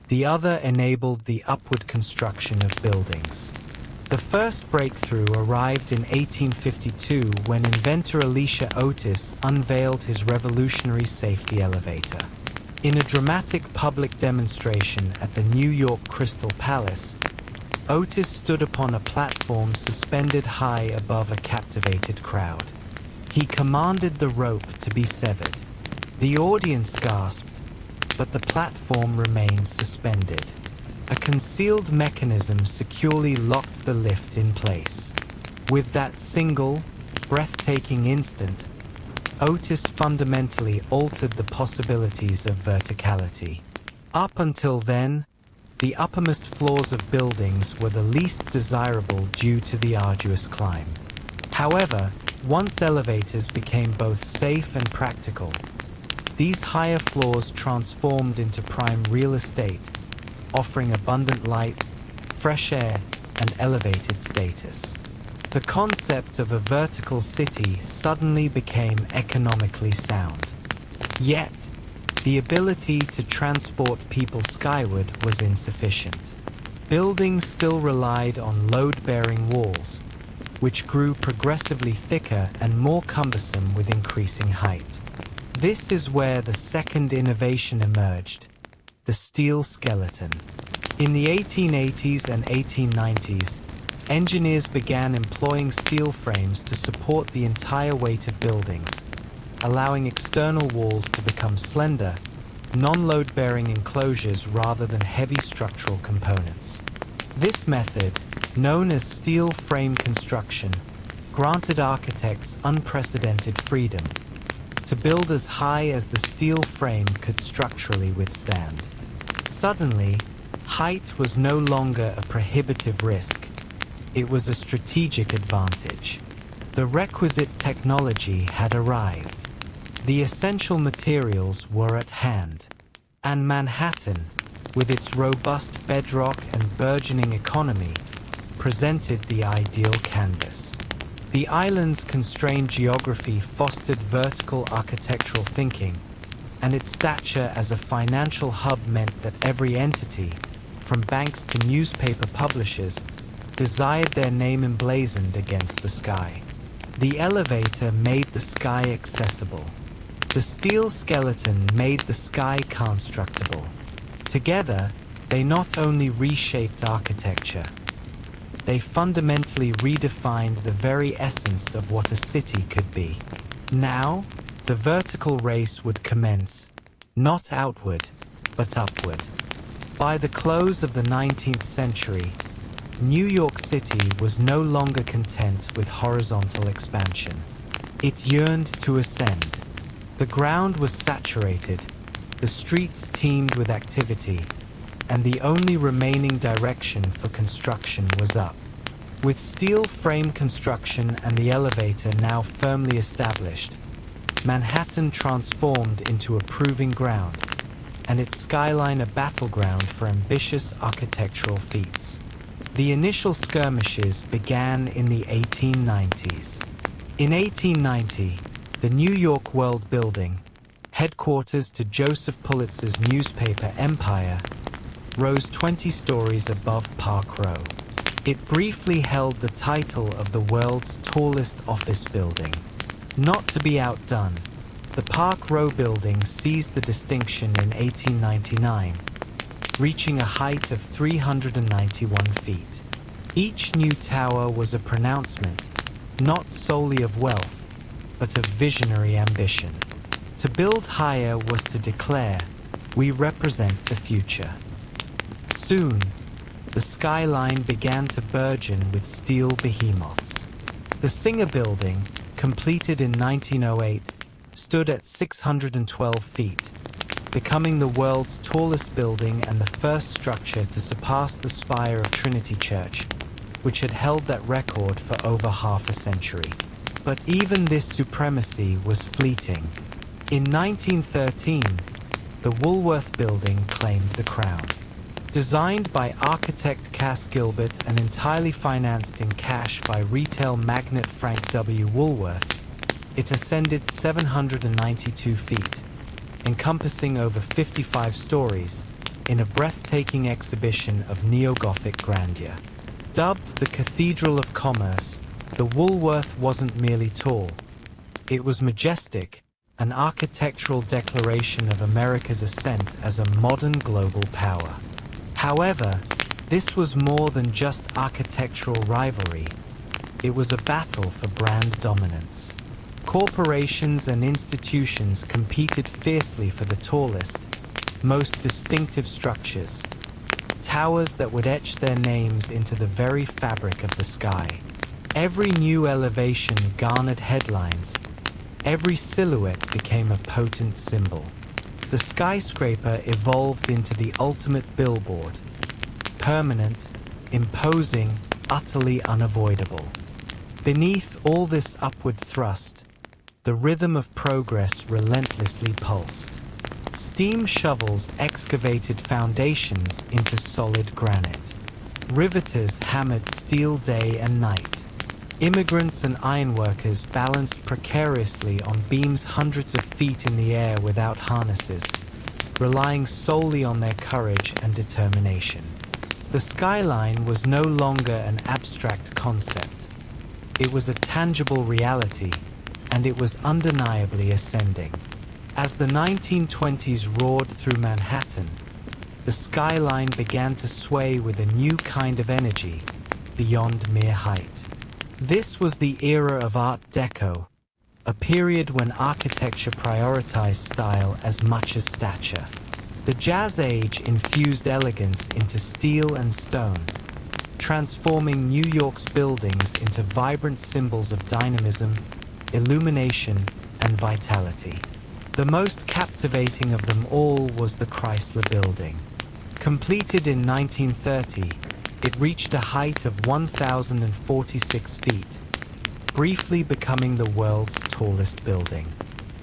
The other enabled the upward construction of buildings. The first breakthrough arrived in 1852 when inventor Elisha Otis unveiled his revolutionary safety elevator. In a dramatic public demonstration at the New York Crystal Palace, Otis stood upon a platform suspended high above a captivated crowd. He commanded the rope to be severed. The audience gasped, but the platform remained suspended. A concealed mechanism securely locked the lift in place. With that single, breathtaking instant, Otis fundamentally altered the possibilities of verticality. Up until then, the uppermost floors of buildings were the least desirable due to the arduous climb. However, once elevators became both safe and practical, these higher floors transformed into prime real estate, offering abundant light, fresh air, and elevated status. The concept of a vertical city suddenly became economically sound. Yet, the ability to transport people skyward was insufficient. Buildings still relied on load-bearing walls, which grew progressively thicker and more cumbersome with increasing height. This is where the second innovation emerged, the steel skeleton. In the 1880s and 1890s, engineers began employing steel frames to support the entire weight of buildings, allowing external walls to become slender, non-load-bearing enclosures rather than heavy structural components. This method, known as steel frame construction, granted architects unprecedented freedom to build as high as the steel frame could structurally withstand. Suddenly, height was no longer a prohibitive risk. It was a strategic advantage. The requisite technology had arrived. The essential materials were at hand. And Manhattan, with its robust bedrock and burgeoning economy, presented the ideal canvas. The island's constrained geography fostered vertical architectural thinking, and its stature as a financial hub meant that every entity, from banks to newspaper publishers, desired their name emblazoned against the sky. The elevator made the sky accessible. The steel skeleton made the sky constructible. Together, they not only reshaped architecture, they fundamentally redefined the very essence of what a city could be. Now, the vertical race would commence, not outward, but upward. By the close of the 19th century, New York City was no longer content with horizontal expansion. It yearned to ascend. The ground was saturated, The streets teemed with activity, and the only remaining direction for construction was up. With steel frame construction and the elevator now firmly established, Manhattan transformed into a proving ground, and its skyline a battleground for ambitious architectural feats. The initial skirmishes began in the 1890s. In 1890, the New York World Building, headquarters to Joseph Pulitzer's newspaper Empire, rose 20 stories above Park Row. It briefly held the title of the world's tallest office building. Not to be outdone, the Park Row building seized the distinction in 1899, reaching a height of 391 feet. Each new tower was a pronouncement, not solely of wealth, but of visionary ambition. To build higher was to declare, "We represent the future." Soon, the skyline began to burgeon with steel behemoths. The Singer Building, completed in 1908, stood at 612 feet, becoming the world's tallest building and the first structure to surpass the spire of Trinity Church, which had held that record for over half a century. But even this supremacy was fleeting. In 1913, the Woolworth Building claimed the crown. Designed by architect Cass Gilbert and entirely financed in cash by retail magnate Frank W. Woolworth, it ascended 792 feet, encompassing over 55 stories, in a breathtaking exhibition of neo-Gothic grandeur. Dubbed the Cathedral of Commerce, the Woolworth wasn't merely tall. It was majestic, an architectural declaration of America's ascent as a modern global power. However, this was more than just architectural rivalry. It was a battle for brand dominance. Corporations and institutions competed fiercely for the tallest, most distinctive structures, towers that would etch their names into the very fabric of the sky. Every new elevation garnered headlines. Every silhouette became a potent symbol. The skyscraper evolved into the ultimate billboard. Permanent, imposing, utterly unavoidable. Beneath all this upward thrust, the rhythm of progress relentlessly pulsed. Steam shovels excavated foundations into solid granite. Riveters hammered steel day and night. Immigrants and ironworkers balanced precariously on beams hundreds of feet in the air without harnesses, relying solely on their courage and determination. The skyline was no longer an abstract concept. It was a tangible reality, and it was undeniably ascending. As the 1920s roared through Manhattan, the skyline began to sway with a new kind of energy beyond mere height. This was the era of Art Deco, a period when architecture prioritized style as much as stature. The Jazz Age infused elegance into steel and stone, transforming New York's buildings into vibrant symbols of dynamism, illumination, and vitality. The most captivating of them all was the Chrysler Building. Completed in 1930, it reached a height of 1,046 feet, briefly becoming the world's tallest building.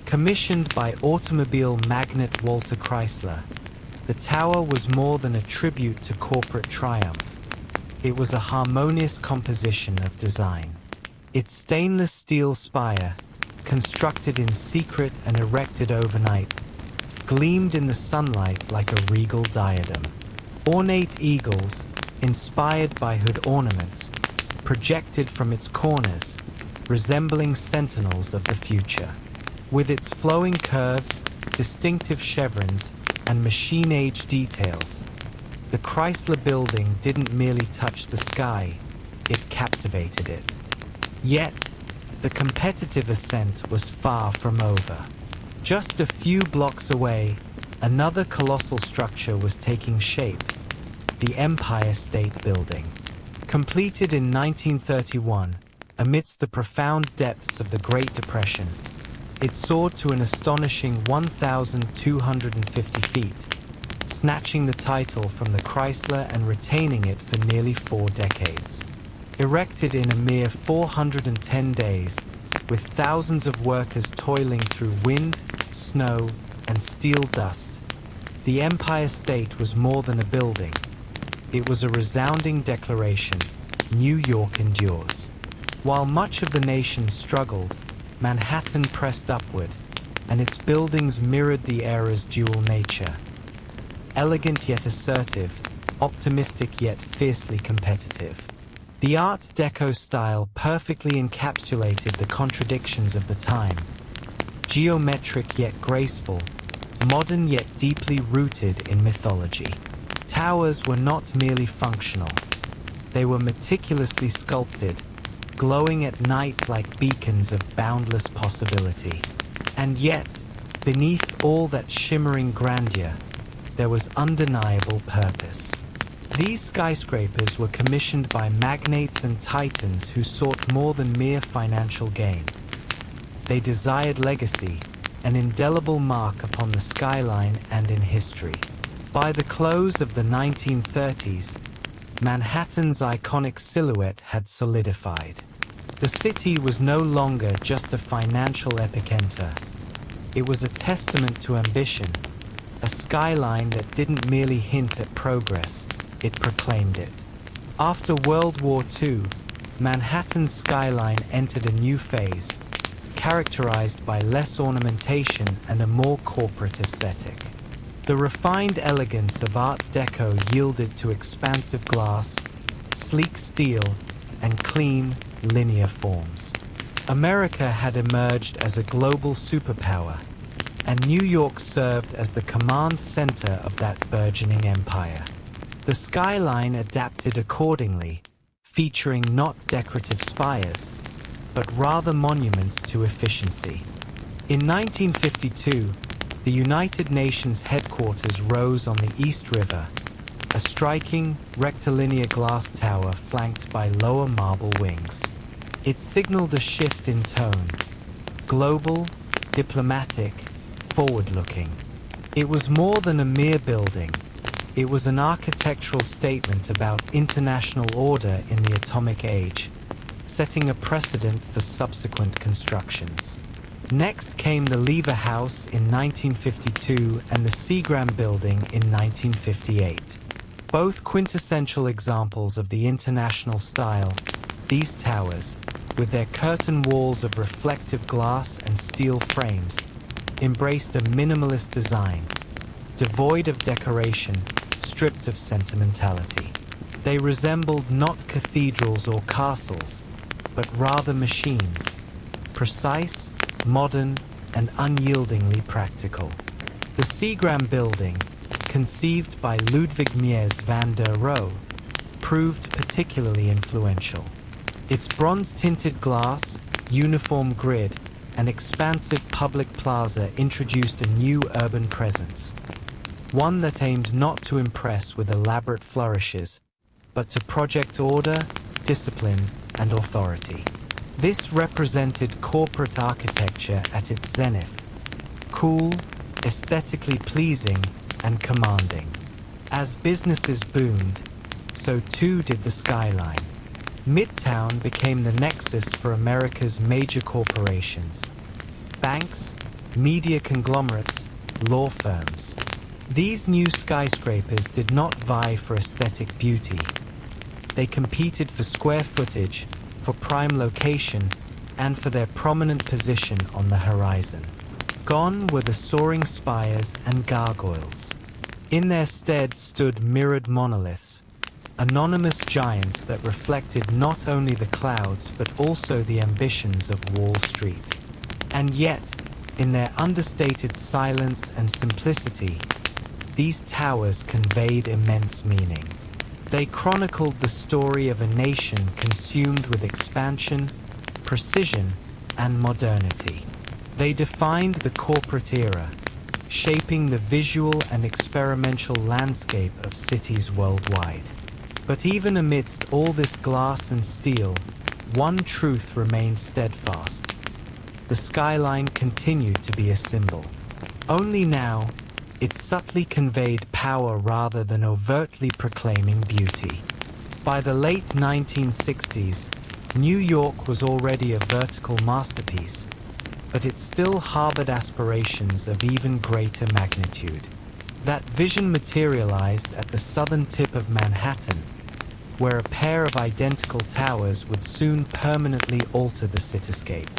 Commissioned by automobile magnate Walter Chrysler, the tower was more than a tribute to corporate triumph. It was a harmonious composition of design. Its stainless steel spire, constructed in secret and erected overnight, gleamed in the sunlight like a regal diadem. Ornate eagles, inspired by hood ornaments, projected from its corners, resembling sentinels of the future. With its flowing curves, distinctive chevrons, and machine-age details, the Chrysler Building didn't merely touch the sky, it captivated it. Yet, the competitive ascent was far from over. Just a few blocks away, another colossal structure was taking shape, the Empire State Building. Completed in 1931, amidst the profound depths of the Great Depression, It soared to an astonishing 1,250 feet, snatching the title from the Chrysler and retaining it for nearly 4 decades. Erected in a mere 410 days, with thousands of workers toiling through wind, snow, and steel dust, the Empire State was more than a building. It was a resounding declaration: New York endures. While much of the nation struggled, Manhattan pressed upward, and its buildings mirrored the era's dual nature. Elegant yet assertive, optimistic yet fiercely competitive. The Art Deco style perfectly encapsulated the contradictions of the time. Geometric yet graceful, modern yet deeply rooted in mythology. Towers were not merely functional. They were meticulously sculpted, glowing at night like beacons of boundless possibility. And yet, beneath all that shimmering grandeur, there was undeniable purpose. These skyscrapers were commissioned by magnates and titans who sought more than mere financial gain. They desired legacy, an indelible mark upon the skyline and in history. By the close of the 1930s, Manhattan's iconic silhouette had solidified. The city was no longer just a financial epicenter. It was a testament to ambition, a skyline that didn't merely hint at progress, it proclaimed it. After World War II, Manhattan's skyline entered a new phase, characterized by less ornamentation and a more corporate aesthetic. The refined elegance of Art Deco yielded to expansive glass, sleek steel, and clean, linear forms. America had emerged as a global superpower, and New York served as the command center of that burgeoning empire. The skyline adapted accordingly, featuring not decorative spires, but rather monuments to efficiency. In 1952, the United Nations headquarters rose on the East River, a striking, rectilinear glass tower flanked by lower marble wings. It signaled a shift in tone: global, diplomatic, forward-looking. It was more than a mere building. It was an architectural statement about international order in the atomic age, setting a precedent for subsequent constructions. Next came the Lever House in 1952 and the Seagram Building in 1958. Both quintessential examples of the international style, these towers, with their curtain walls of reflective glass and steel frames, embraced a minimalist design, devoid of decoration, stripped of sentimentality. They resembled not cathedrals or castles, but rather machines, precise, modern, and unyieldingly practical. The Seagram Building, conceived by Ludwig Mies van der Rohe, proved particularly influential. Its bronze-tinted glass, uniform grid, and expansive public plaza introduced a new urban presence, one that aimed not to impress with elaborate flourishes, but to project order, discipline, and authority. This represented corporate architecture at its zenith: cool, aesthetically pleasing, and commanding. As businesses boomed, so too did the skyline. Midtown became the nexus for America's major corporations: banks, media conglomerates, law firms. These new skyscrapers did not vie for aesthetic beauty. They competed for square footage, for prime location, and for their prominent position on the horizon. Gone were the soaring spires and gargoyles. In their stead stood mirrored monoliths, anonymous giants that reflected not only the clouds but also the ambitions of Wall Street. And yet, in their understated silence and simplicity, these towers conveyed immense meaning. They chronicled the story of a nation consumed with expansion, precision, and modernity. They defined the corporate era, shaping the visual and experimental landscape of cities worldwide. But even amidst all this glass and steel, one truth remained steadfast: the skyline continued to be a symbol. Only now, it subtly conveyed power rather than overtly proclaiming beauty. By the late 1960s, New York was already a vertical masterpiece, but it still harbored aspirations of even greater magnitude. That vision materialized at the southern tip of Manhattan, where a pair of identical towers would soon permanently alter the cityscape.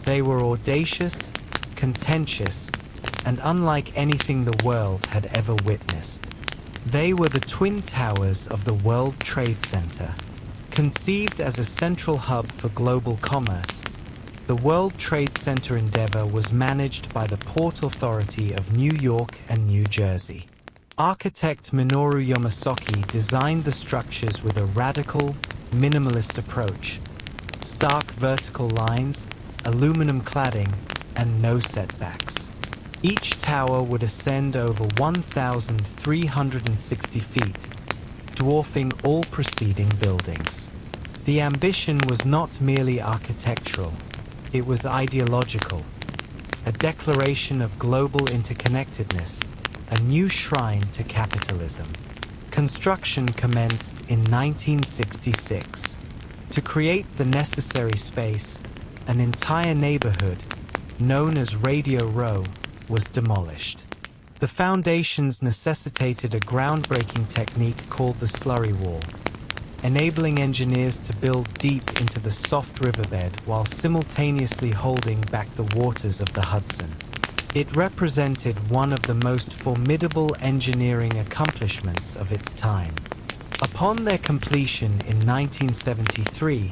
They were audacious, contentious, and unlike anything the world had ever witnessed. They were the Twin Towers of the World Trade Center. Conceived as a central hub for global commerce, the World Trade Center endeavor was managed by the Port Authority of New York and New Jersey. Architect Minoru Yamasaki designed the structures with a radical, minimalist approach: stark vertical lines, aluminum cladding, and no setbacks. Each tower would ascend over 1,360 feet, dwarfing all preceding buildings. The ambition was not merely architectural, it was ideological, a declaration of global interconnectedness, a new shrine to capitalism. Construction commenced in 1966. To create the necessary space, an entire neighborhood, known as Radio Row, was demolished. The foundations necessitated a groundbreaking technique called the slurry wall, enabling engineers to build deep into the soft riverbed while simultaneously holding back the waters of the Hudson. It represented one of the most formidable engineering accomplishments of its time. Upon their completion in 1973,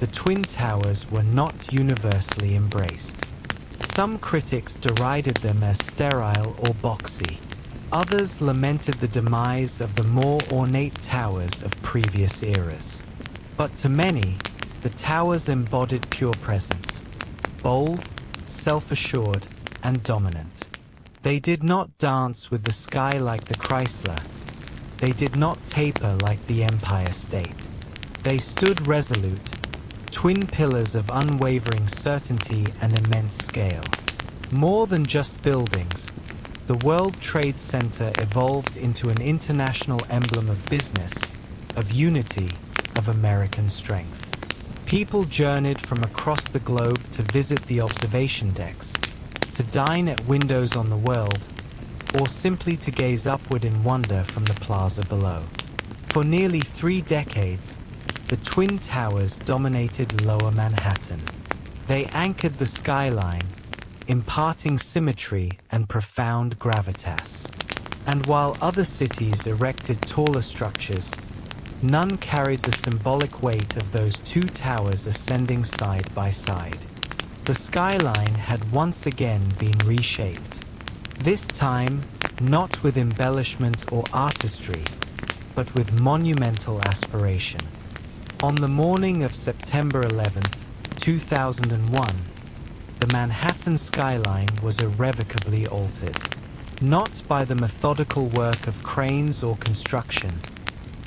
the Twin Towers were not universally embraced. Some critics derided them as sterile or boxy. Others lamented the demise of the more ornate towers of previous eras. But to many, the towers embodied pure presence, bold, self-assured, and dominant. They did not dance with the sky like the Chrysler. They did not taper like the Empire State. They stood resolute, twin pillars of unwavering certainty and immense scale. More than just buildings, the World Trade Center evolved into an international emblem of business, of unity, of American strength. People journeyed from across the globe to visit the observation decks, to dine at windows on the world, or simply to gaze upward in wonder from the plaza below. For nearly 3 decades, the Twin Towers dominated Lower Manhattan. They anchored the skyline, imparting symmetry and profound gravitas. And while other cities erected taller structures, none carried the symbolic weight of those 2 towers ascending side by side. The skyline had once again been reshaped. This time, not with embellishment or artistry, but with monumental aspiration. On the morning of September 11th, 2001, the Manhattan skyline was irrevocably altered. Not by the methodical work of cranes or construction,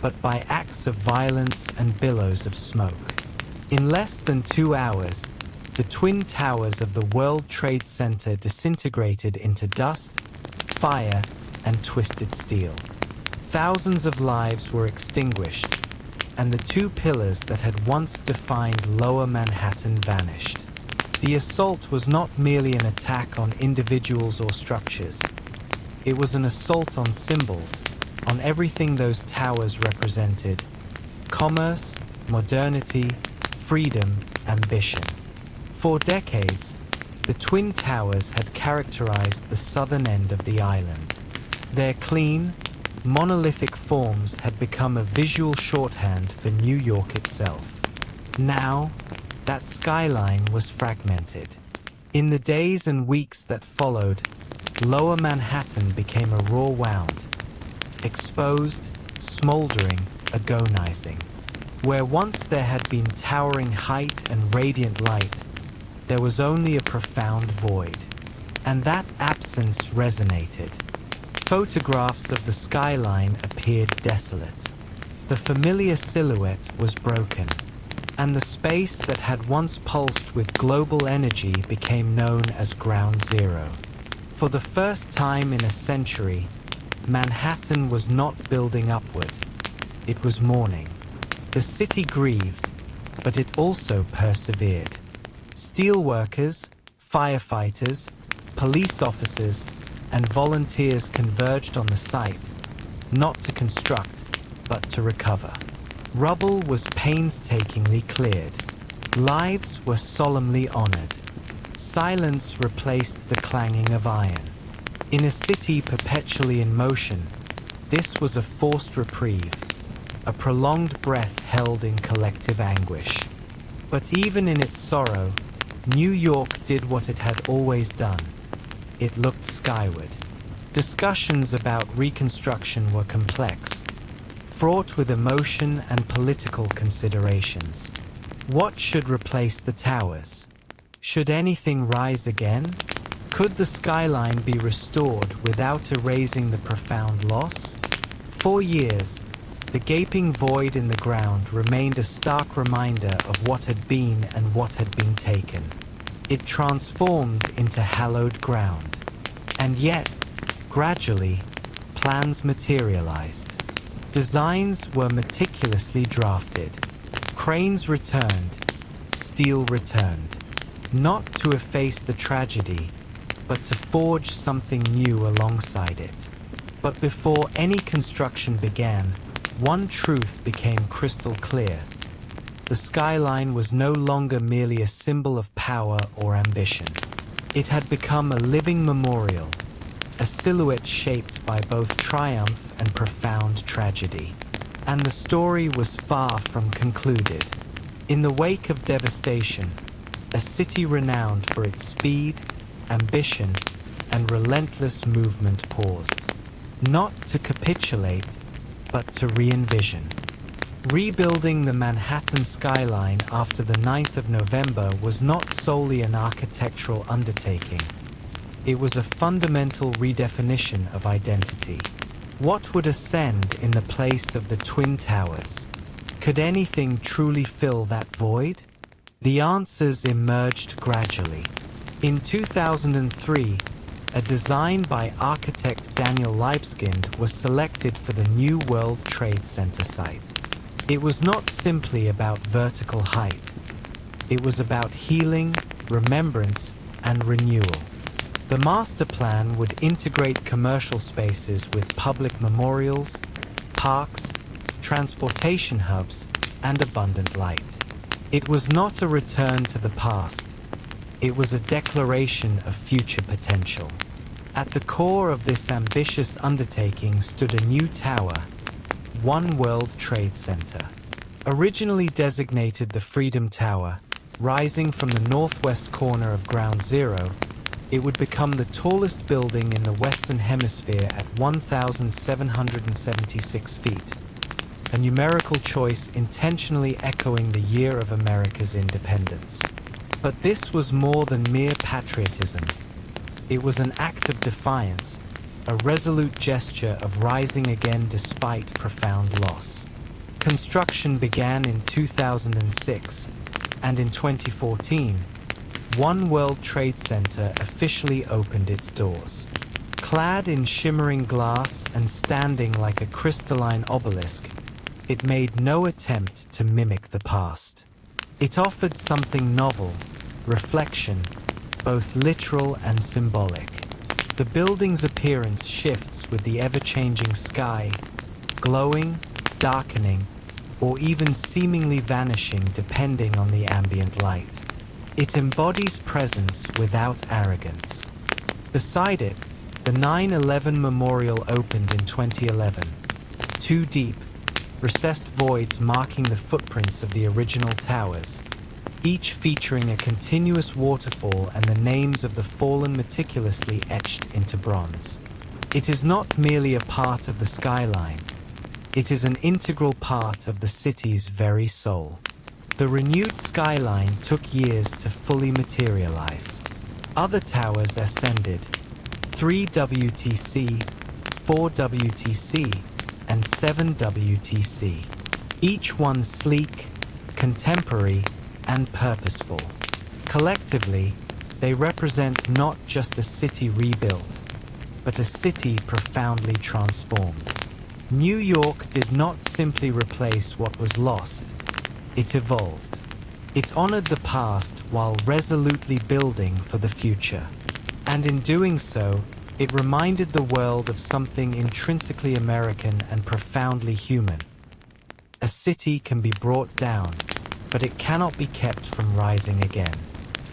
but by acts of violence and billows of smoke. In less than 2 hours, the Twin Towers of the World Trade Center disintegrated into dust, fire, and twisted steel. Thousands of lives were extinguished, and the 2 pillars that had once defined Lower Manhattan vanished. The assault was not merely an attack on individuals or structures. It was an assault on symbols, on everything those towers represented: commerce, modernity, freedom, ambition. For decades, the Twin Towers had characterized the southern end of the island. Their clean, monolithic forms had become a visual shorthand for New York itself. Now, that skyline was fragmented. In the days and weeks that followed, Lower Manhattan became a raw wound, exposed, smoldering, agonizing. Where once there had been towering height and radiant light, there was only a profound void. And that absence resonated. Photographs of the skyline appeared desolate. The familiar silhouette was broken. and the space that had once pulsed with global energy became known as Ground Zero. For the first time in a century, Manhattan was not building upward. It was mourning. The city grieved, but it also persevered. Steelworkers, firefighters, police officers, and volunteers converged on the site, not to construct, but to recover. Rubble was painstakingly cleared. Lives were solemnly honored. Silence replaced the clanging of iron. In a city perpetually in motion, this was a forced reprieve, a prolonged breath held in collective anguish. But even in its sorrow, New York did what it had always done. It looked skyward. Discussions about reconstruction were complex, fraught with emotion and political considerations. What should replace the towers? Should anything rise again? Could the skyline be restored without erasing the profound loss? For years, the gaping void in the ground remained a stark reminder of what had been and what had been taken. It transformed into hallowed ground. And yet, gradually, plans materialized. Designs were meticulously drafted. Cranes returned, steel returned. Not to efface the tragedy, but to forge something new alongside it. But before any construction began, one truth became crystal clear. The skyline was no longer merely a symbol of power or ambition. It had become a living memorial, a silhouette shaped by both triumph and profound tragedy. And the story was far from concluded. In the wake of devastation, a city renowned for its speed, ambition, and relentless movement paused. Not to capitulate, but to re-envision. Rebuilding the Manhattan skyline after the 9th of November was not solely an architectural undertaking. It was a fundamental redefinition of identity. What would ascend in the place of the Twin Towers? Could anything truly fill that void? The answers emerged gradually. In 2003, a design by architect Daniel Libeskind was selected for the new World Trade Center site. It was not simply about vertical height. It was about healing, remembrance, and renewal. The master plan would integrate commercial spaces with public memorials, parks, transportation hubs, and abundant light. It was not a return to the past. It was a declaration of future potential. At the core of this ambitious undertaking stood a new tower, One World Trade Center. Originally designated the Freedom Tower, rising from the northwest corner of Ground Zero, it would become the tallest building in the Western Hemisphere at 1,776 feet. A numerical choice intentionally echoing the year of America's independence. But this was more than mere patriotism. It was an act of defiance, a resolute gesture of rising again despite profound loss. Construction began in 2006, and in 2014, One World Trade Center officially opened its doors. Clad in shimmering glass and standing like a crystalline obelisk, it made no attempt to mimic the past. It offered something novel, reflection, both literal and symbolic. The building's appearance shifts with the ever-changing sky, glowing, darkening, or even seemingly vanishing depending on the ambient light. It embodies presence without arrogance. Beside it, the 9/11 Memorial opened in 2011. Two deep, recessed voids marking the footprints of the original towers, each featuring a continuous waterfall and the names of the fallen meticulously etched into bronze. It is not merely a part of the skyline. It is an integral part of the city's very soul. The renewed skyline took years to fully materialize. Other towers ascended, 3 WTC, 4 WTC, and 7 WTC, each one sleek, contemporary, and purposeful. Collectively, they represent not just a city rebuilt, but a city profoundly transformed. New York did not simply replace what was lost, it evolved. It honored the past while resolutely building for the future. And in doing so, it reminded the world of something intrinsically American and profoundly human. A city can be brought down, but it cannot be kept from rising again.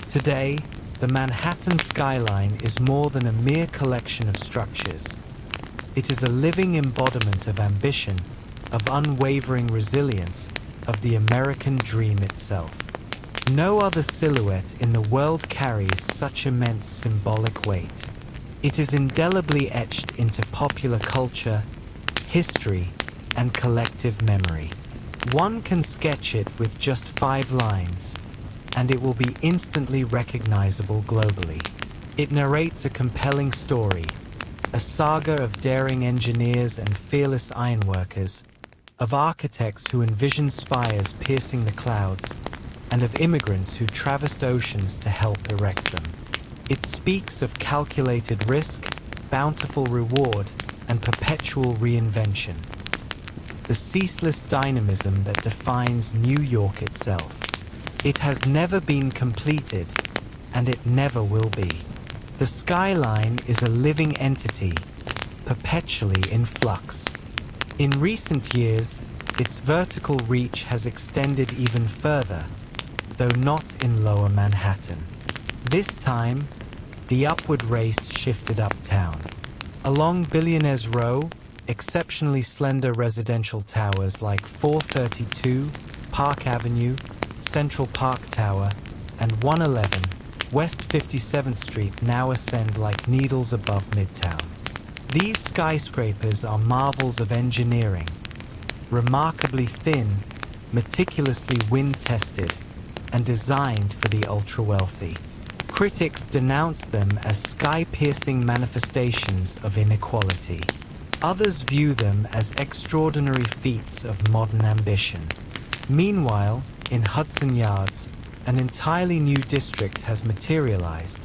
Today, the Manhattan skyline is more than a mere collection of structures. It is a living embodiment of ambition, of unwavering resilience, of the American dream itself. No other silhouette in the world carries such immense symbolic weight. It is indelibly etched into popular culture, history, and collective memory. One can sketch it with just 5 lines, and it will be instantly recognizable globally. It narrates a compelling story, a saga of daring engineers and fearless ironworkers, of architects who envisioned spires piercing the clouds, and of immigrants who traversed oceans to help erect them. It speaks of calculated risk, bountiful reward, and perpetual reinvention. The ceaseless dynamism that defines New York itself. It has never been completed, and it never will be. The skyline is a living entity, perpetually in flux. In recent years, its vertical reach has extended even further, though not in Lower Manhattan. This time, the upward race shifted uptown. Along Billionaires Row, exceptionally slender residential towers like 432, Park Avenue, Central Park Tower, and 111 West 57th Street now ascend like needles above Midtown. These skyscrapers are marvels of engineering, remarkably thin, meticulously wind-tested, and designed for the ultra-wealthy. Critics denounce them as sky-piercing manifestations of inequality. Others view them as extraordinary feats of modern ambition. Meanwhile, in Hudson Yards, an entirely new district has materialized,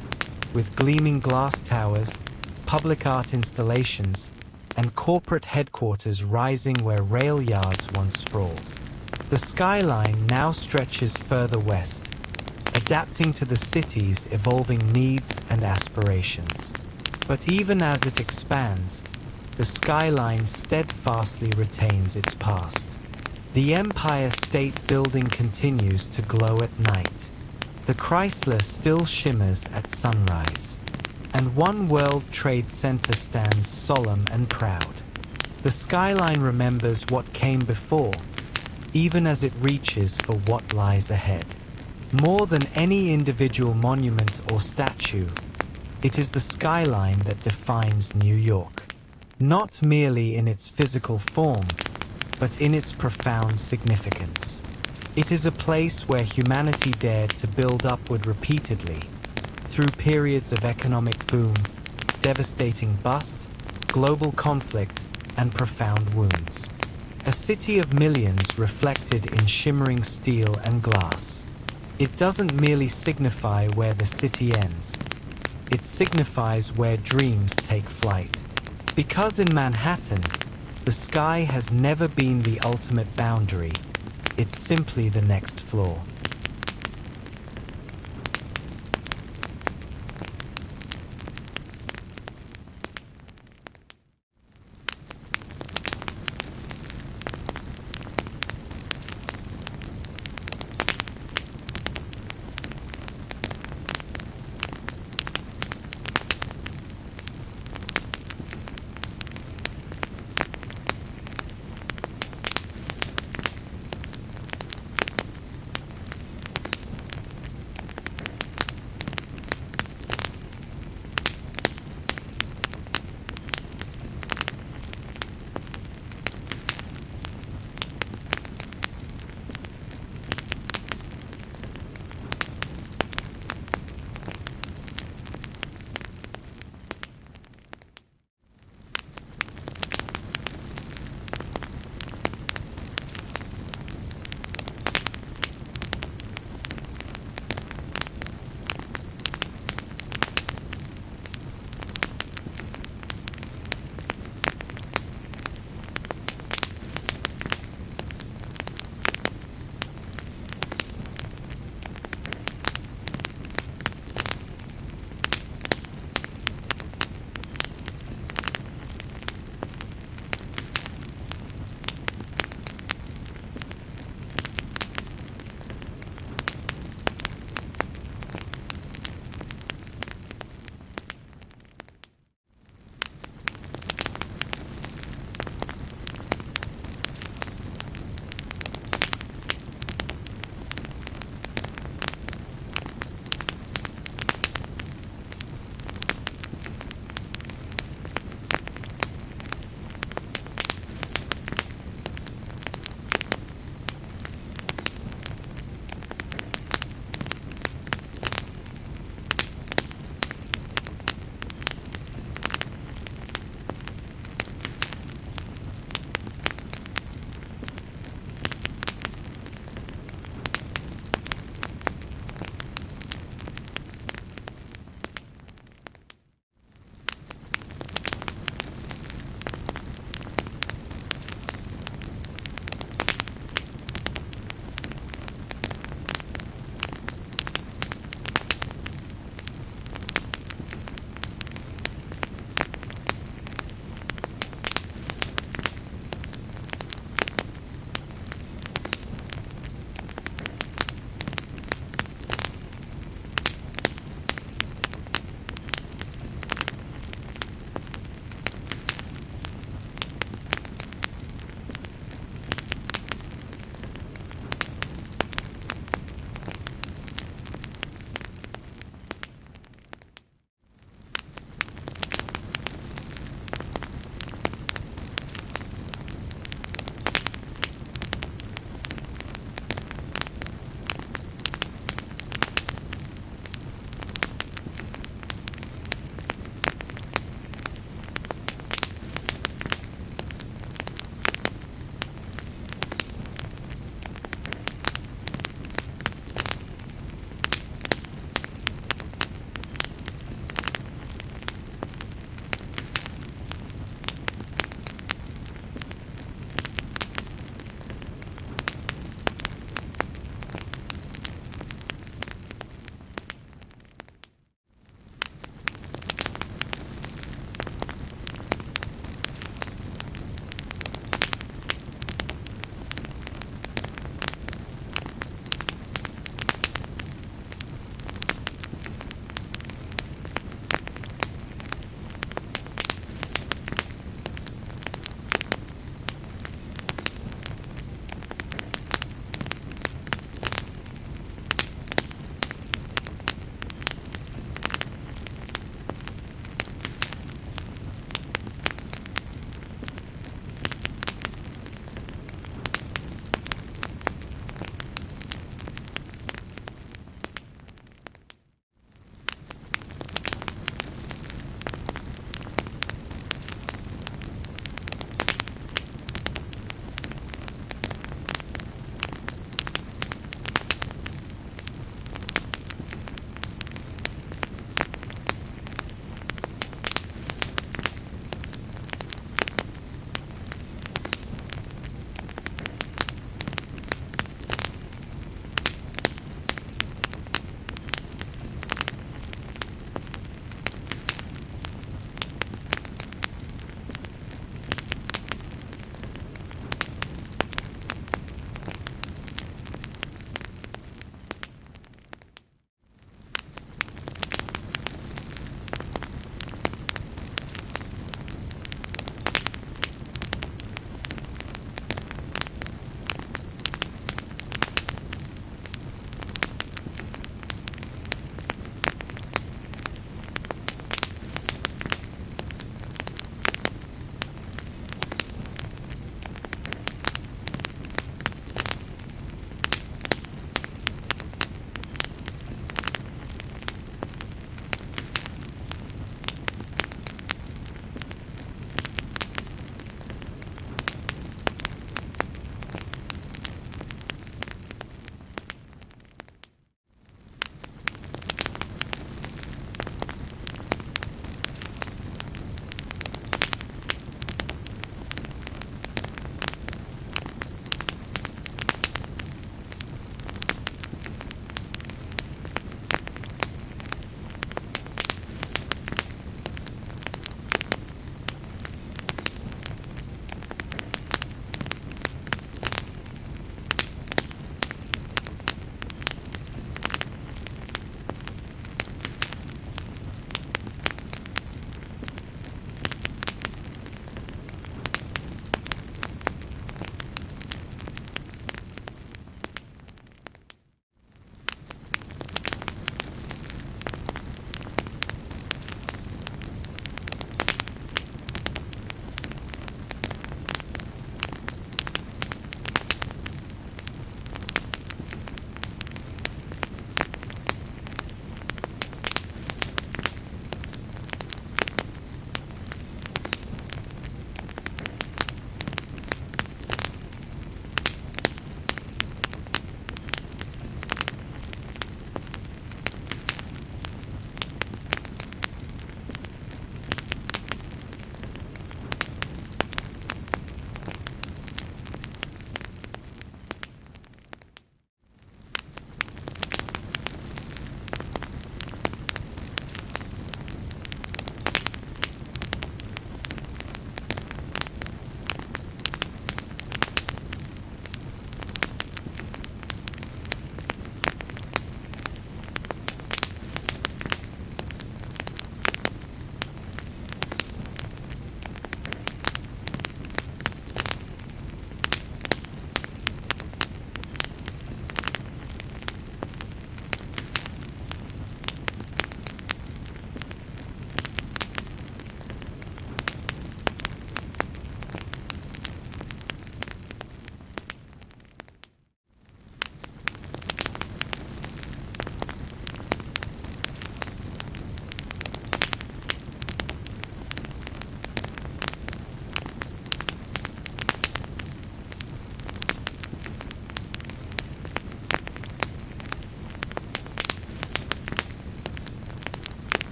with gleaming glass towers, public art installations, and corporate headquarters rising where rail yards once sprawled. The skyline now stretches further west, adapting to the city's evolving needs and aspirations. But even as it expands, the skyline steadfastly retains its past. The Empire State Building continues to glow at night. The Chrysler still shimmers at sunrise. And One World Trade Center stands solemn and proud. The skyline remembers what came before, even as it reaches for what lies ahead. More than any individual monument or statue, it is the skyline that defines New York. Not merely in its physical form, but in its profound significance. It is a place where humanity dared to build upward repeatedly, through periods of economic boom, devastating bust, global conflict, and profound wounds. A city of millions reflected in shimmering steel and glass. It doesn't merely signify where the city ends. It signifies where dreams take flight. Because in Manhattan, the sky has never been the ultimate boundary. It's simply the next floor.